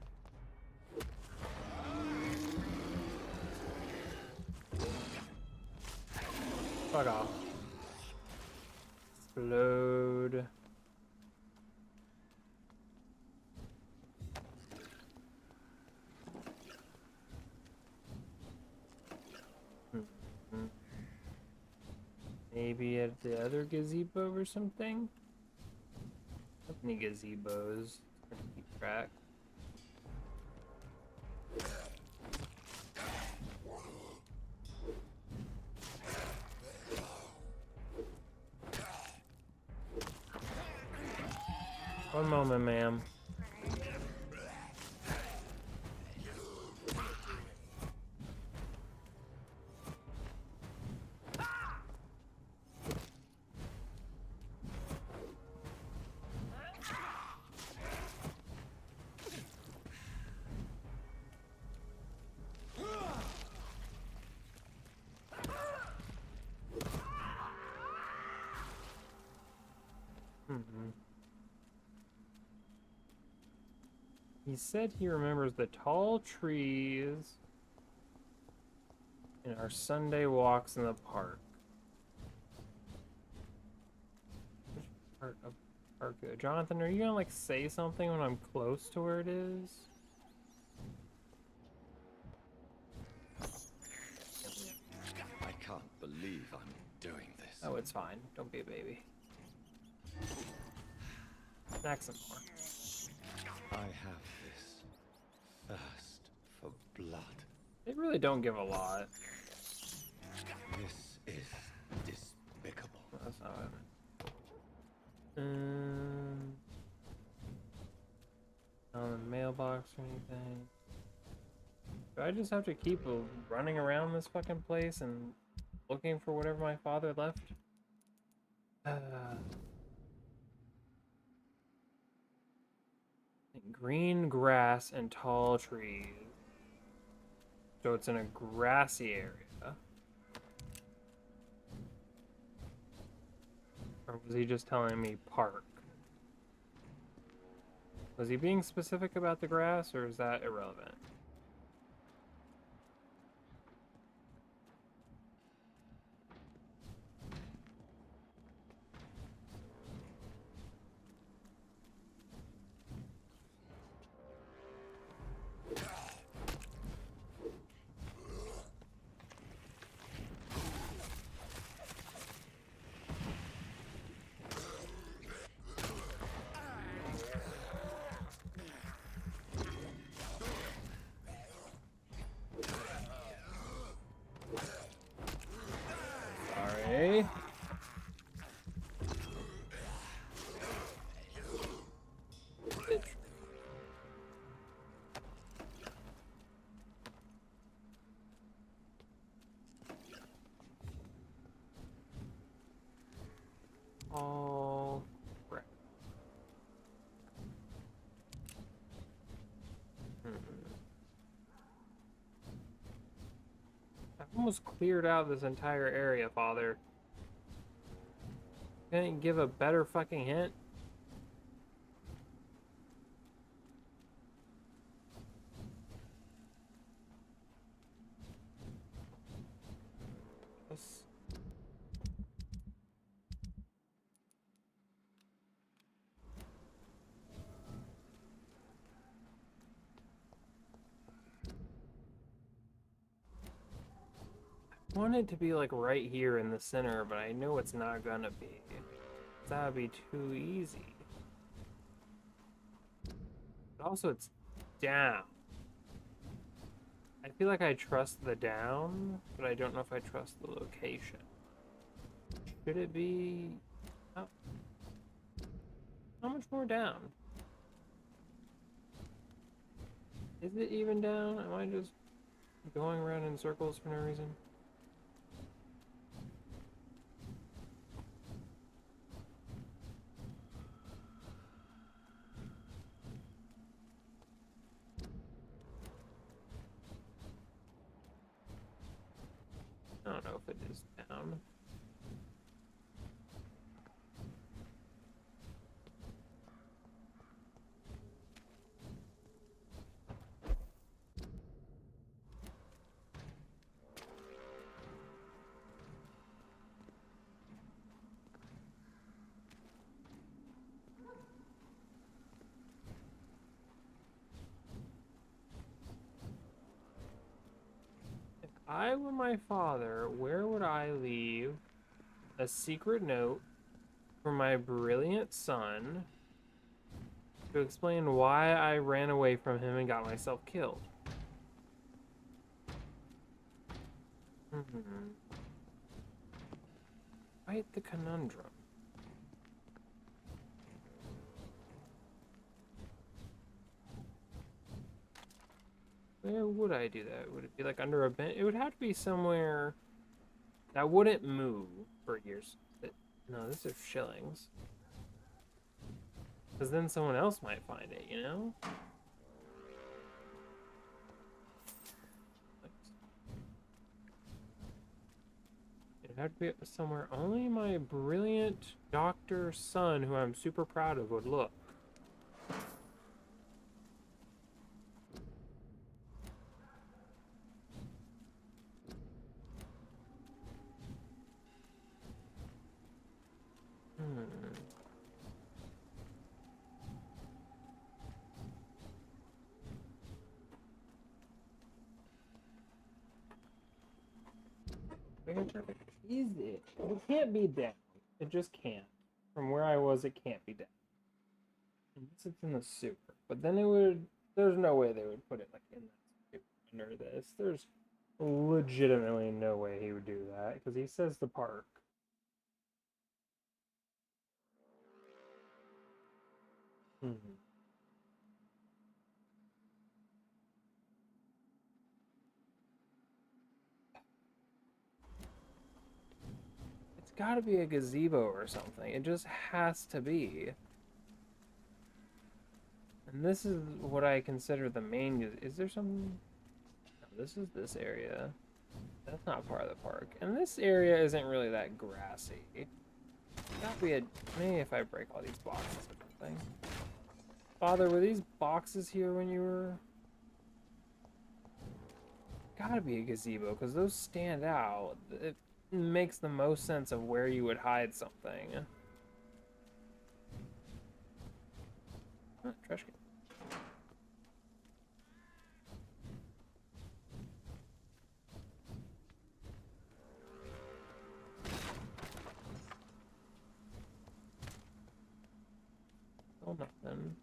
Fuck off. Explode. Maybe at the other gazebo or something? How many gazebos? Keep track. One moment, ma'am. He said he remembers the tall trees in our Sunday walks in the park. Which part of the park? Jonathan, are you gonna like say something when I'm close to where it is? I can't believe I'm doing this. Oh, it's fine. Don't be a baby. Snack some more. I have this thirst for blood. They really don't give a lot. This is despicable. That's not it. On the mailbox or anything. Do I just have to keep running around this fucking place and looking for whatever my father left? Green grass and tall trees. So it's in a grassy area. Or was he just telling me park? Was he being specific about the grass, or is that irrelevant? Sorry. Oh, crap. I've almost cleared out this entire area, Father. Can't you give a better fucking hint? Yes. I want it to be like right here in the center, but I know it's not gonna be. That'd be too easy. But also it's down. I feel like I trust the down, but I don't know if I trust the location. Should it be... Oh. How much more down? Is it even down? Am I just going around in circles for no reason? I don't know if it is down. If I were my father, where would I leave a secret note for my brilliant son to explain why I ran away from him and got myself killed? Quite the conundrum. Where would I do that? Would it be like under a bench? It would have to be somewhere that wouldn't move for years. No, this is shillings. Because then someone else might find it, you know? It'd have to be somewhere only my brilliant doctor son, who I'm super proud of, would look. Where is it? It can't be down. It just can't. From where I was, it can't be down. Unless it's in the sewer. But then it would... There's no way they would put it like in that sewer under this. There's legitimately no way he would do that. Because he says the park. It's gotta be a gazebo or something. It just has to be. And this is what I consider the main. Is there some? No, this is this area. That's not part of the park. And this area isn't really that grassy. Gotta be a. Maybe if I break all these boxes or something. Father, were these boxes here when you were? Gotta be a gazebo because those stand out. It makes the most sense of where you would hide something. Trash can. Oh, nothing.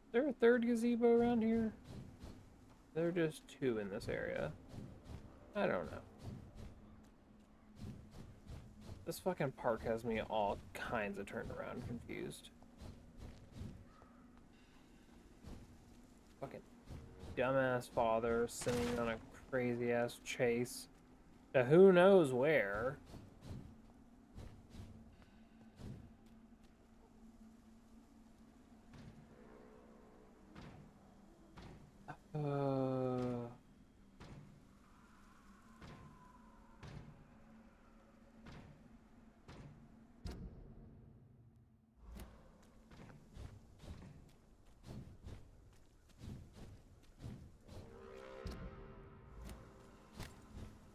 Is there a third gazebo around here? There are just two in this area. I don't know. This fucking park has me all kinds of turned around confused. Fucking dumbass father sending on a crazy ass chase to who knows where.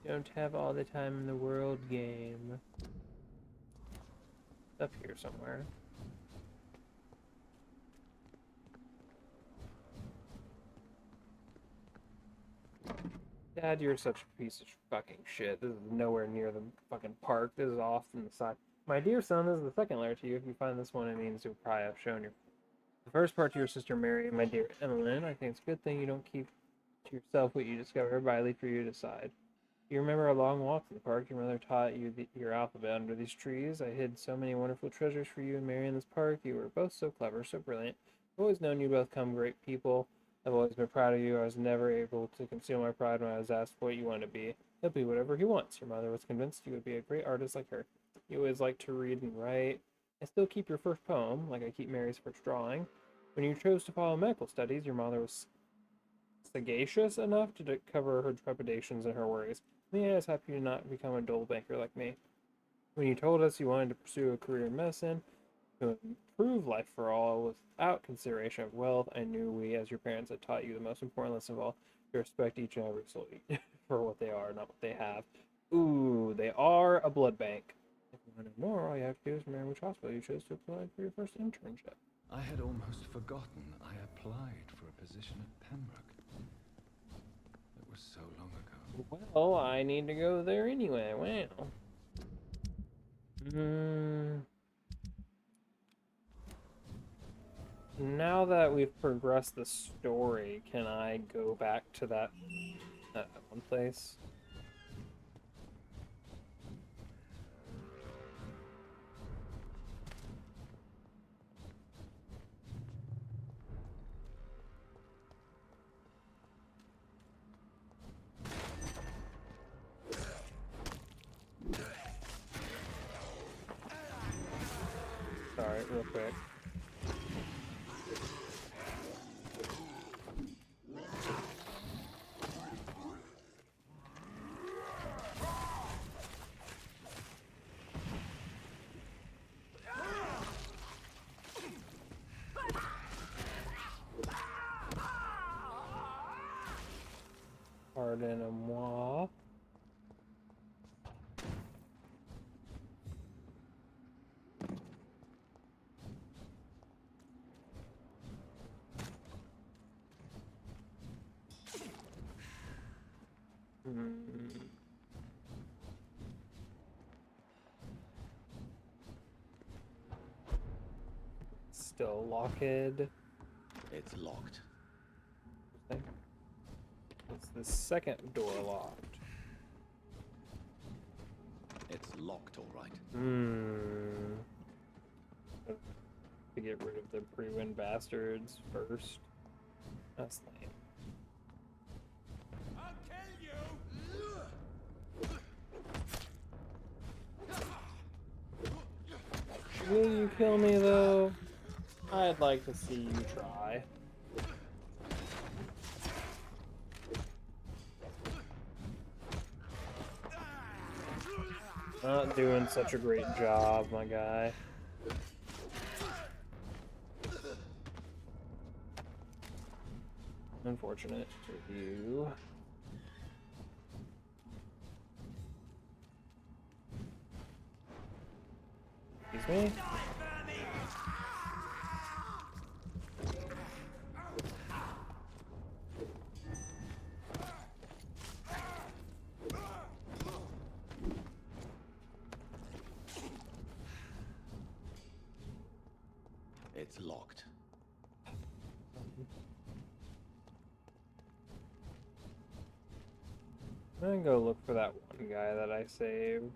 Don't have all the time in the world game. Up here somewhere. Dad, you're such a piece of fucking shit. This is nowhere near the fucking park. This is off on the side. My dear son, this is the second letter to you. If you find this one, it means you'll probably have shown your... The first part to your sister Mary, my dear Emmeline. I think it's a good thing you don't keep to yourself what you discover, but I leave for you to decide. You remember our long walks in the park? Your mother taught you your alphabet under these trees. I hid so many wonderful treasures for you and Mary in this park. You were both so clever, so brilliant. I've always known you both come great people. I've always been proud of you. I was never able to conceal my pride when I was asked what you wanted to be. He'll be whatever he wants. Your mother was convinced you would be a great artist like her. You always liked to read and write. I still keep your first poem, like I keep Mary's first drawing. When you chose to follow medical studies, your mother was sagacious enough to cover her trepidations and her worries. Me, I was happy to not become a dull banker like me. When you told us you wanted to pursue a career in medicine, to improve life for all without consideration of wealth, I knew we, as your parents, had taught you the most important lesson of all, to respect each and every soul for what they are, not what they have. Ooh, they are a blood bank. If you want to know more, all you have to do is remember which hospital you chose to apply for your first internship. I had almost forgotten I applied for a position at Pembroke. It was so long ago. Well, I need to go there anyway. Wow. Now that we've progressed the story, can I go back to that one place? Sorry, real quick. Pardonnez-moi. Still locked. It's locked. It's the second door locked. It's locked, all right. to get rid of the pre-win bastards first. That's lame. I'll kill you! Will you kill me though? I'd like to see you try. Not doing such a great job, my guy. Unfortunate for you. Excuse me? It's locked. I'm gonna go look for that one guy that I saved.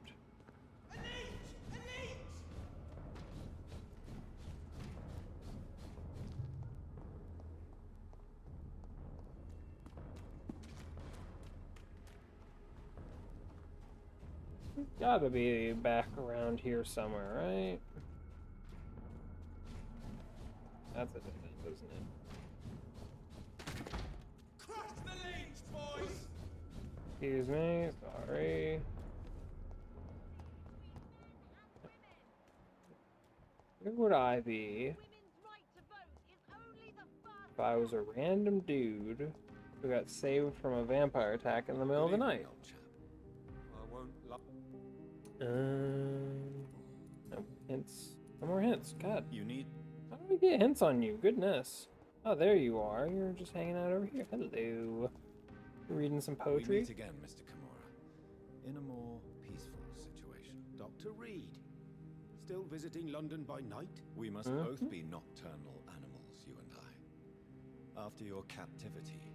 He's gotta be back around here somewhere, right? That's a dead end, isn't it? Crush the lanes, boys! Excuse me, sorry. Where would I be if I was a random dude who got saved from a vampire attack in the middle of the night? No hints. No more hints. God. You need... How do we get hints on you? Goodness. Oh, there you are. You're just hanging out over here. Hello. You're reading some poetry? We meet again, Mr. Kimura. In a more peaceful situation. Dr. Reed. Still visiting London by night? We must both be nocturnal animals, you and I. After your captivity,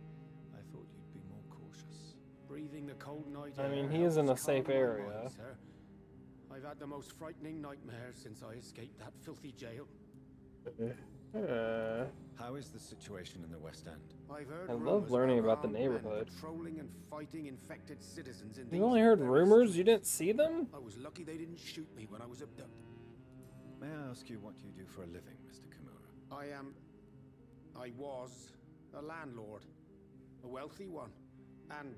I thought you'd be more cautious. Breathing the cold night I mean, air he is in a helps safe calm my area. mind, sir. I've had the most frightening nightmares since I escaped that filthy jail. How is the situation in the West End? I've heard I love learning about the neighborhood. Patrolling and fighting infected citizens in You only heard rumors? You didn't see them? I was lucky they didn't shoot me when I was abducted. May I ask you what you do for a living, Mr. Kimura? I was a landlord. A wealthy one. And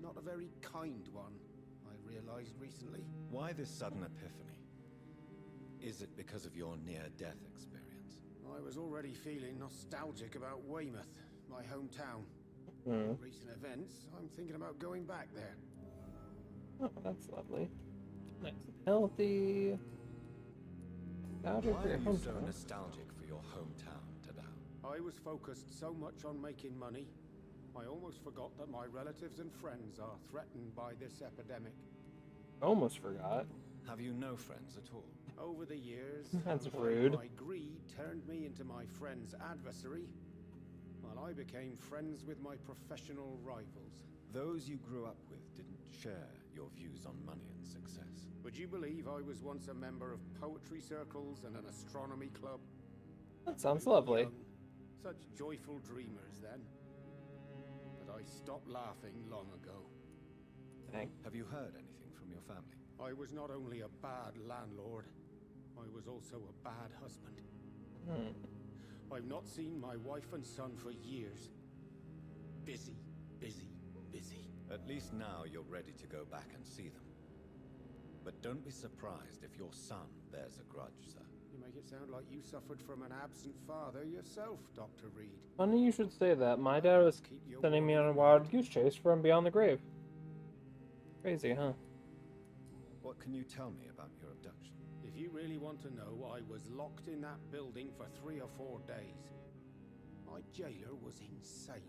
not a very kind one, I realized recently. Why this sudden epiphany? Is it because of your near-death experience? I was already feeling nostalgic about Weymouth, my hometown. Recent events, I'm thinking about going back there. Oh, that's lovely. Nice and healthy. Out of Why your are you so hometown. nostalgic for your hometown, Tadao? I was focused so much on making money, I almost forgot that my relatives and friends are threatened by this epidemic. Almost forgot. Have you no friends at all? Over the years, That's I'm afraid rude. my greed turned me into my friend's adversary, while I became friends with my professional rivals. Those you grew up with didn't share your views on money and success. Would you believe I was once a member of poetry circles and an astronomy club? That sounds lovely. Young, such joyful dreamers then. But I stopped laughing long ago. Dang. Have you heard anything from your family? I was not only a bad landlord, I was also a bad husband. I've not seen my wife and son for years. Busy, busy, busy. At least now you're ready to go back and see them. But don't be surprised if your son bears a grudge, sir. You make it sound like you suffered from an absent father yourself, Dr. Reed. Funny you should say that. My dad was sending me on a wild goose chase from beyond the grave. Crazy, huh? What can you tell me about your abduction? If you really want to know, I was locked in that building for 3 or 4 days. My jailer was insane,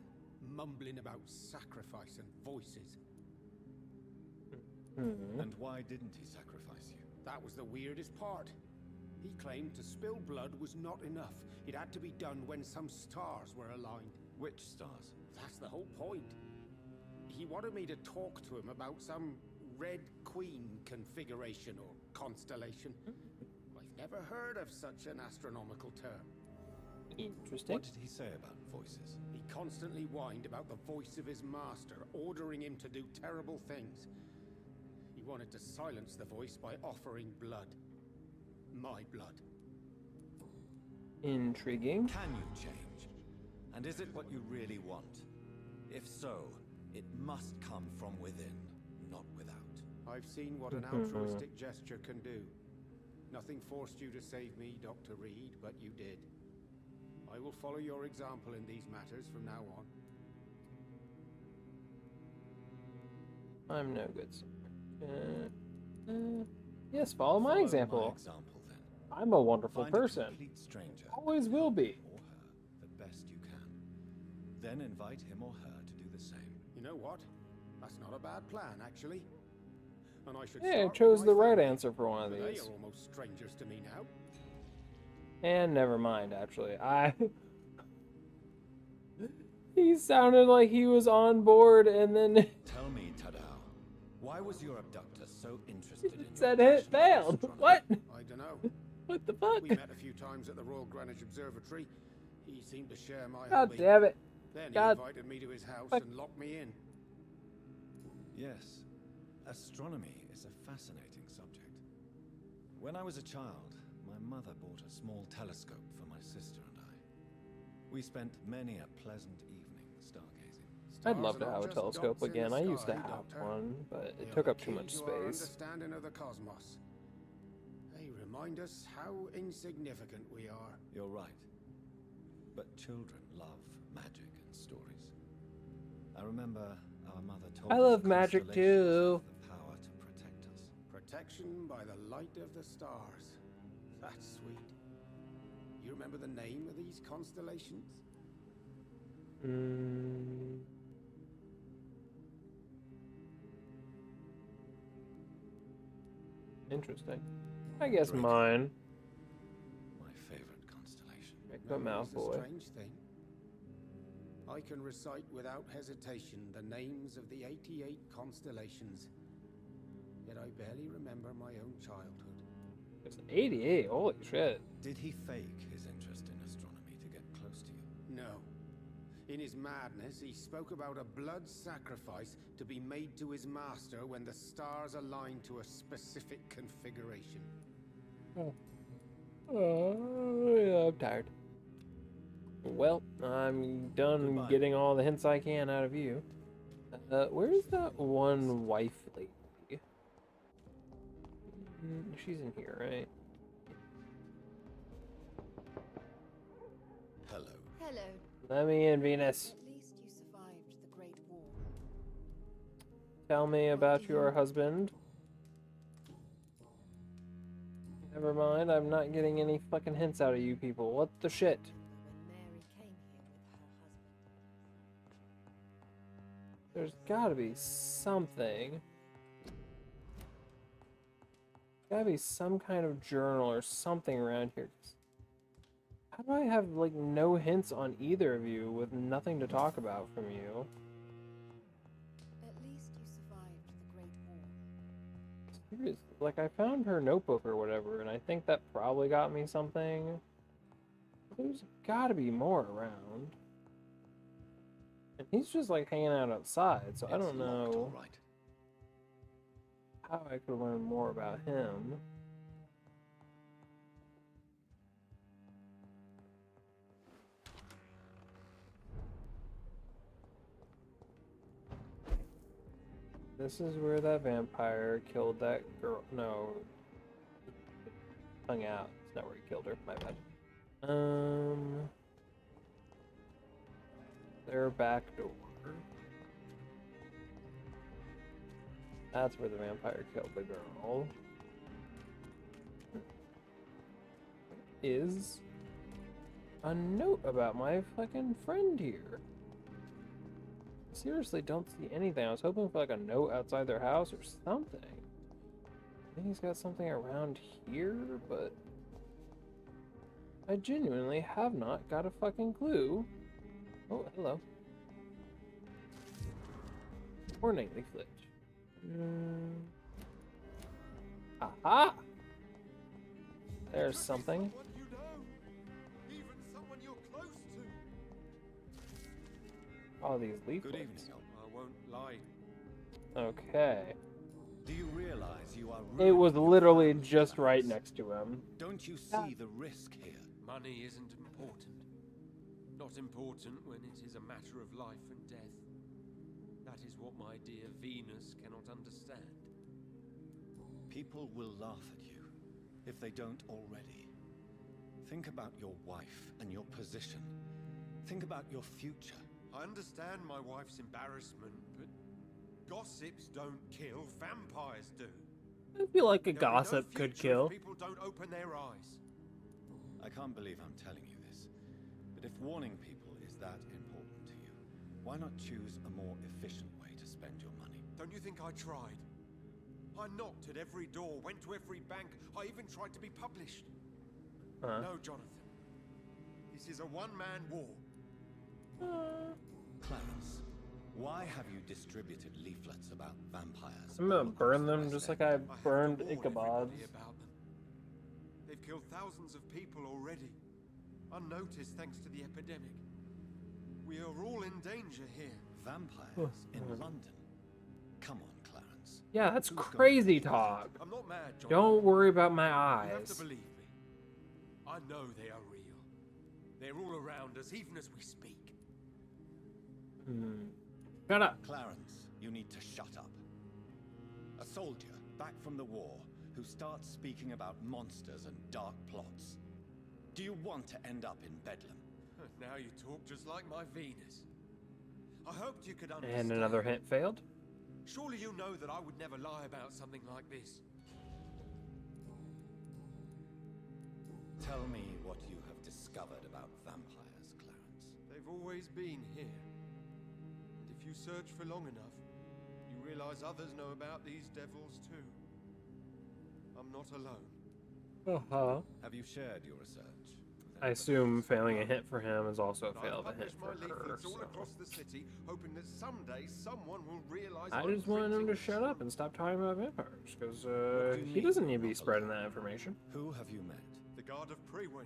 mumbling about sacrifice and voices. And why didn't he sacrifice you? That was the weirdest part. He claimed to spill blood was not enough. It had to be done when some stars were aligned. Which stars? That's the whole point. He wanted me to talk to him about some Red Queen configuration or constellation. I Never heard of such an astronomical term. Interesting. What did he say about voices? He constantly whined about the voice of his master, ordering him to do terrible things. He wanted to silence the voice by offering blood. My blood. Intriguing. Can you change? And is it what you really want? If so, it must come from within, not without. I've seen what an altruistic gesture can do. Nothing forced you to save me, Dr. Reed, but you did. I will follow your example in these matters from now on. I'm no good. Yes, follow my example. My example, then. I'm a wonderful Find person. A complete stranger. Always will be. Or her, the best you can. Then invite him or her to do the same. You know what? That's not a bad plan, actually. And I should Yeah, I start chose with the my right family. answer for one of They these. are almost strangers to me now. And never mind, actually. He sounded like he was on board, and then Tell me, Tadao, why was your abductor so interested in said your it passion for failed. astronomy? What? I don't know. What the fuck? We met a few times at the Royal Greenwich Observatory. He seemed to share my God hobby. damn it. Then he God. invited me to his house Fuck. and locked me in. Yes, astronomy is a fascinating subject. When I was a child, my mother bought a small telescope for my sister and I. We spent many a pleasant evening stargazing. I'd love Stars to are not have a just telescope dots in again. the I used to sky, have Doctor. one, but They it are took the up too key much to our space. understanding of the cosmos. They remind us how insignificant we are. You're right. But children love magic and stories. I remember our mother told I us love magic constellations too. have the power to protect us. Protection by the light of the stars. That's sweet. You remember the name of these constellations? Interesting. I guess mine. My favorite constellation. Make my Memory's mouth a boy. strange thing. I can recite without hesitation the names of the 88 constellations. Yet I barely remember my own childhood. It's 88. Holy shit. Did he fake his interest in astronomy to get close to you? No. In his madness, he spoke about a blood sacrifice to be made to his master when the stars aligned to a specific configuration. Yeah, I'm tired. Well, I'm done Goodbye. getting all the hints I can out of you. Where's that one wife lady? She's in here, right? Hello. Hello. Let me in, Venus. At least you survived the Great War. Tell me about your husband. Never mind, I'm not getting any fucking hints out of you people. What the shit? When Mary came here with her husband. There's gotta be something. Gotta be some kind of journal or something around here. How do I have, like, no hints on either of you with nothing to talk about from you? At least you survived the Great War. Seriously, like, I found her notebook or whatever, and I think that probably got me something. There's gotta be more around. And he's just, like, hanging out outside, so I don't know Right. how I could learn more about him. This is where that vampire killed that girl. No. Hung out. It's not where he killed her. My bad. Their back door. That's where the vampire killed the girl. Is a note about my fucking friend here. Seriously, don't see anything. I was hoping for like a note outside their house or something. I think he's got something around here, but I genuinely have not got a fucking clue. Oh, hello. Warning leaflet. Aha! There's something. Someone you know, even someone you're close to. All these leaflets. Good evening. I won't lie. Okay. Do you realize you are It was ruining your literally family's just right plans? next to him. Don't you see the risk here? Money isn't important. Not important when it is a matter of life and death. That is what my dear Venus cannot understand. People will laugh at you, if they don't already. Think about your wife and your position. Think about your future. I understand my wife's embarrassment, but gossips don't kill, vampires do. I feel like a There'll be no gossip could future if kill. people don't open their eyes. I can't believe I'm telling you this, but if warning people is that important to you, why not choose a more efficient way to spend your money? Don't you think I tried? I knocked at every door, went to every bank, I even tried to be published. No, Jonathan. This is a one-man war. Clarence, why have you distributed leaflets about vampires? I'm gonna all across burn the them West just End? like I have to burned warn Ichabod's. everybody about them. They've killed thousands of people already, unnoticed thanks to the epidemic. We are all in danger here. Vampires in London? Come on, Clarence. Yeah, that's Who's going to crazy believe talk. I'm not mad, John. Don't worry about my You have to eyes. believe me. I know they are real. They're all around us, even as we speak. Shut up. Clarence, you need to shut up. A soldier back from the war who starts speaking about monsters and dark plots. Do you want to end up in Bedlam? Now you talk just like my Venus. I hoped you could understand. And another hint failed. Surely you know that I would never lie about something like this. Tell me what you have discovered about vampires, Clarence. They've always been here. And if you search for long enough, you realize others know about these devils too. I'm not alone. Have you shared your research? I assume failing a hit for him is also a fail of a hit Publish my for her. leaflets all So. across the city, hoping that someday someone will realize I I'm just wanted him to printing shut up and stop talking about vampires, because do you he mean, doesn't need to be not spreading alone? that information. Who have you met? The Guard of Prewen,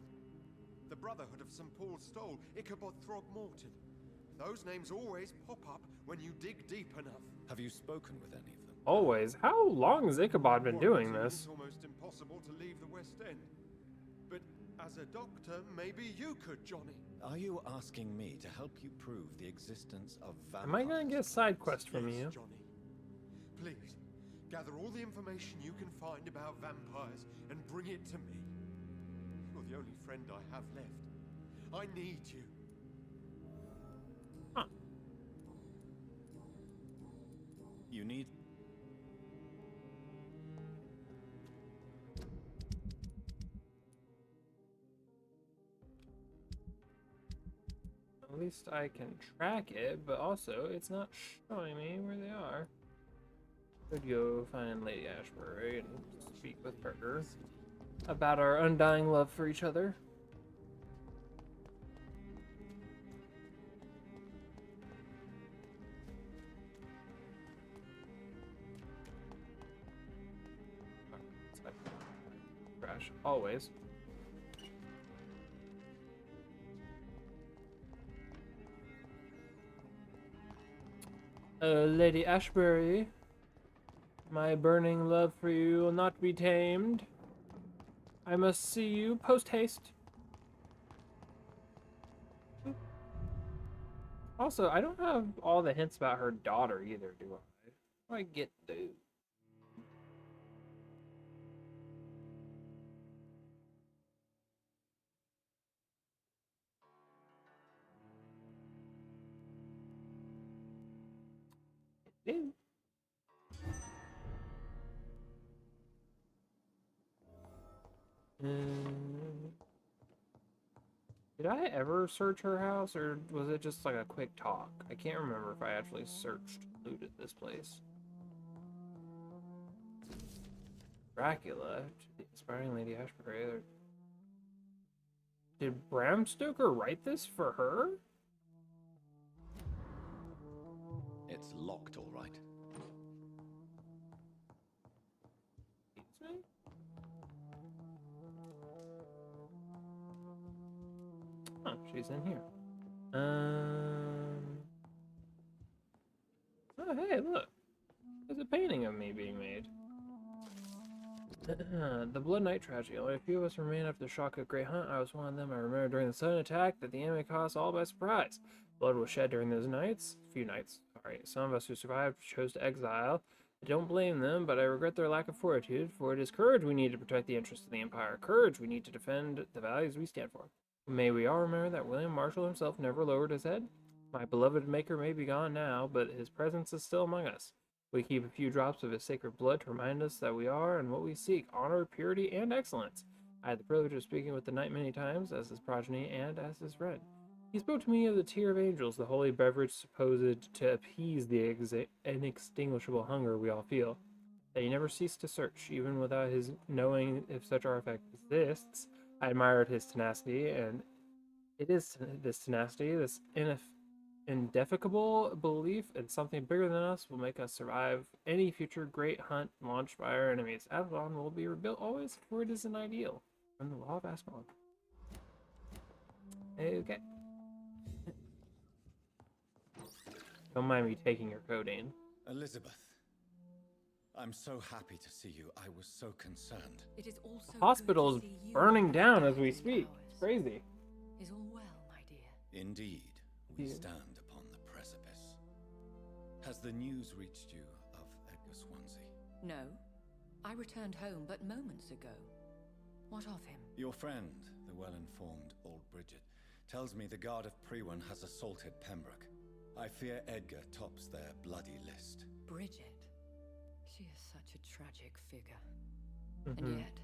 the Brotherhood of St. Paul Stole, Ichabod Throgmorton. Those names always pop up when you dig deep enough. Have you spoken with any of them? Always. How long has Ichabod been doing Quarantine this? It's almost impossible to leave the West End. But as a doctor, maybe you could, Johnny. Are you asking me to help you prove the existence of vampires? Am I gonna get a side quest from Yes, you? Johnny. Please, gather all the information you can find about vampires and bring it to me. You're the only friend I have left. I need you. You need... At least I can track it, but also it's not showing me where they are. Could go find Lady Ashbury and speak with her about our undying love for each other. Crash, always. Lady Ashbury, my burning love for you will not be tamed. I must see you post-haste. Also, I don't have all the hints about her daughter either, do I? How do I get those? Do. Did I ever search her house, or was it just like a quick talk? I can't remember if I actually searched, looted this place. Dracula, the inspiring Lady Ashbury. Did Bram Stoker write this for her? It's locked, all right. Excuse me? she's in here. Oh, hey, look. There's a painting of me being made. The Blood Knight tragedy. Only a few of us remain after the shock of Great Hunt. I was one of them. I remember during the sudden attack that the enemy caught us all by surprise. Blood was shed during those nights. Few nights. Sorry. Some of us who survived chose to exile. I don't blame them, but I regret their lack of fortitude, for it is courage we need to protect the interests of the Empire. Courage we need to defend the values we stand for. May we all remember that William Marshall himself never lowered his head. My beloved maker may be gone now, but his presence is still among us. We keep a few drops of his sacred blood to remind us that we are and what we seek, honor, purity, and excellence. I had the privilege of speaking with the knight many times, as his progeny and as his friend. He spoke to me of the tear of angels, the holy beverage supposed to appease the inextinguishable hunger we all feel. That he never ceased to search, even without his knowing if such artifact exists. I admired his tenacity, and it is this tenacity, this indefatigable belief in something bigger than us will make us survive any future great hunt launched by our enemies. Ascalon will be rebuilt always, for it is an ideal from the law of Ascalon. Okay. Don't mind me taking your codeine. Elizabeth, I'm so happy to see you. I was so concerned. It is also The hospital is burning down as we speak. It's crazy. Is all well, my dear? Indeed, we stand upon the precipice. Has the news reached you of Edgar Swansea? No. I returned home but moments ago. What of him? Your friend, the well-informed old Bridget, tells me the Guard of Priwen has assaulted Pembroke. I fear Edgar tops their bloody list. Bridget? She is such a tragic figure. And yet,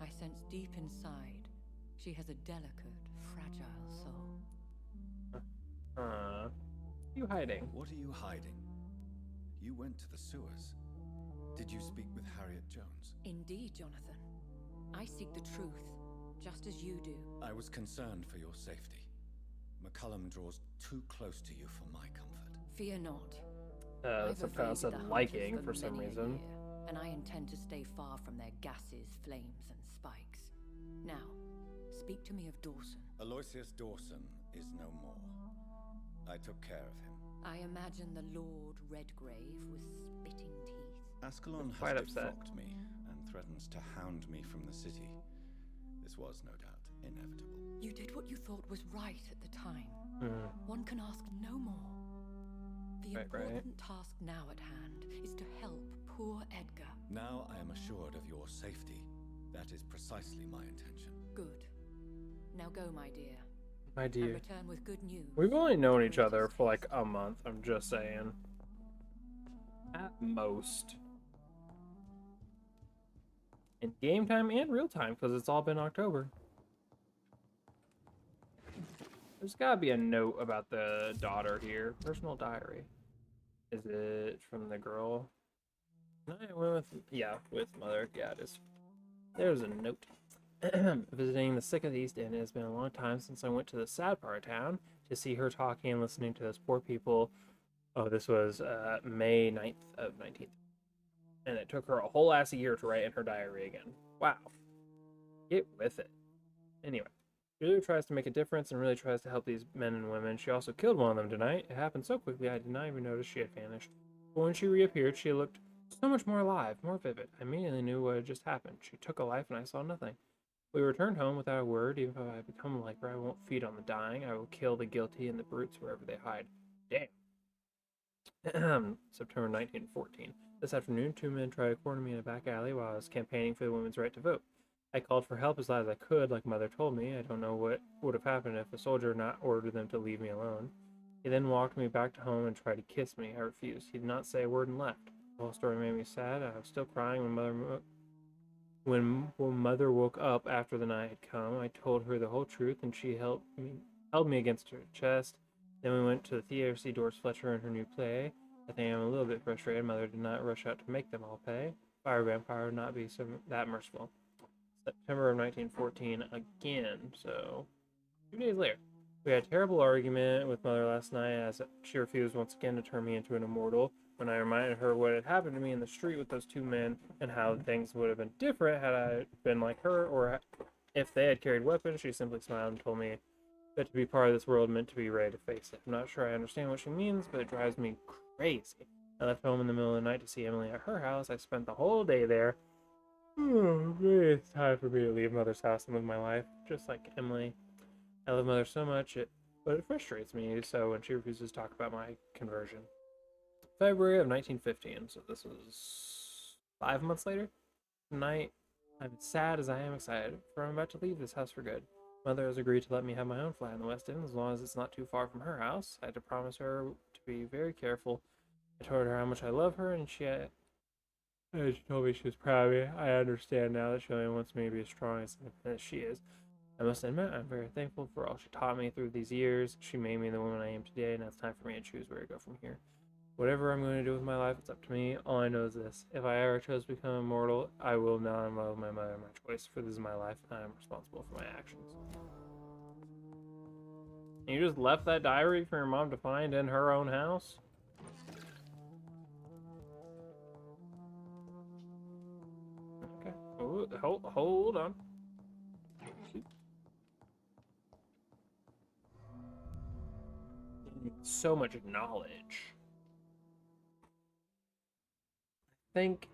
I sense deep inside, she has a delicate, fragile soul. You hiding? What are you hiding? You went to the sewers. Did you speak with Harriet Jones? Indeed, Jonathan. I seek the truth, just as you do. I was concerned for your safety. McCullum draws too close to you for my comfort. Fear not. Subtitle said liking for some reason. And I intend to stay far from their gases, flames, and spikes. Now, speak to me of Dawson. Aloysius Dawson is no more. I took care of him. I imagine the Lord Redgrave with spitting teeth. Ascalon quite has upset. defrocked me and threatens to hound me from the city. This was, no doubt, inevitable. You did what you thought was right at the time. One can ask no more. The important task now at hand is to help poor Edgar. Now I am assured of your safety. That is precisely my intention. Good. Now go, my dear. My And dear. return with good news. We've only known each other for like a month, I'm just saying. At most. In game time and real time, because it's all been October. There's gotta be a note about the daughter here. Personal diary. Is it from the girl? No, I went with, yeah, with mother. Yeah, it is. There's a note. Visiting the sick of the East End. It has been a long time since I went to the sad part of town to see her talking and listening to those poor people. Oh, this was May 9th of 19th. And it took her a whole ass year to write in her diary again. Wow. Get with it. Anyway, she really tries to make a difference and really tries to help these men and women. She also killed one of them tonight. It happened so quickly I did not even notice she had vanished. But when she reappeared, she looked so much more alive, more vivid. I immediately knew what had just happened. She took a life and I saw nothing. We returned home without a word. Even if I become like her, I won't feed on the dying. I will kill the guilty and the brutes wherever they hide. Damn. September 1914. This afternoon, 2 men tried to corner me in a back alley while I was campaigning for the women's right to vote. I called for help as loud as I could, like Mother told me. I don't know what would have happened if a soldier had not ordered them to leave me alone. He then walked me back to home and tried to kiss me. I refused. He did not say a word and left. The whole story made me sad. I was still crying when Mother woke up after the night had come. I told her the whole truth, and she held me against her chest. Then we went to the theater to see Doris Fletcher and her new play. I think I'm a little bit frustrated. Mother did not rush out to make them all pay. Fire Vampyr would not be that merciful. September of 1914 again, so 2 days later. We had a terrible argument with Mother last night as she refused once again to turn me into an immortal. When I reminded her what had happened to me in the street with those 2 men and how things would have been different had I been like her or if they had carried weapons, she simply smiled and told me But to be part of this world meant to be ready to face it. I'm not sure I understand what she means, but it drives me crazy. I left home in the middle of the night to see Emily at her house. I spent the whole day there. Maybe it's time for me to leave Mother's house and live my life, just like Emily. I love Mother so much, but it frustrates me so when she refuses to talk about my conversion. February of 1915, so this was 5 months later. Tonight, I'm sad as I am excited, for I'm about to leave this house for good. Mother has agreed to let me have my own flat in the West End as long as it's not too far from her house. I had to promise her to be very careful. I told her how much I love her, and she told me she was proud of me. I understand now that she only wants me to be as strong and independent as she is. I must admit, I'm very thankful for all she taught me through these years. She made me the woman I am today, and now it's time for me to choose where to go from here. Whatever I'm going to do with my life, it's up to me. All I know is this. If I ever chose to become immortal, I will not involve my mother in my choice, for this is my life, and I am responsible for my actions. And you just left that diary for your mom to find in her own house? Okay. Hold on. So much knowledge. I think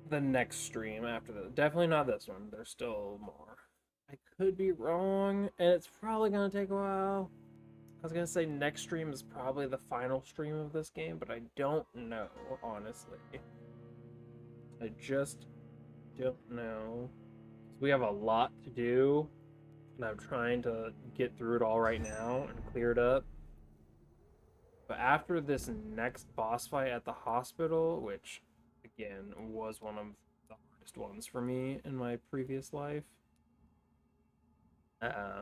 the next stream after this, definitely not this one, there's still more. I could be wrong, and it's probably gonna take a while. I was gonna say next stream is probably the final stream of this game, but I don't know, honestly. I just don't know. We have a lot to do, and I'm trying to get through it all right now and clear it up. But after this next boss fight at the hospital, which, again, was one of the hardest ones for me in my previous life, I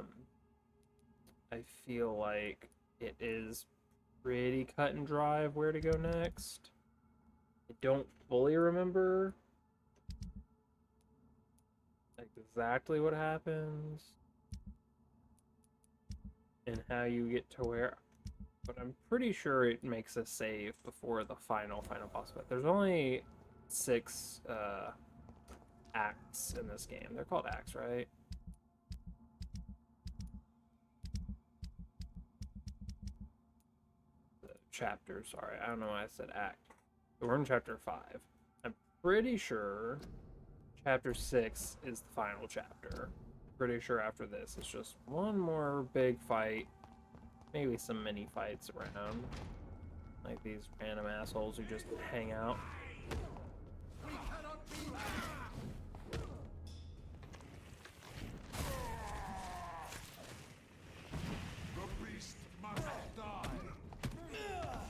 feel like it is pretty cut and dry of where to go next. I don't fully remember exactly what happens and how you get to where, but I'm pretty sure it makes a save before the final boss fight. There's only 6 acts in this game. They're called acts, right? Chapter, sorry, I don't know why I said act. But we're in chapter 5. I'm pretty sure chapter 6 is the final chapter. Pretty sure after this it's just one more big fight, maybe some mini fights around, like these random assholes who just hang out.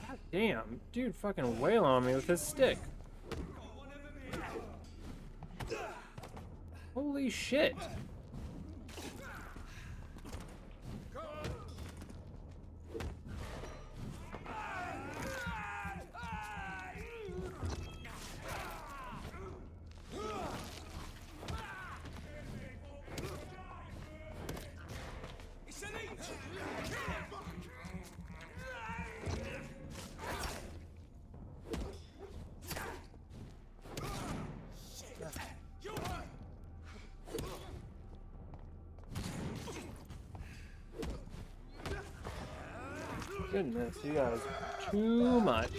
God damn, dude fucking wail on me with his stick. Holy shit. Goodness, you guys are too much.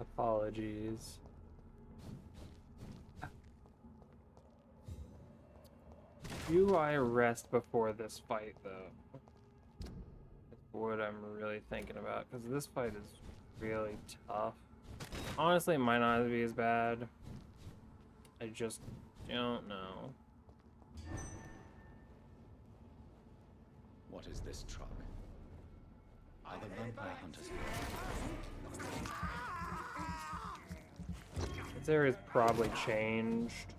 Apologies. Do I rest before this fight, though? That's what I'm really thinking about, because this fight is really tough. Honestly, it might not be as bad. I just don't know. What is this truck? Are the vampire hunters here? This area's probably changed.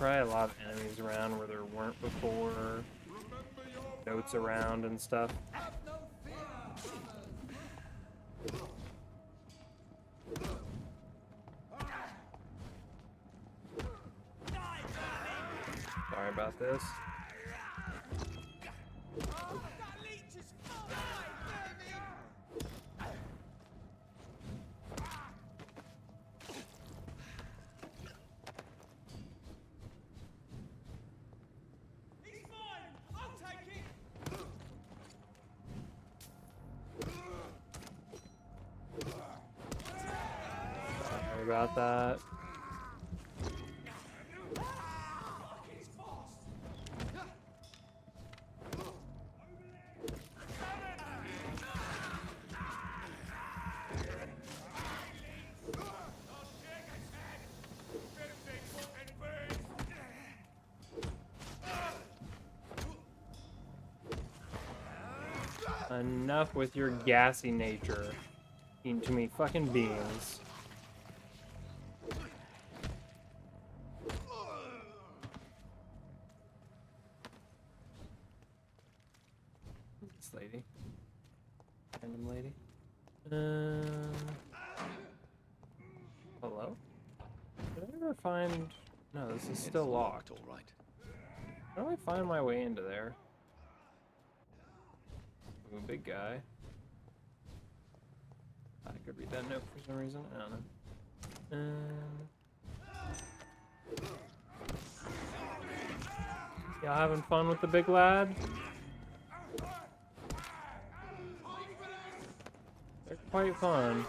probably a lot of enemies around where there weren't before. Notes around and stuff. Sorry about this. Sorry about that. Enough with your gassy nature. Eating too many fucking beans. This lady. Random lady. Hello? Did I ever find... No, this is still locked. All right. How do I find my way into there? Ooh, big guy. I could read that note for some reason. I don't know. Y'all having fun with the big lad? They're quite fun.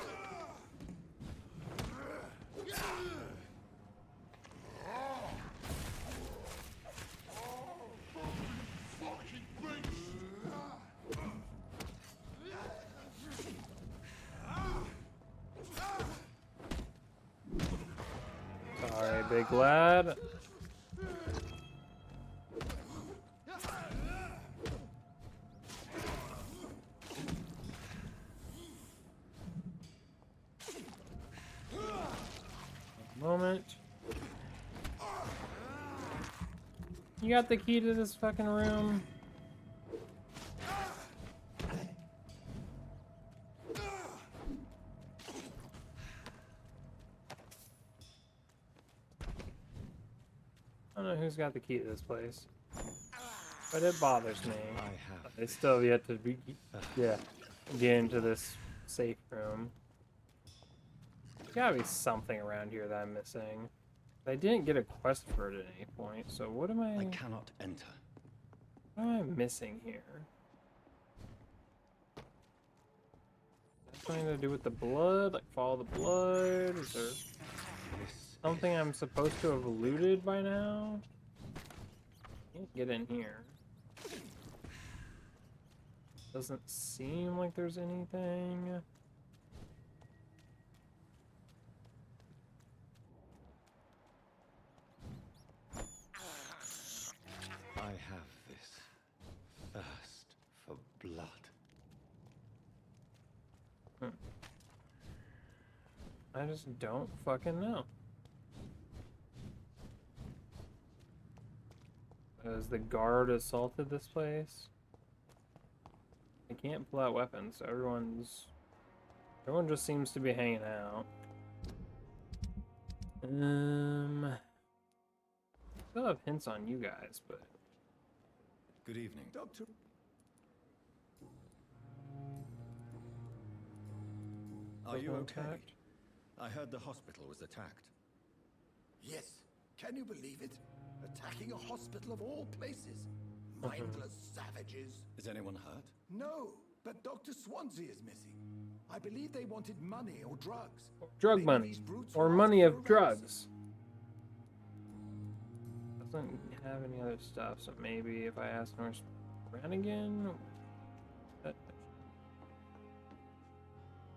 Sorry, big lad. Moment. You got the key to this fucking room? I don't know who's got the key to this place, but it bothers me. They still have yet to be, get into this safe room. There's gotta be something around here that I'm missing. I didn't get a quest for it at any point, so what am I... I cannot enter. What am I missing here? Something to do with the blood? Like follow the blood? Is there something I'm supposed to have looted by now? Can't get in here. Doesn't seem like there's anything. I have this thirst for blood. I just don't fucking know. Has the guard assaulted this place? I can't pull out weapons, so everyone just seems to be hanging out. Still have hints on you guys, but Good evening, Doctor. Are you okay? Attacked? I heard the hospital was attacked. Yes. Can you believe it? Attacking a hospital of all places. Mindless savages. Is anyone hurt? No, but Dr. Swansea is missing. I believe they wanted money or drugs. Drug Maybe money these brutes or were money after of a ransom. drugs. Doesn't have any other stuff, so maybe if I ask Norse Brannigan.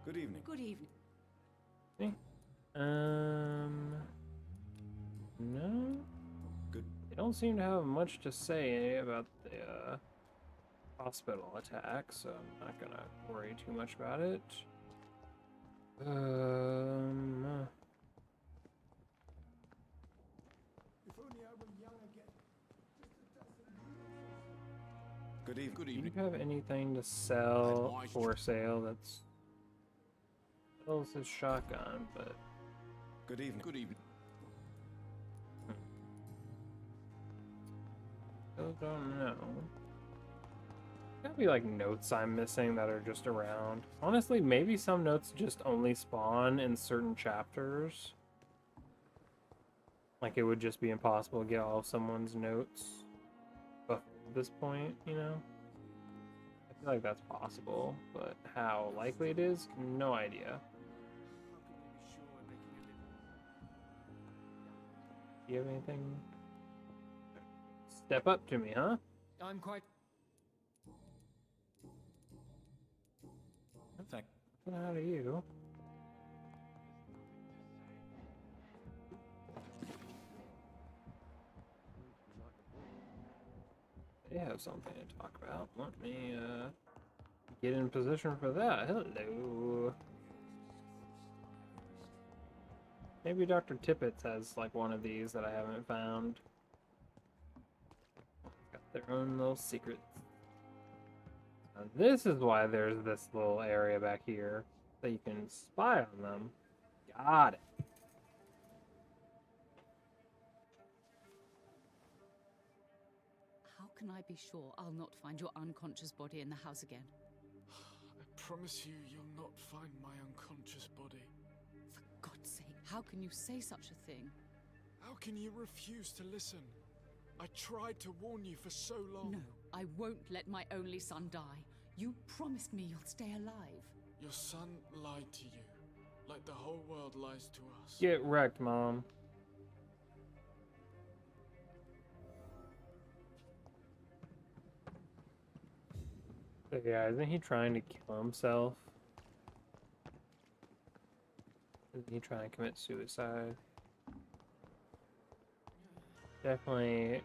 Good evening. Good evening. No. Good. They don't seem to have much to say about the hospital attack, so I'm not gonna worry too much about it. If only I were Good evening. Good Do evening. you have anything to sell for sale that's sells his shotgun, but Good evening. Good evening. still don't know. Gotta be like notes I'm missing that are just around. Honestly, maybe some notes just only spawn in certain chapters. Like it would just be impossible to get all of someone's notes before this point, you know? I feel like that's possible, but how likely it is, no idea. Do you have anything? Step up to me, huh? I'm quite... Thank. What out of you? They have something to talk about. Let me get in position for that. Hello. Maybe Dr. Tippett has like one of these that I haven't found. Got their own little secrets. Now, this is why there's this little area back here that you can spy on them. Got it. How can I be sure I'll not find your unconscious body in the house again? I promise you, you'll not find my unconscious body. For God's sake, how can you say such a thing? How can you refuse to listen? I tried to warn you for so long. No, I won't let my only son die. You promised me you'll stay alive. Your son lied to you, like the whole world lies to us. Get wrecked, Mom. So yeah, isn't he trying to kill himself? Isn't he trying to commit suicide? Definitely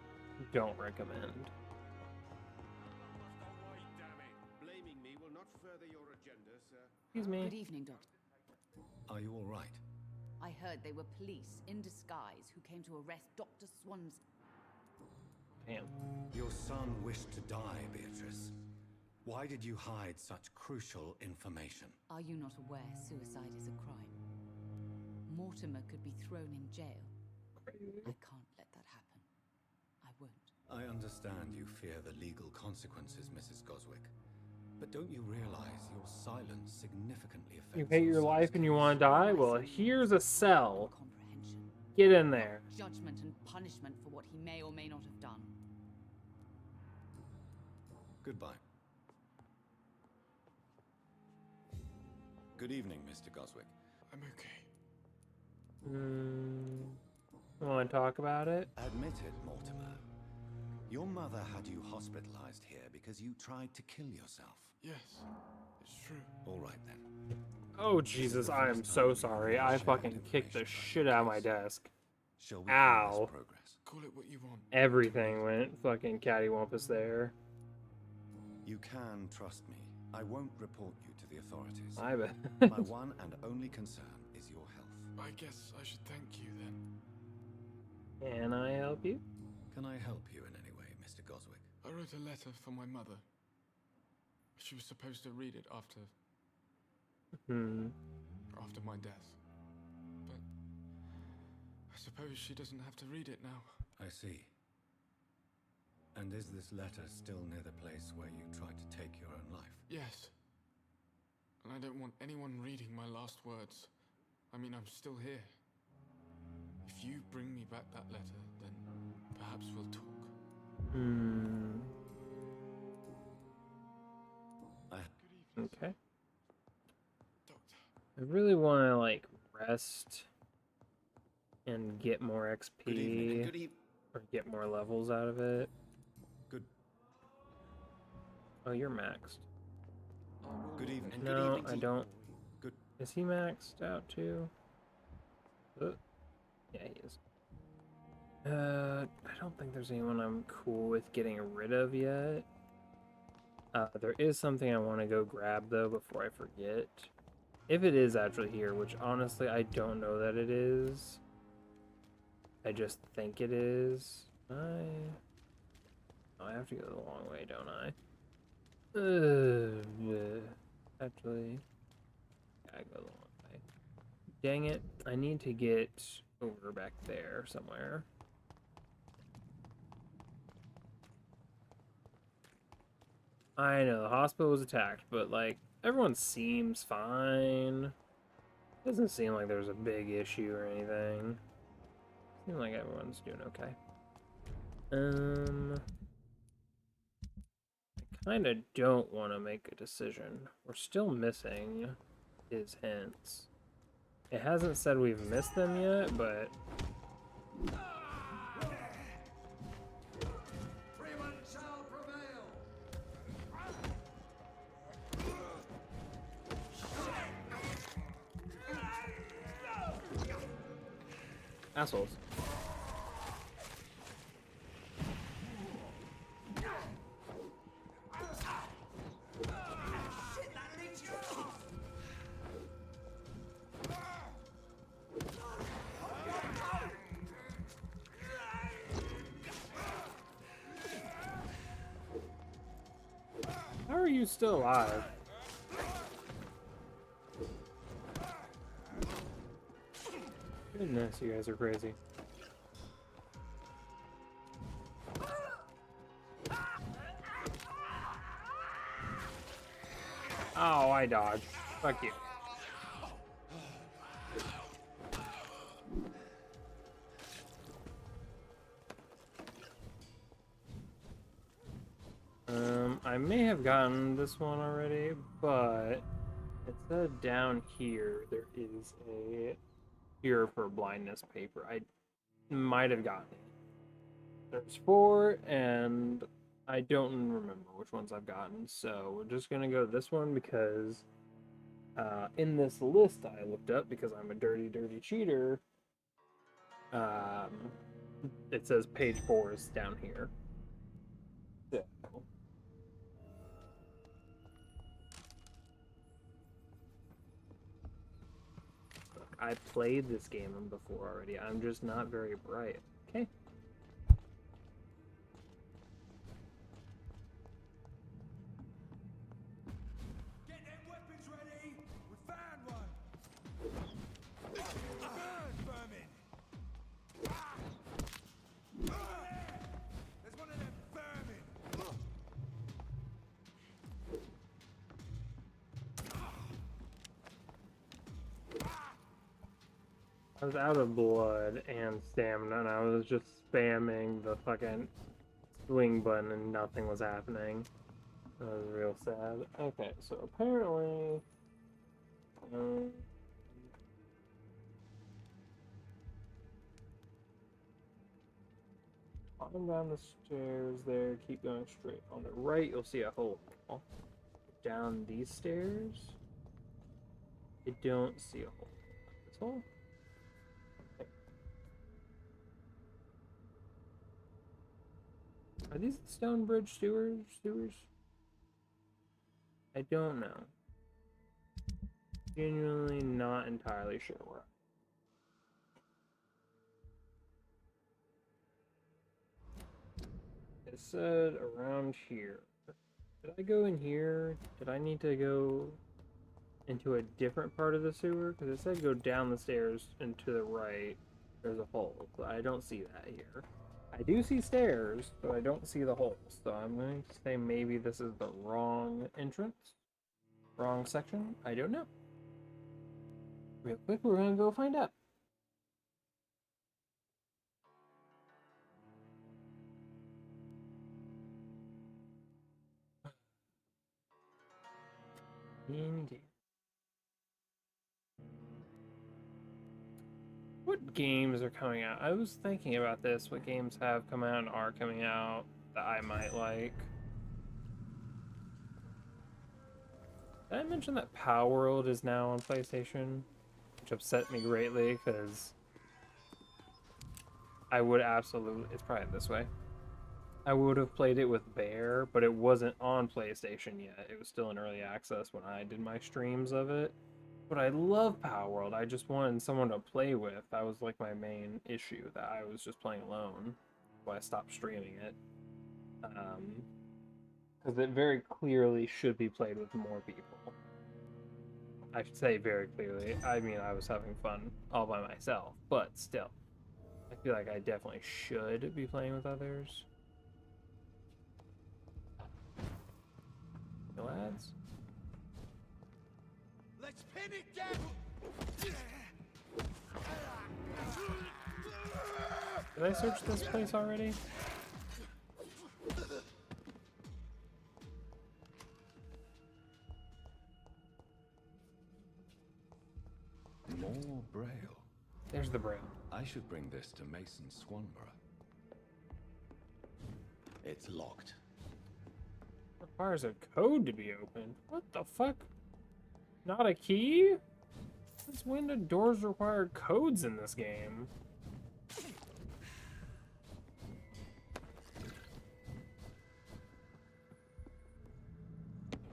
don't recommend. Blaming me will not further your agenda, sir. Excuse me. Good evening, Doctor. Are you all right? I heard they were police in disguise who came to arrest Dr. Swans. Damn. Your son wished to die, Beatrice. Why did you hide such crucial information? Are you not aware suicide is a crime? Mortimer could be thrown in jail. I can't let that happen. I won't. I understand you fear the legal consequences, Mrs. Goswick. But don't you realize your silence significantly affects You hate your life and you want to die? Well, here's a cell. Comprehension. Get in there. Judgment and punishment for what he may or may not have done. Goodbye. Good evening, Mr. Goswick. I'm okay. Want to talk about it? Admit it, Mortimer. Your mother had you hospitalized here because you tried to kill yourself. Yes, it's true. All right then. Oh Jesus, I am so sorry. I fucking kicked the shit out of my desk. Shall we Ow. call this progress? Call it what you want. Everything went fucking cattywampus there. You can trust me. I won't report you to the authorities. I bet. My one and only concern is your health. I guess I should thank you then. Can I help you? Can I help you in any way, Mr. Goswick? I wrote a letter for my mother. She was supposed to read it after my death. But I suppose she doesn't have to read it now. I see. And is this letter still near the place where you tried to take your own life? Yes. And I don't want anyone reading my last words. I mean, I'm still here. If you bring me back that letter, then perhaps we'll talk. Okay. I really want to like rest and get more XP Good evening. Good or get more levels out of it. Good. Oh, you're maxed. Good evening. No, I don't. Good. Is he maxed out too? Yeah, he is. I don't think there's anyone I'm cool with getting rid of yet. There is something I want to go grab though before I forget. If it is actually here, which honestly I don't know that it is. I just think it is. I have to go the long way, don't I? Actually, I go the wrong way. Dang it! I need to get over back there somewhere. I know the hospital was attacked, but like everyone seems fine. Doesn't seem like there's a big issue or anything. Seems like everyone's doing okay. I kind of don't want to make a decision. We're still missing his hints. It hasn't said we've missed them yet, but Freeman shall prevail. assholes. How are you still alive? Goodness, you guys are crazy. Oh, I dodged. Fuck you. I may have gotten this one already, but it said down here there is a cure for blindness paper. I might have gotten it. There's 4, and I don't remember which ones I've gotten, so we're just gonna go this one because in this list I looked up, because I'm a dirty cheater, it says page 4 is down here. So. Look, I played this game before already. I'm just not very bright. Okay. Get them weapons ready. We found one. Burn, vermin. There's one of them vermin. I was out of blood and stamina, and I was just spamming the fucking swing button, and nothing was happening. That was real sad. Okay, so apparently, climb down the stairs there. Keep going straight. On the right, you'll see a hole. Down these stairs, I don't see a hole. This hole. Are these the stone bridge sewers? I don't know. Genuinely not entirely sure where. It said around here. Did I go in here? Did I need to go into a different part of the sewer? Because it said go down the stairs and to the right. There's a hole, but I don't see that here. I do see stairs, but I don't see the holes. So I'm going to say maybe this is the wrong entrance. Wrong section? I don't know. Real quick, we're going to go find out. Indeed. What games are coming out? I was thinking about this. What games have come out and are coming out that I might like? Did I mention that Power World is now on PlayStation? Which upset me greatly, because I would absolutely... It's probably this way. I would have played it with Bear, but it wasn't on PlayStation yet. It was still in early access when I did my streams of it. But I love Power World. I just wanted someone to play with. That was like my main issue, that I was just playing alone. So I stopped streaming it. Because it very clearly should be played with more people. I should say very clearly. I mean, I was having fun all by myself, but still. I feel like I definitely should be playing with others. No ads? Let's pin it down! Did I search this place already? More Braille. There's the Braille. I should bring this to Mason Swanborough. It's locked. Requires a code to be opened. What the fuck? Not a key? Since when do doors require codes in this game?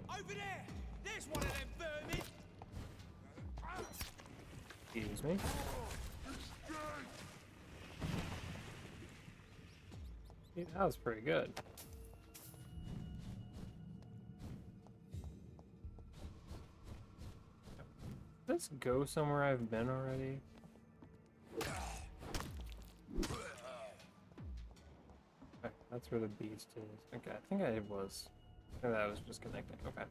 Over there! There's one of them vermin! Excuse me. Yeah, that was pretty good. Let's go somewhere I've been already. Okay, that's where the beast is. Okay, I think I was. I think that was just connecting. Okay.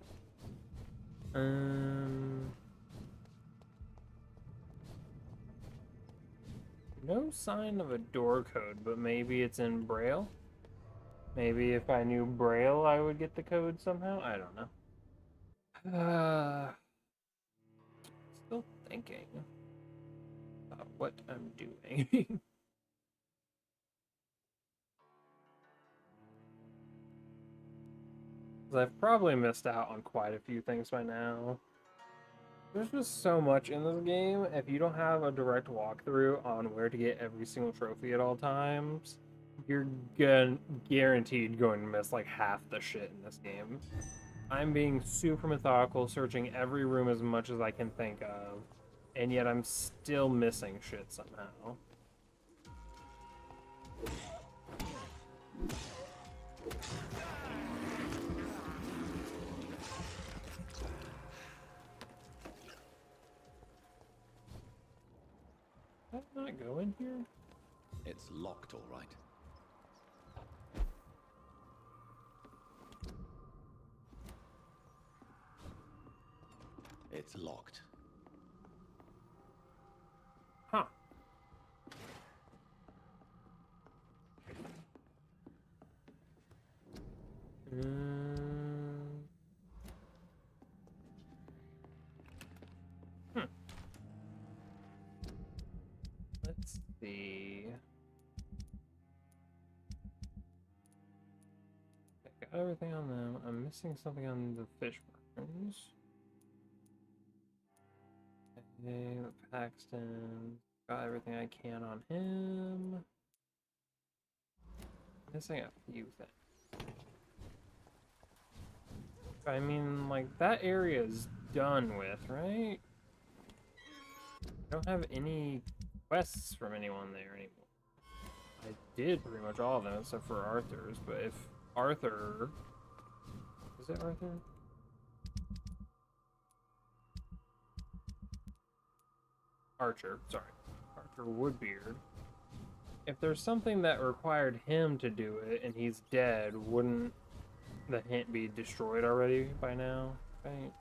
No sign of a door code, but maybe it's in Braille? Maybe if I knew Braille, I would get the code somehow? I don't know. Still thinking about what I'm doing. I've probably missed out on quite a few things by now. There's just so much in this game. If you don't have a direct walkthrough on where to get every single trophy at all times, you're guaranteed going to miss like half the shit in this game. I'm being super methodical, searching every room as much as I can think of, and yet I'm still missing shit somehow. Did I not go in here? It's locked, all right. It's locked. Huh. Let's see. I got everything on them. I'm missing something on the fish burns. Okay, Paxton. Got everything I can on him. Missing a few things. I mean, like, that area is done with, right? I don't have any quests from anyone there anymore. I did pretty much all of them except for Arthur's, but if Arthur... Is it Arthur? Archer, sorry. Archer Woodbeard. If there's something that required him to do it and he's dead, wouldn't the hint be destroyed already by now? Right?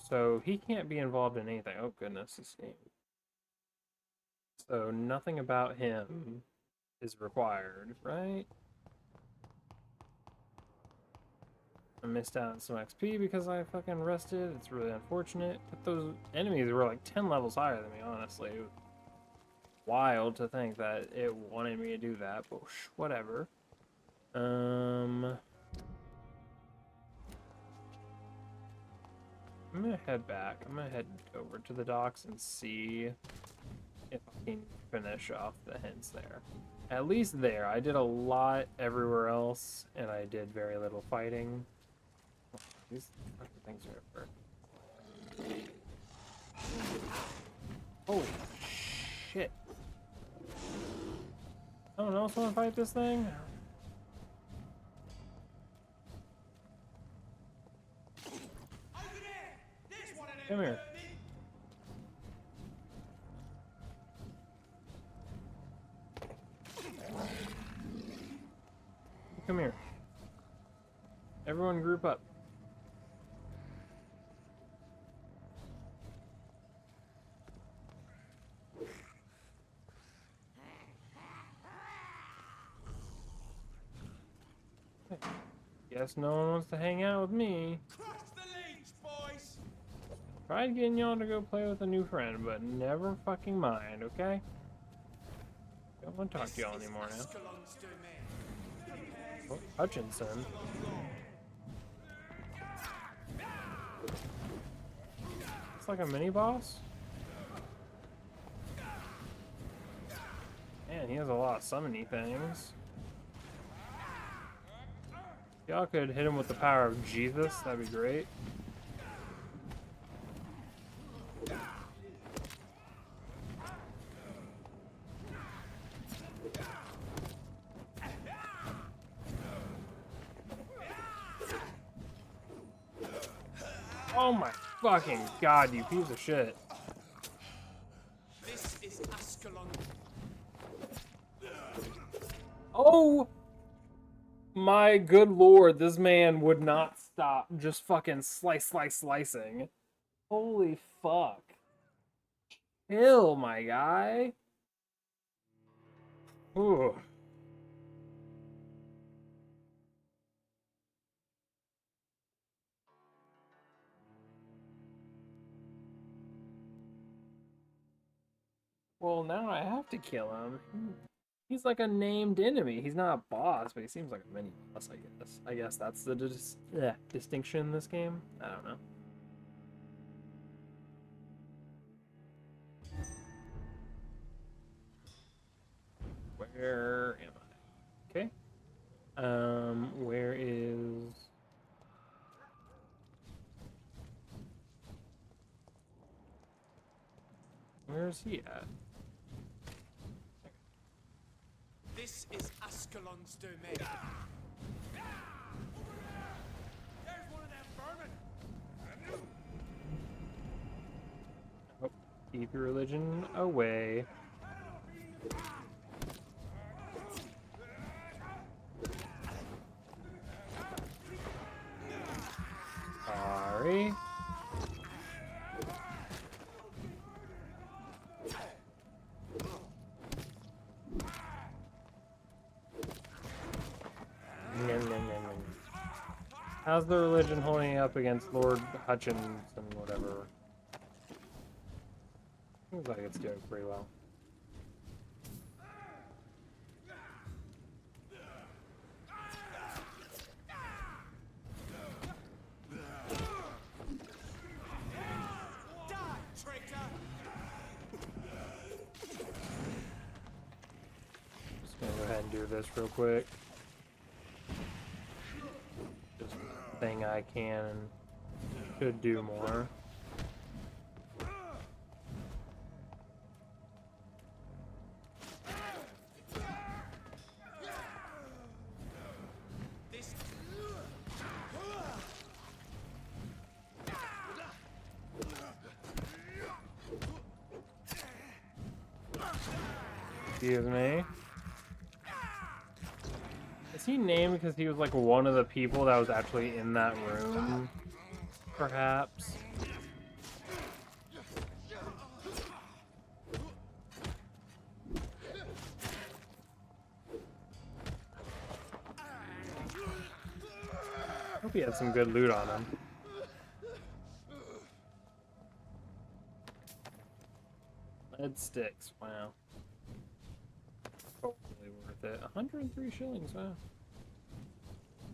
So he can't be involved in anything. Oh goodness, this game. So nothing about him is required, right? I missed out on some XP because I fucking rested. It's really unfortunate. But those enemies were like 10 levels higher than me, honestly. It was wild to think that it wanted me to do that, but whatever. I'm gonna head back. I'm gonna head over to the docks and see if I can finish off the hints there. At least there. I did a lot everywhere else, and I did very little fighting. These fucking things are effort. Holy shit. Someone else want to fight this thing? Come here. Come here. Everyone group up. Guess no one wants to hang out with me. Cross the lanes, boys! Tried getting y'all to go play with a new friend, but never fucking mind, okay? Don't want to talk to y'all anymore now. Oh, Hutchinson. It's like a mini boss. Man, he has a lot of summony things. Y'all could hit him with the power of Jesus, that'd be great. Oh my fucking god, you piece of shit. This is Ascalon. Oh my good lord, this man would not stop just fucking slicing. Holy fuck. Chill, my guy. Ooh. Well, now I have to kill him. He's like a named enemy. He's not a boss, but he seems like a mini boss, I guess. I guess that's the distinction in this game. I don't know. Where am I? Okay. Where is... Where is he at? This is Ascalon's domain. There's one of them vermin. Oh, keep your religion away. Sorry. How's the religion holding up against Lord Hutchins and whatever? Seems like it's doing pretty well. Just gonna go ahead and do this real quick. Just thing I can and should do more. Excuse me. Is he named because he was like one of the people that was actually in that room? Perhaps? Hope he had some good loot on him. Lead sticks, wow. Totally worth it. 103 shillings, wow.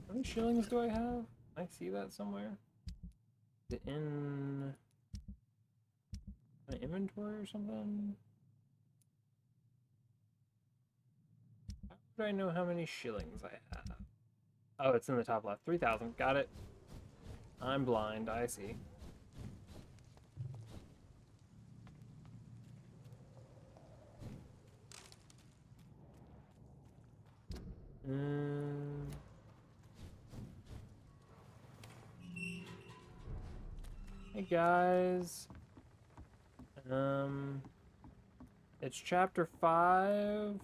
How many shillings do I have? I see that somewhere. Is it in my inventory or something? How would I know how many shillings I have? Oh, it's in the top left. 3,000. Got it. I'm blind. I see. Hey Hey guys. It's chapter 5.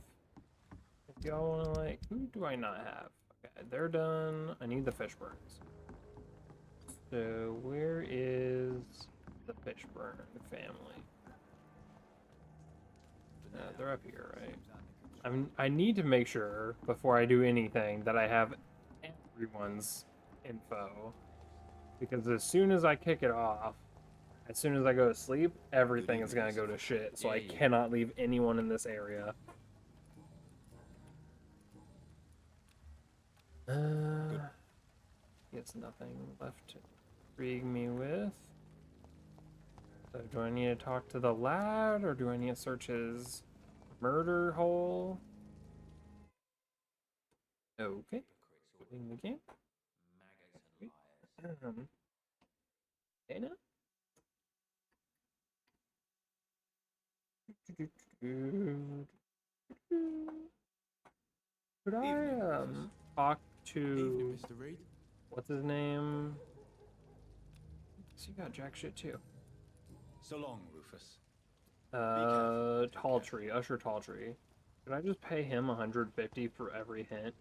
If y'all wanna like, who do I not have? Okay, they're done. I need the Fishburns. So where is the Fishburn family? They're up here, right? I need to make sure before I do anything that I have everyone's info, because as soon as I kick it off, as soon as I go to sleep, everything is gonna go to shit. So I cannot leave anyone in this area. It's nothing left to intrigue me with. So do I need to talk to the lad, or do I need to search his murder hole? Okay. Quitting the game. Dana? Could I talk to Evening, Mr. Reed. What's his name? So you got jack shit too. So long, Rufus. Talltree, Usher Talltree. Could I just pay him 150 for every hint?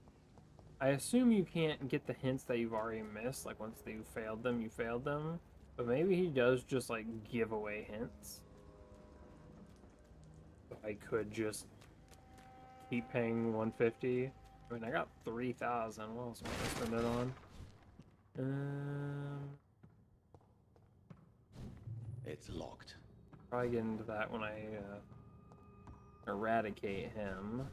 I assume you can't get the hints that you've already missed. Like once you failed them, you failed them. But maybe he does just like give away hints. I could just keep paying 150. I mean, I got 3,000. What else am I gonna spend it on? It's locked. Probably get into that when I eradicate him.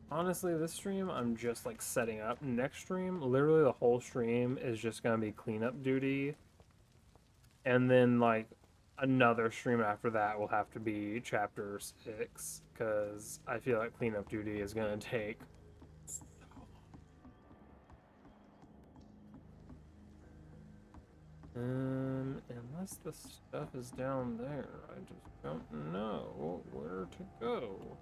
Honestly, this stream I'm just like setting up. Next stream, literally the whole stream is just gonna be cleanup duty, and then like another stream after that will have to be chapter 6, because I feel like cleanup duty is gonna take unless the stuff is down there, I just don't know where to go.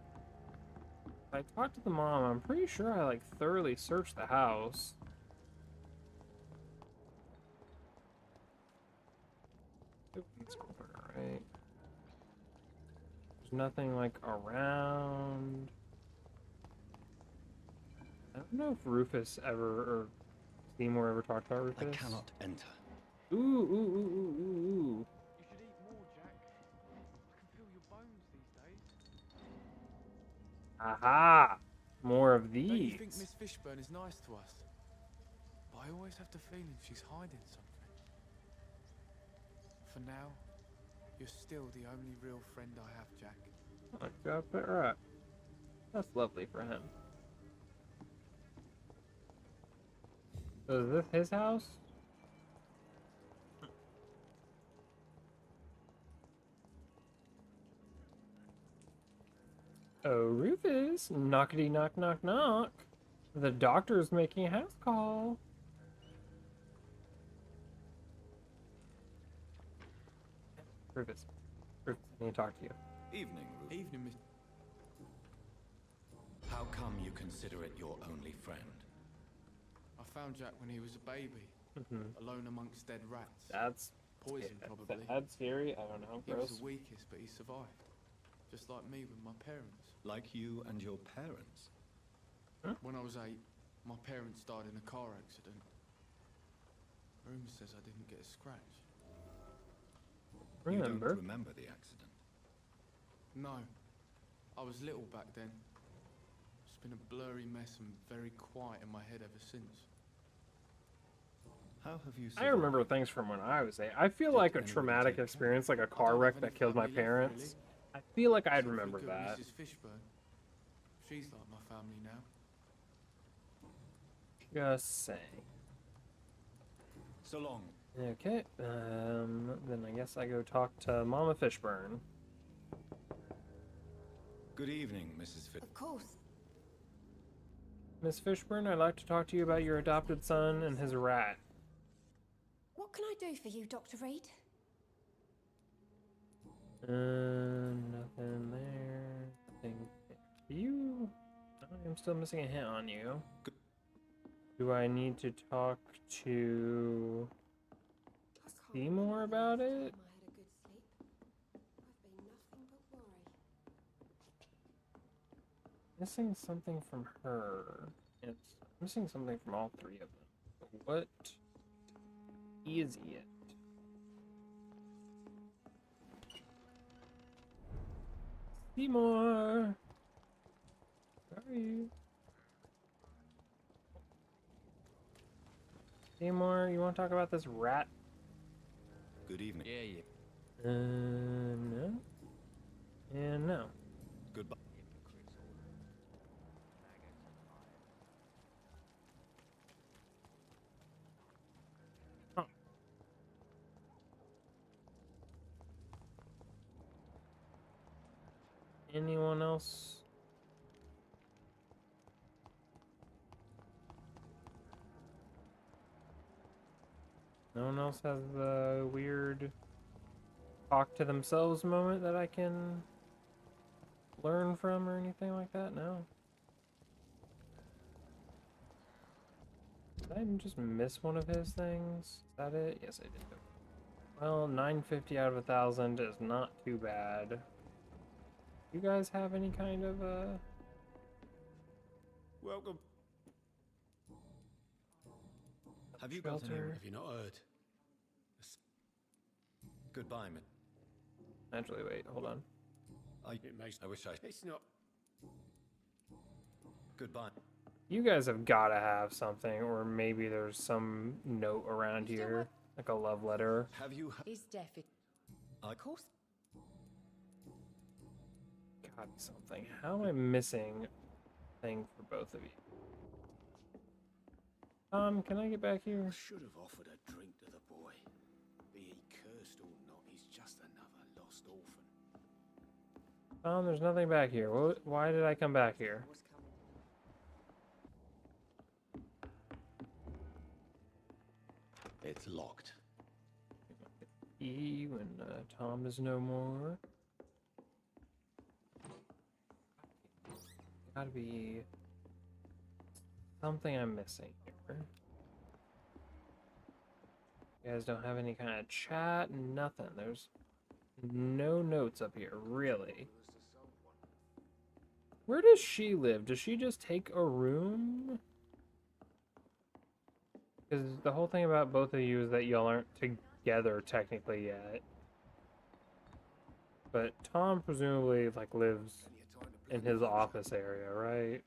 I talked to the mom, I'm pretty sure I like thoroughly searched the house. Right. There's nothing like around. I don't know if Rufus ever, or Seymour ever talked about Rufus. I cannot enter. Ooh, ooh, ooh, ooh, ooh, ooh. You should eat more, Jack. I can feel your bones these days. Aha! More of these. Don't you think Miss Fishburne is nice to us? But I always have the feeling she's hiding something. For now, you're still the only real friend I have, Jack. I got it right. That's lovely for him. So is this his house? Oh, Rufus, knockety knock knock knock. The doctor's making a house call. Rufus, I need to talk to you. Evening, Rufus. Evening, Miss. How come you consider it your only friend? I found Jack when he was a baby, alone amongst dead rats. That's poison, probably. That's scary. I don't know. He Gross. was the weakest, but he survived. Just like me with my parents. Like you and your parents? Huh? When I was 8, my parents died in a car accident. Rumour says I didn't get a scratch. You don't remember the accident? No. I was little back then. It's been a blurry mess and very quiet in my head ever since. How have you I remember things from when I was 8. I feel like a traumatic experience, like a car wreck that killed my parents. I feel like I'd remember that. Mrs. Fishburne. She's like my family now. Just saying. So long. Okay, then I guess I go talk to Mama Fishburne. Good evening, Mrs. Fishburne. Of course. Miss Fishburne, I'd like to talk to you about your adopted son and his rat. What can I do for you, Dr. Reed? Nothing there. Nothing there. You? I'm still missing a hint on you. Do I need to talk to... see more about it. I had a good sleep. I've been nothing but worry. Missing something from her. It's missing something from all three of them. What is it? Seymour! Where are you? Seymour, you want to talk about this rat? Good evening. Yeah. No. And no. Goodbye. Huh. Anyone else? No one else has the weird talk to themselves moment that I can learn from or anything like that? No. Did I just miss one of his things? Is that it? Yes, I did. Well, 950 out of 1,000 is not too bad. You guys have any kind of Welcome. Have you got any? shelter? Have you not heard? Goodbye, man. Actually, wait, hold on. I wish I. It's not. Goodbye. You guys have got to have something, or maybe there's some note around here, like a love letter. Have you? He's deaf. Of course. Gotta be something. How am I missing a thing for both of you? Can I get back here? I should have offered a drink to the boy. Be he cursed or not, he's just another lost orphan. There's nothing back here. Why did I come back here? It's locked. E when Tom is no more. Gotta be something I'm missing here. You guys don't have any kind of chat, nothing. There's no notes up here, really. Where does she live? Does she just take a room? Because the whole thing about both of you is that y'all aren't together technically yet. But Tom presumably like lives in his office area, right?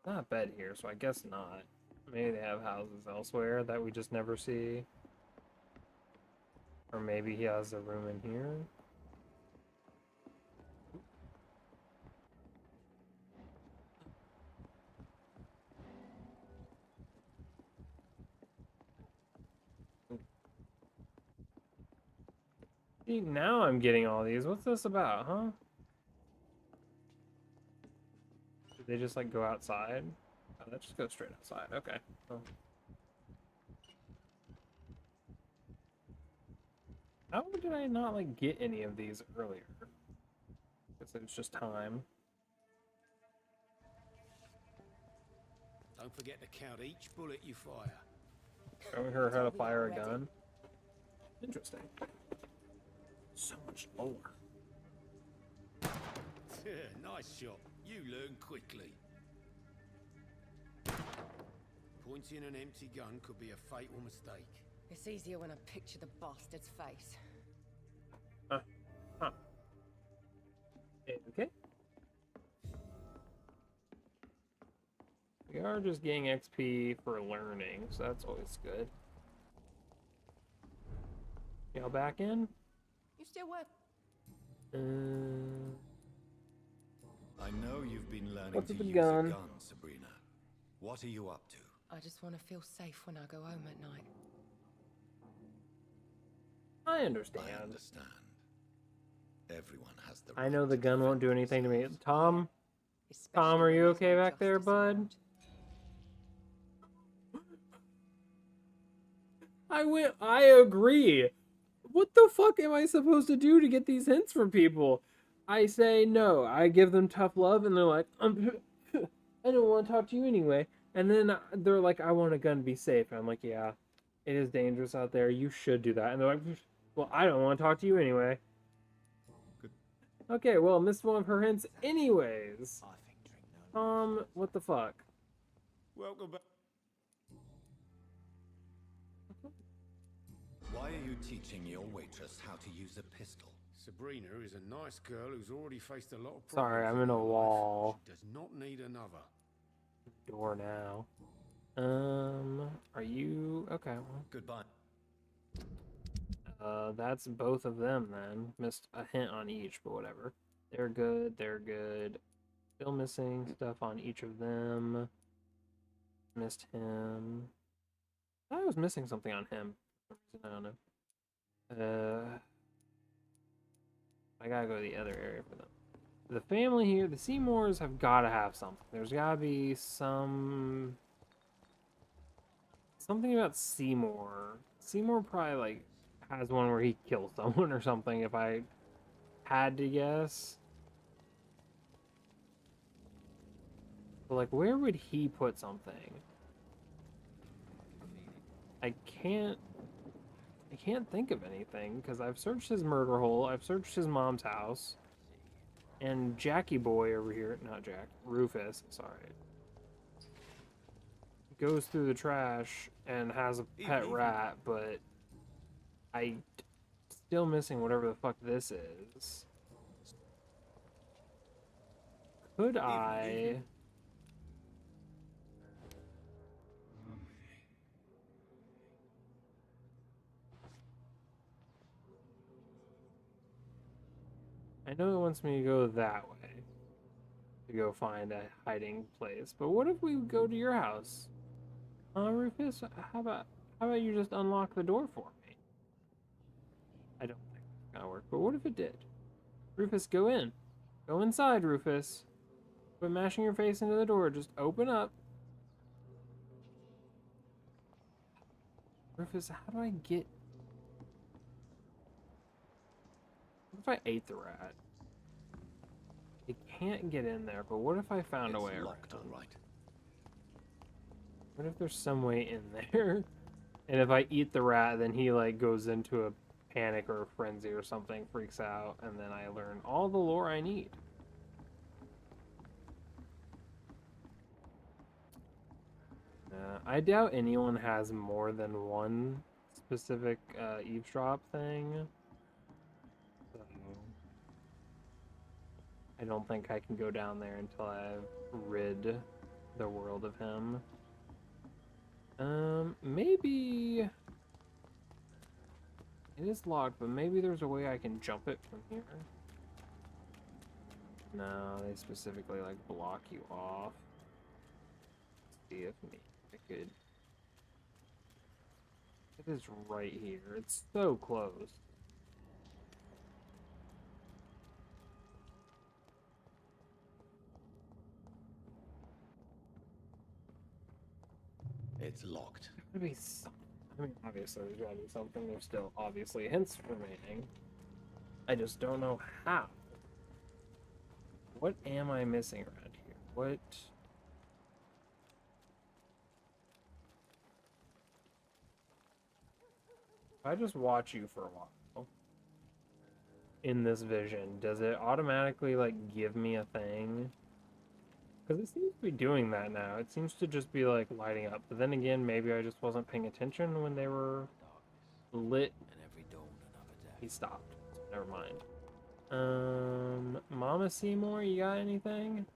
Not bed here, so I guess not. Maybe they have houses elsewhere that we just never see. Or maybe he has a room in here. See, now I'm getting all these. What's this about, huh? Did they just like go outside? Oh, that just goes straight outside. Okay. Oh. How did I not like get any of these earlier? Guess it was just time. Don't forget to count each bullet you fire. Showing her how to fire a gun. Interesting. So much lower. Nice shot. You learn quickly. Pointing an empty gun could be a fatal mistake. It's easier when I picture the bastard's face. Huh. Okay. We are just getting XP for learning, so that's always good. Y'all back in? You still work? I know you've been learning What's to with the use gun? a gun, Sabrina. What are you up to? I just want to feel safe when I go home at night. I understand. I understand. Everyone has the I right know the to gun won't defend do anything to me. themselves. Tom, are you okay back there, bud? I agree. What the fuck am I supposed to do to get these hints from people? I say no. I give them tough love, and they're like, I don't want to talk to you anyway. And then they're like, I want a gun to be safe. And I'm like, yeah, It is dangerous out there. You should do that. And they're like, well, I don't want to talk to you anyway. Good. Okay, well, missed one of her hints anyways. What the fuck? Welcome back. Why are you teaching your waitress how to use a pistol? Sabrina is a nice girl who's already faced a lot of problems. Sorry, I'm in a her life. wall. She does not need another. Door now. Are you okay? Well, Goodbye. that's both of them then. Missed a hint on each, but whatever. They're good. They're good. Still missing stuff on each of them. Missed him. I thought I was missing something on him. I don't know. I gotta go to the other area for them. The family here, the Seymours have gotta have something. There's gotta be something about Seymour. Seymour probably like has one where he kills someone or something. If I had to guess. But like, where would he put something? I can't think of anything because I've searched his murder hole. I've searched his mom's house. And Jackie boy over here, not Jack, Rufus, sorry, goes through the trash and has a pet rat, but still missing whatever the fuck this is. Could I... I know it wants me to go that way to go find a hiding place, but what if we go to your house? Rufus, how about you just unlock the door for me? I don't think it's gonna work, but what if it did? Rufus, go in. Go inside, Rufus. Quit mashing your face into the door. Just open up. Rufus, how do I get... What if I ate the rat? It can't get in there, but what if I found a way around? Locked, all right. What if there's some way in there? And if I eat the rat, then he like goes into a panic or a frenzy or something, freaks out, and then I learn all the lore I need. I doubt anyone has more than one specific eavesdrop thing. So I don't think I can go down there until I've rid the world of him. Maybe... It is locked, but maybe there's a way I can jump it from here. No, they specifically, like, block you off. Let's see if I could... It is right here. It's so close. It's locked. There's gotta be something. I mean, obviously there's gotta be something. There's still obviously hints remaining. I just don't know how. What am I missing around here? What? If I just watch you for a while in this vision, does it automatically like give me a thing? Because it seems to be doing that now. It seems to just be like lighting up. But then again, maybe I just wasn't paying attention when they were lit. And every dawn another day. He stopped. Never mind. Mama Seymour, you got anything?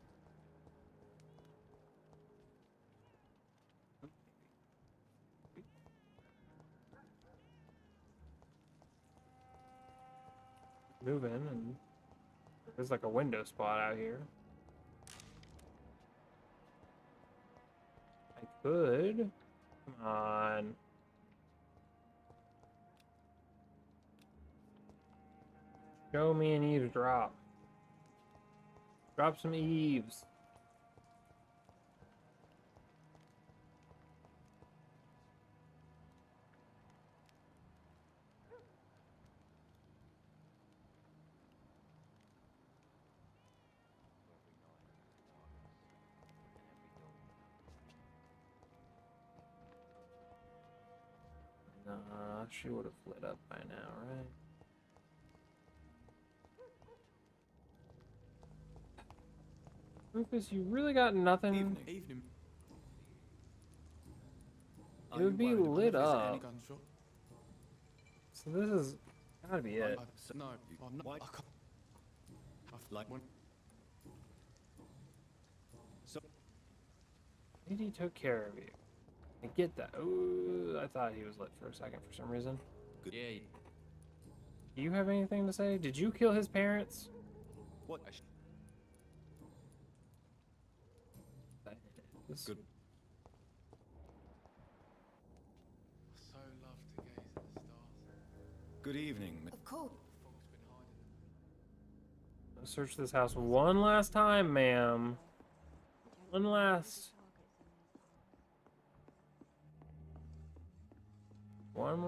Move in, and there's like a window spot out here. I could. Come on. Show me an eavesdrop. Drop some eaves. she would have lit up by now, right? Rufus, you really got nothing? Evening. It would be lit up. So this is gotta be it. No, I'm not. I can't. Like one. So. Maybe he took care of you. I get that. Ooh, I thought he was lit for a second for some reason. Good. Yeah. Do you have anything to say? Did you kill his parents? What? Good. So love to gaze at the stars. Good evening. Of course. Search this house one last time, ma'am. One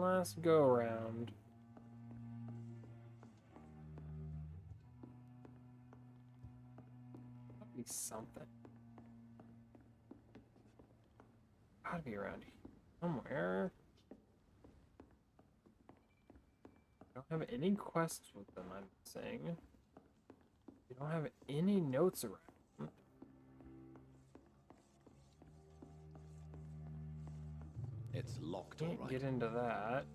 last go around. Gotta be something. Gotta be around here somewhere. I don't have any quests with them, I'm saying. You don't have any notes around. It's locked, Can't all right. get into that.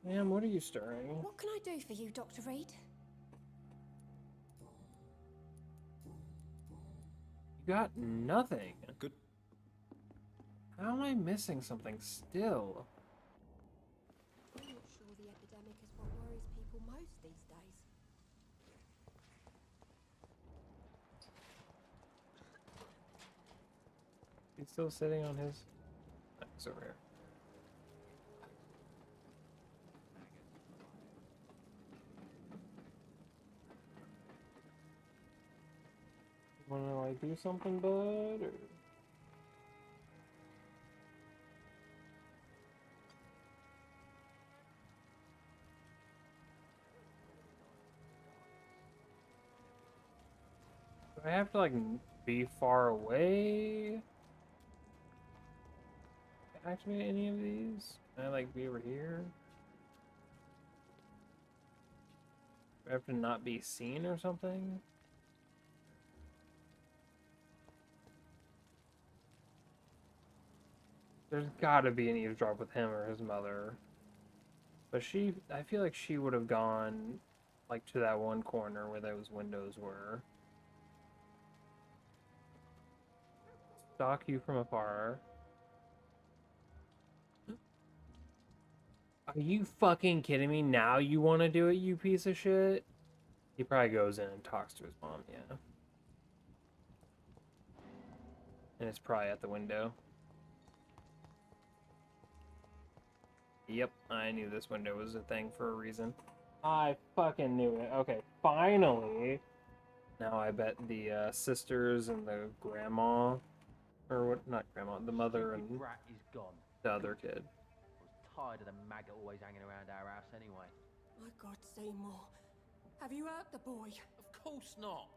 Ma'am, what are you stirring? What can I do for you, Dr. Reed? You got nothing. Good. How am I missing something still? I'm not sure the epidemic is what worries people most these days. He's still sitting on his... He's over here. Wanna like do something, bud, or... Do I have to like be far away? Activate any of these? Can I like be over here? Do I have to not be seen or something? There's gotta be an eavesdrop with him or his mother. But I feel like she would have gone like to that one corner where those windows were. Stalk you from afar. Are you fucking kidding me? Now you want to do it, you piece of shit? He probably goes in and talks to his mom, yeah. And it's probably at the window. Yep, I knew this window was a thing for a reason. I fucking knew it. Okay, finally. Now I bet the sisters and the grandma, or what? Not grandma, the mother and Rat is gone. the other kid. Tired of the maggot always hanging around our house anyway. My God, Seymour. Have you hurt the boy? Of course not.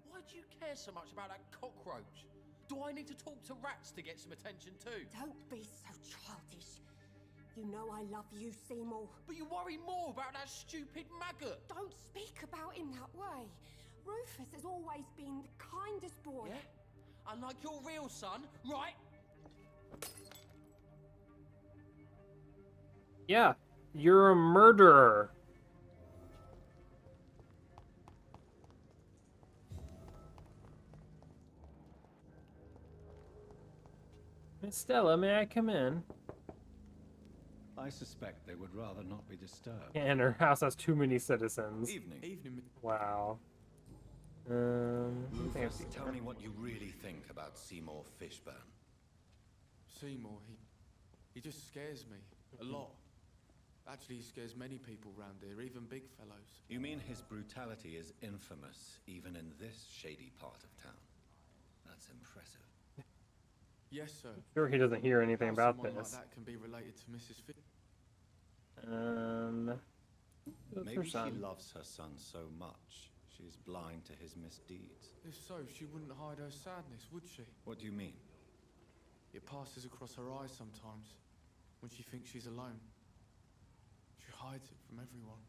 Why do you care so much about that cockroach? Do I need to talk to rats to get some attention too? Don't be so childish. You know I love you, Seymour. But you worry more about that stupid maggot. Don't speak about him that way. Rufus has always been the kindest boy. Yeah? Unlike your real son, right? Yeah, you're a murderer. Miss Stella, may I come in? I suspect they would rather not be disturbed. And her house has too many citizens. Evening. Wow. I think I've Rufus, seen tell that. me what you really think about Seymour Fishburne. Seymour, he just scares me a lot. Actually, he scares many people round here, even big fellows. You mean his brutality is infamous, even in this shady part of town? That's impressive. Yes, sir. Sure he doesn't hear anything How about someone this. like that can be related to Mrs. Fish. That's Maybe her she son. loves her son so much, she's blind to his misdeeds. If so, she wouldn't hide her sadness, would she? What do you mean? It passes across her eyes sometimes. when she thinks she's alone. She hides it from everyone.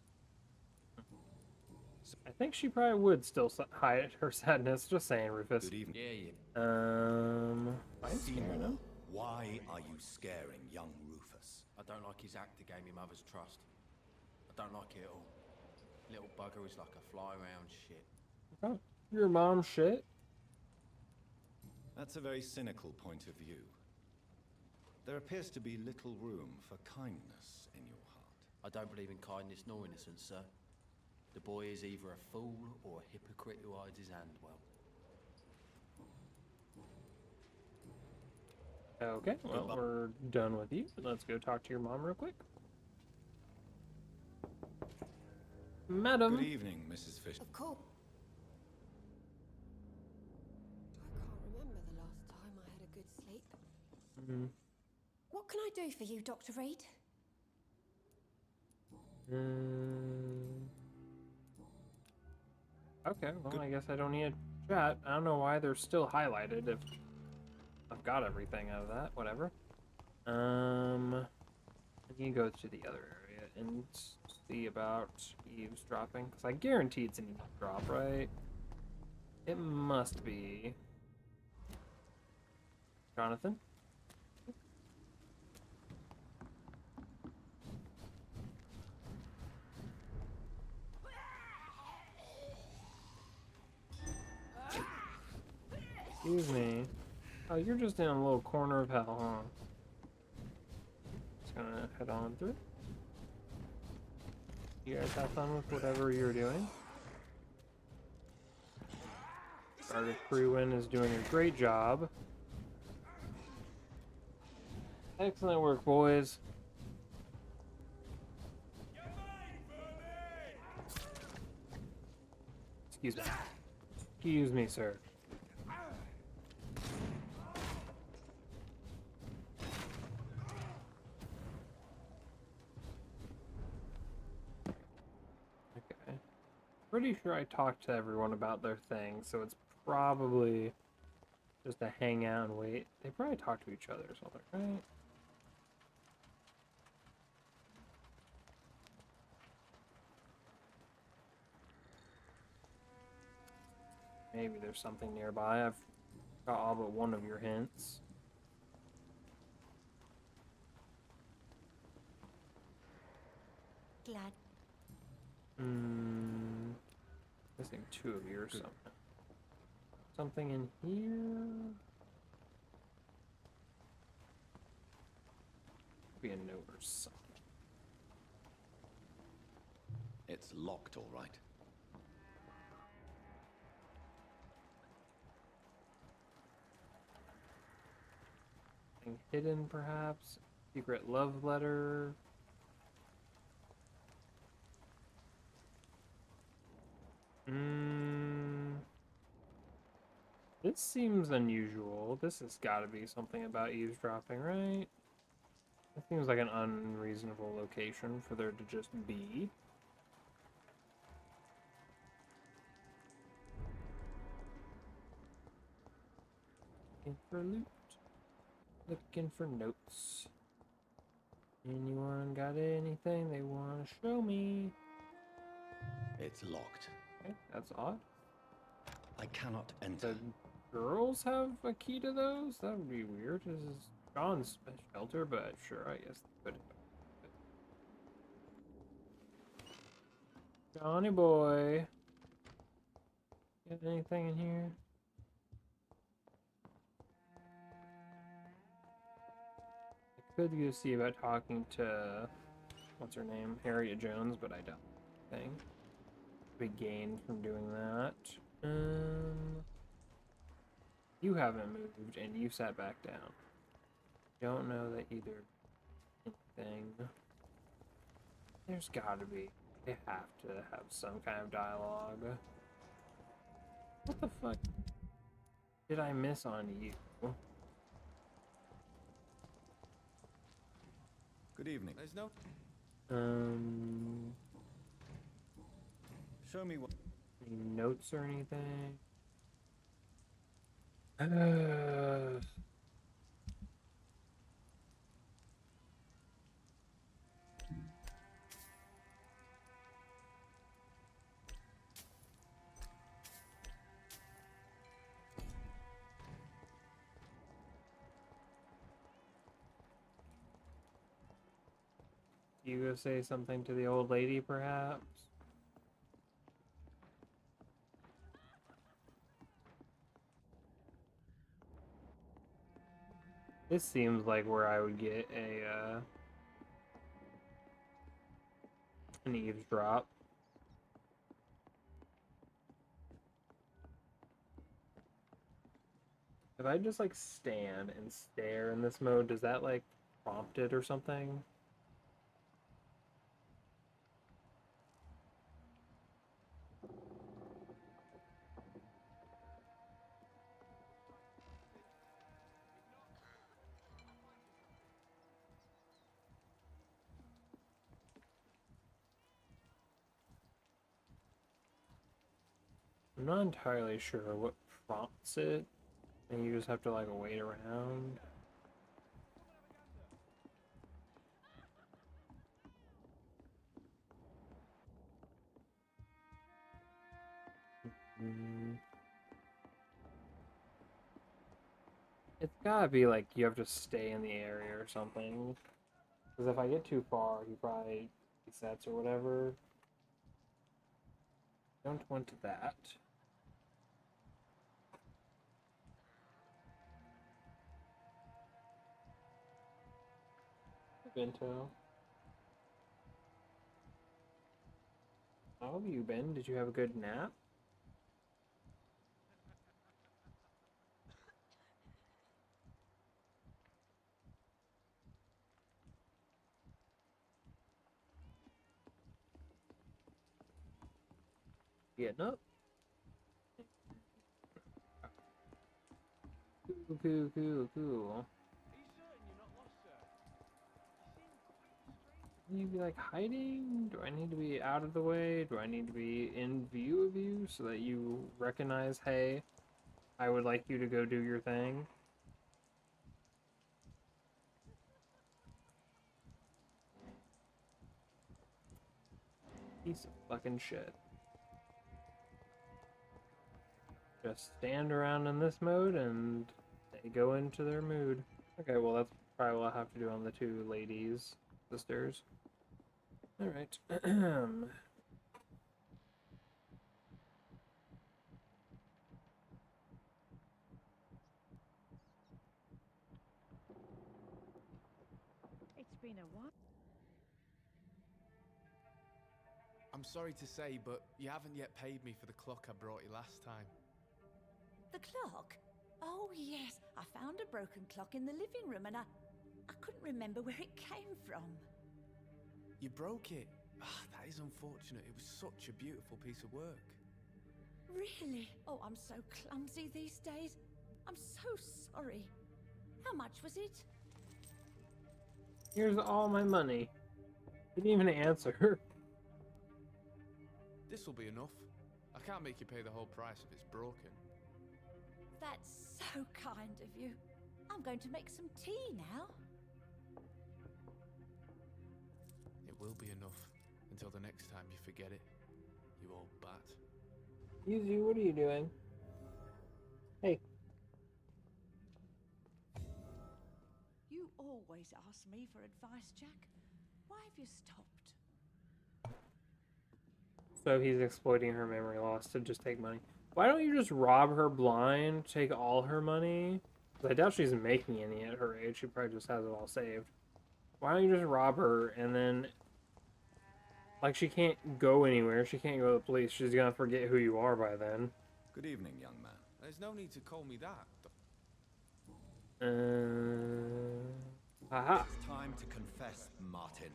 I think she probably would still hide her sadness. Just saying, Rufus. Good evening. Yeah. I'm scaring him. Why are you scaring young Rufus? I don't like his act to gain my mother's trust. I don't like it at all. Little bugger is like a fly around shit. Oh, your mom's shit? That's a very cynical point of view. There appears to be little room for kindness in your heart. I don't believe in kindness nor innocence, sir. The boy is either a fool or a hypocrite who hides his hand well. Okay, well, we're done with you. Let's go talk to your mom real quick. Madam. Good evening, Mrs. Fisher. Of course. I can't remember the last time I had a good sleep. What can I do for you, Dr. Reed? Okay, well, I guess I don't need a chat. I don't know why they're still highlighted if I've got everything out of that. Whatever. You go to the other area and see about eavesdropping, because I guarantee it's an eavesdrop, right? It must be. Jonathan? Excuse me. Oh, you're just in a little corner of hell, huh? Just gonna head on through. You guys have fun with whatever you're doing. Sergeant Crewin is doing a great job. Excellent work, boys. Excuse me. Excuse me, sir. Okay. Pretty sure I talked to everyone about their thing, so it's probably just to hang out and wait. They probably talk to each other or something, right? Maybe there's something nearby. I've got all but one of your hints. Glad. Missing two of yours. Something in here. Be a note or something. It's locked, all right. Something hidden, perhaps. Secret love letter. This seems unusual. This has got to be something about eavesdropping, right? It seems like an unreasonable location for there to just be. Looking for loot. Looking for notes. Anyone got anything they want to show me? It's locked. Okay, that's odd. I cannot enter. The girls have a key to those? That would be weird. This is John's shelter, but sure, I guess they could. Johnny boy. Got anything in here? I could go see about talking to, what's her name? Harriet Jones, but I don't think. We gained from doing that. You haven't moved and you sat back down. Don't know that either anything. There's gotta be. They have to have some kind of dialogue. What the fuck did I miss on you? Good evening. There's no... Show me what... Any notes or anything? You go say something to the old lady, perhaps? This seems like where I would get an eavesdrop. If I just like stand and stare in this mode, does that like prompt it or something? I'm not entirely sure what prompts it, and you just have to like wait around. It's gotta be like you have to stay in the area or something. Because if I get too far, he probably resets or whatever. Don't want that. Bento. How have you been? Did you have a good nap? Getting up? Cool. Need to be like hiding? Do I need to be out of the way? Do I need to be in view of you so that you recognize, hey, I would like you to go do your thing? Piece of fucking shit. Just stand around in this mode and they go into their mood. Okay, well that's probably what I'll have to do on the two ladies, sisters. Alright. It's been a while. I'm sorry to say, but you haven't yet paid me for the clock I brought you last time. The clock? Oh, yes. I found a broken clock in the living room and I couldn't remember where it came from. You broke it? Ah, that is unfortunate. It was such a beautiful piece of work. Really? Oh, I'm so clumsy these days. I'm so sorry. How much was it? Here's all my money. He didn't even answer. This will be enough. I can't make you pay the whole price if it's broken. That's so kind of you. I'm going to make some tea now. It will be enough until the next time you forget it, you old bat. Yuzu, what are you doing? Hey. You always ask me for advice, Jack. Why have you stopped? So he's exploiting her memory loss to just take money. Why don't you just rob her blind, take all her money? 'Cause I doubt she's making any at her age. She probably just has it all saved. Why don't you just rob her and then... Like, she can't go anywhere. She can't go to the police. She's gonna forget who you are by then. Good evening, young man. There's no need to call me that. Haha. It's time to confess, Martin.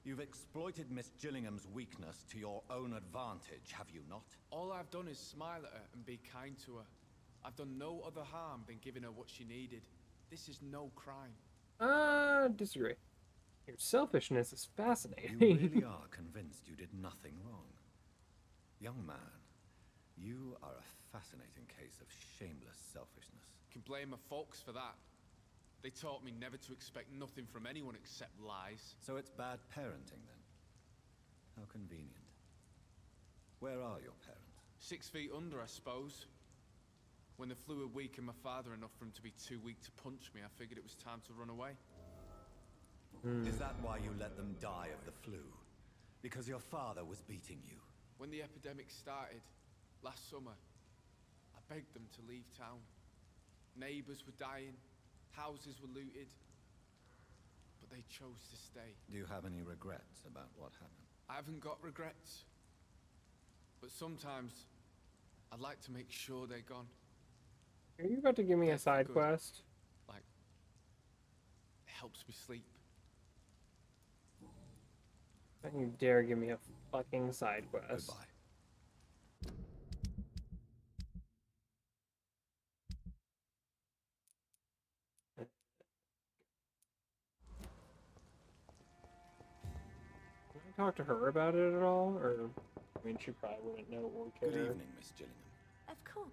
You've exploited Miss Gillingham's weakness to your own advantage, have you not? All I've done is smile at her and be kind to her. I've done no other harm than giving her what she needed. This is no crime. Disagree. Your selfishness is fascinating. You really are convinced you did nothing wrong. Young man, you are a fascinating case of shameless selfishness. You can blame my folks for that. They taught me never to expect nothing from anyone except lies. So it's bad parenting then? How convenient. Where are your parents? 6 feet under, I suppose. When the flu had weakened my father enough for him to be too weak to punch me, I figured it was time to run away. Is that why you let them die of the flu? Because your father was beating you? When the epidemic started, last summer, I begged them to leave town. Neighbors were dying, houses were looted, but they chose to stay. Do you have any regrets about what happened? I haven't got regrets, but sometimes I'd like to make sure they're gone. Are you about to give me a side quest? Like, it helps me sleep. Don't you dare give me a fucking side quest. Goodbye. Can I talk to her about it at all? Or, I mean, she probably wouldn't know or care. Good evening, Miss Gillingham. Of course.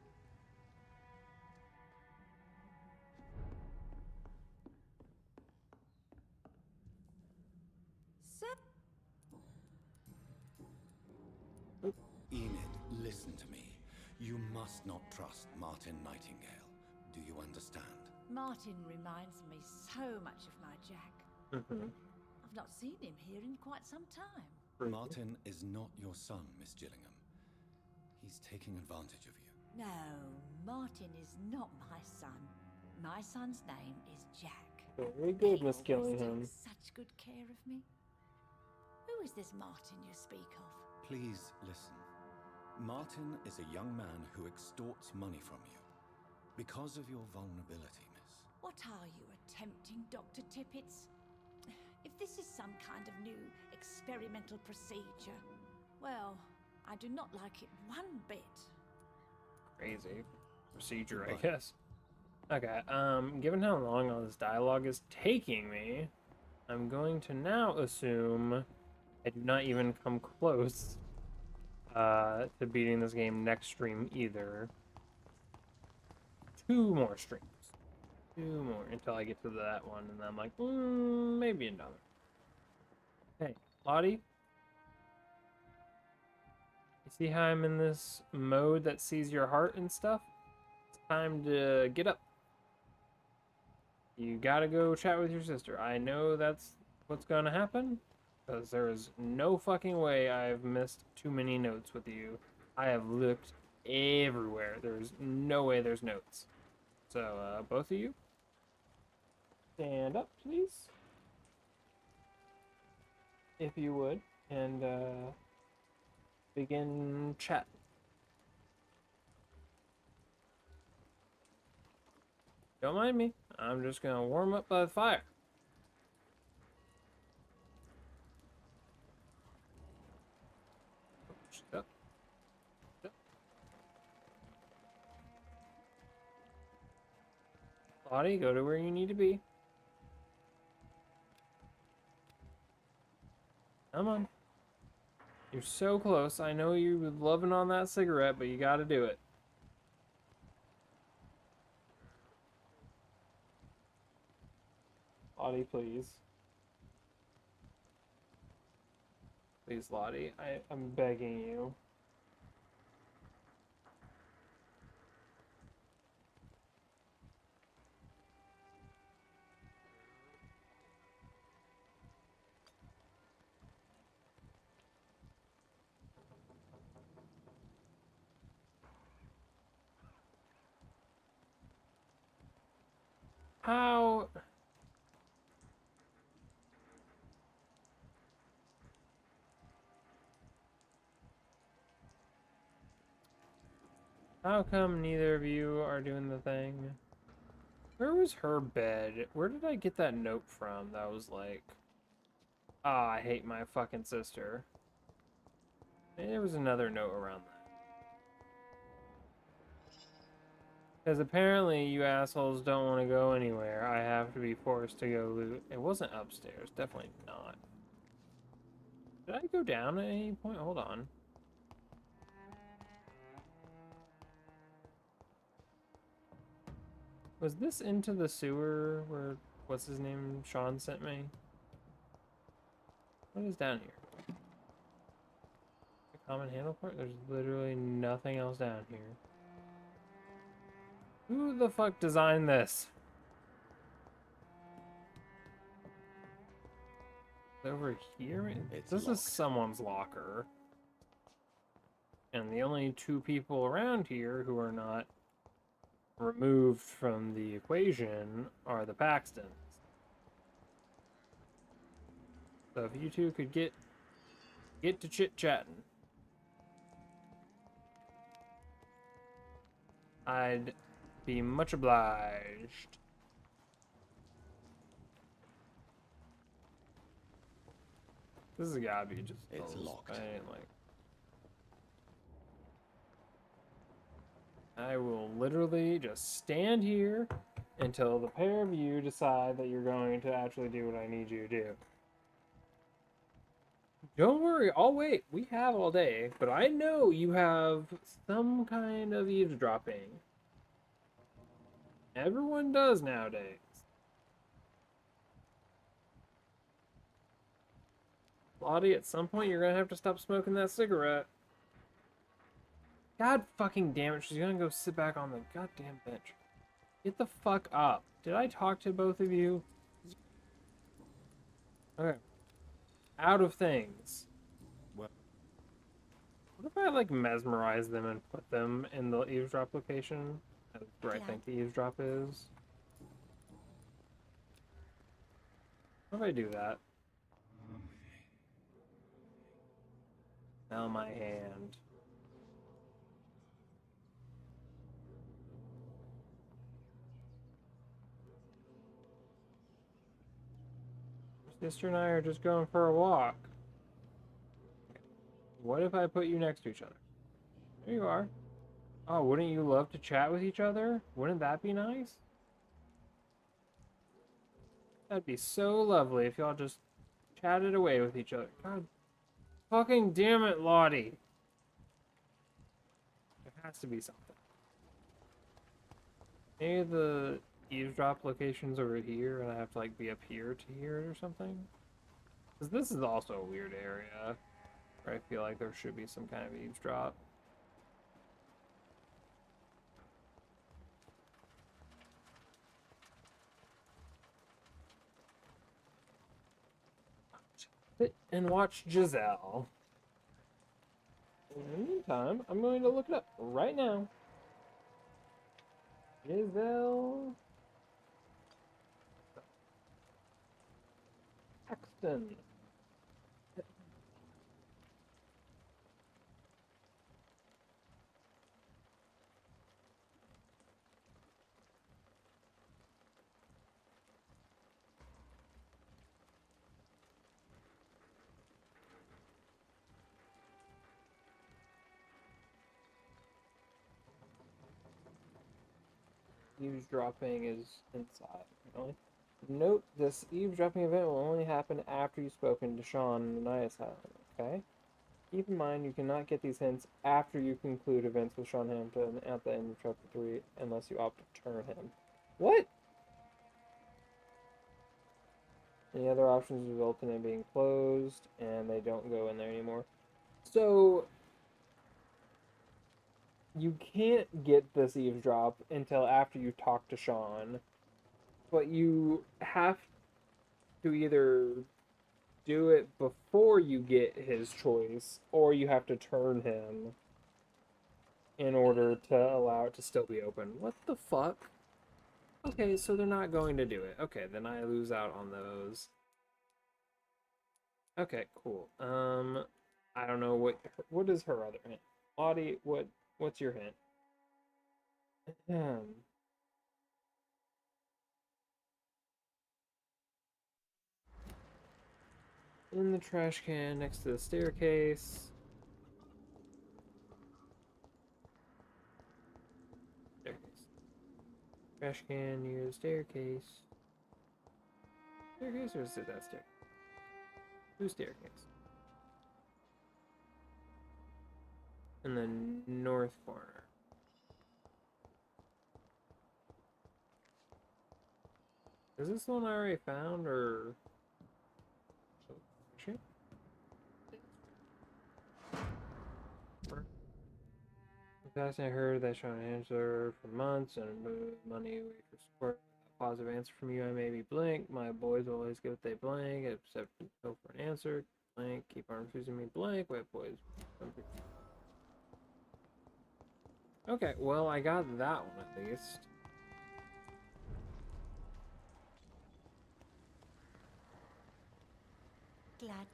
Sir? Enid, listen to me. You must not trust Martin Nightingale. Do you understand? Martin reminds me so much of my Jack. I've not seen him here in quite some time. Martin is not your son, Miss Gillingham. He's taking advantage of you. No, Martin is not my son. My son's name is Jack. Very good, He Miss always Gillingham. takes such good care of me. Who is this Martin you speak of? Please listen. Martin is a young man who extorts money from you. Because of your vulnerability, miss. What are you attempting, Dr. Tippets? If this is some kind of new experimental procedure, well, I do not like it one bit. Crazy procedure, I Goodbye. guess. Okay, given how long all this dialogue is taking me, I'm going to now assume I do not even come close to beating this game next stream either. 2 more streams. 2 more until I get to that one, and then I'm like, maybe another. Hey, Lottie? You see how I'm in this mode that sees your heart and stuff? It's time to get up. You gotta go chat with your sister. I know that's what's gonna happen, because there is no fucking way I've missed too many notes with you. I have looked everywhere. There's no way there's notes. So, both of you, stand up, please. If you would, and begin chat. Don't mind me. I'm just gonna warm up by the fire. Up. Up. Lottie, go to where you need to be. Come on. You're so close. I know you're loving on that cigarette, but you gotta do it. Lottie, please. Please, Lottie. I'm begging you. How? How come neither of you are doing the thing? Where was her bed? Where did I get that note from that was like, ah, I hate my fucking sister? Maybe there was another note around that. Because apparently you assholes don't want to go anywhere. I have to be forced to go loot. It wasn't upstairs. Definitely not. Did I go down at any point? Hold on. Was this into the sewer where, what's his name, Sean sent me? What is down here? The common handle part? There's literally nothing else down here. Who the fuck designed this? Over here? It's This is someone's locker. And the only two people around here who are not removed from the equation are the Paxtons. So if you two could get to chit-chatting, I'd be much obliged. This has gotta be just It's closed. locked. I will literally just stand here until the pair of you decide that you're going to actually do what I need you to do. Don't worry, I'll wait. We have all day, but I know you have some kind of eavesdropping. Everyone does nowadays. Lottie, at some point you're gonna have to stop smoking that cigarette. God fucking damn it, she's gonna go sit back on the goddamn bench. Get the fuck up. Did I talk to both of you? Okay. Out of things. What if I, like, mesmerize them and put them in the eavesdrop location? Where I think the eavesdrop is? What if I do that? Now my hand. My sister and I are just going for a walk. What if I put you next to each other? There you are. Oh, wouldn't you love to chat with each other? Wouldn't that be nice? That'd be so lovely if y'all just chatted away with each other. God fucking damn it, Lottie. There has to be something. Maybe the eavesdrop location's over here and I have to, like, be up here to hear it or something? Because this is also a weird area where I feel like there should be some kind of eavesdrop. Sit and watch Giselle. In the meantime, I'm going to look it up right now. Giselle Paxton. Eavesdropping is inside, really. Note, this eavesdropping event will only happen after you've spoken to Sean in the Night Asylum, okay? Keep in mind, you cannot get these hints after you conclude events with Sean Hampton at the end of Chapter 3, unless you opt to turn him. What? Any other options result in it being closed, and they don't go in there anymore. So, you can't get this eavesdrop until after you talk to Sean, but you have to either do it before you get his choice, or you have to turn him in order to allow it to still be open. What the fuck? Okay, so they're not going to do it. Okay, then I lose out on those. Okay, cool. I don't know what is her other hint? Audie, what's your hint? In the trash can next to the staircase. Staircase. Trash can near the staircase. Staircase, or is it that staircase? Who's staircase? In the north corner. Is this the one I already found, or... Shit. Last I heard that Sean answered for months and moved money away for support positive answer from you, I may be blank. My boys always get what they blank, except no for an answer. Blank. Keep on refusing me blank. Wait, boys. Okay, well, I got that one at least. Glad.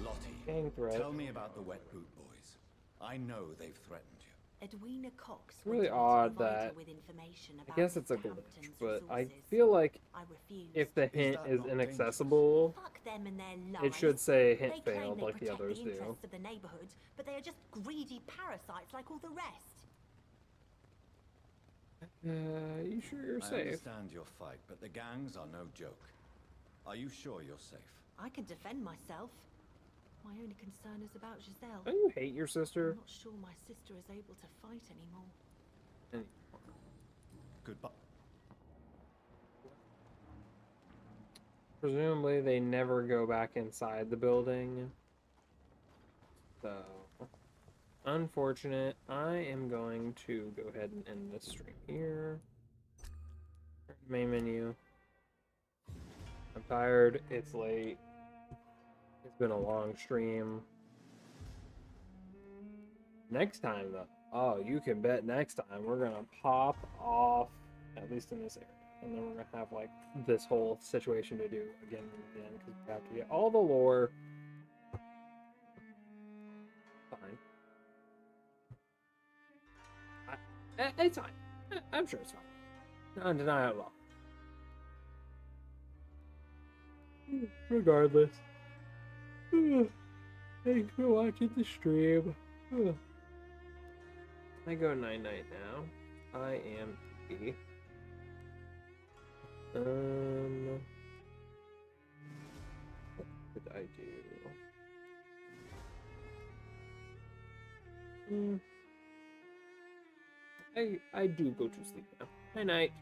Lottie, threat. tell me about the Wet Boot Boys. I know they've threatened you. Edwina Cox It's really wanted me to odd provide her that with information I about guess it's a Mr. glitch, Hampton's but I resources. feel like I refused. if the hint that is not inaccessible, Fuck them and their lies. it should say hint They claim failed they like the protect others the do. interests of the neighborhood, but they are just greedy parasites like all the rest. You sure you're I safe? understand your fight, but the gangs are no joke. Are you sure you're safe? I can defend myself. My only concern is about Giselle. Don't you hate your sister? I'm not sure my sister is able to fight anymore. Goodbye. Presumably they never go back inside the building. So, unfortunate. I am going to go ahead and end this stream here. Main menu. I'm tired. It's late. It's been a long stream. Next time, though. Oh, you can bet next time we're gonna pop off, at least in this area. And then we're gonna have, like, this whole situation to do again and again, because we have to get all the lore. Fine. It's fine. I'm sure it's fine. Undeniable. Regardless. Thanks for watching the stream. I go night-night now. I am happy. What did I do? I do go to sleep now. Night-night.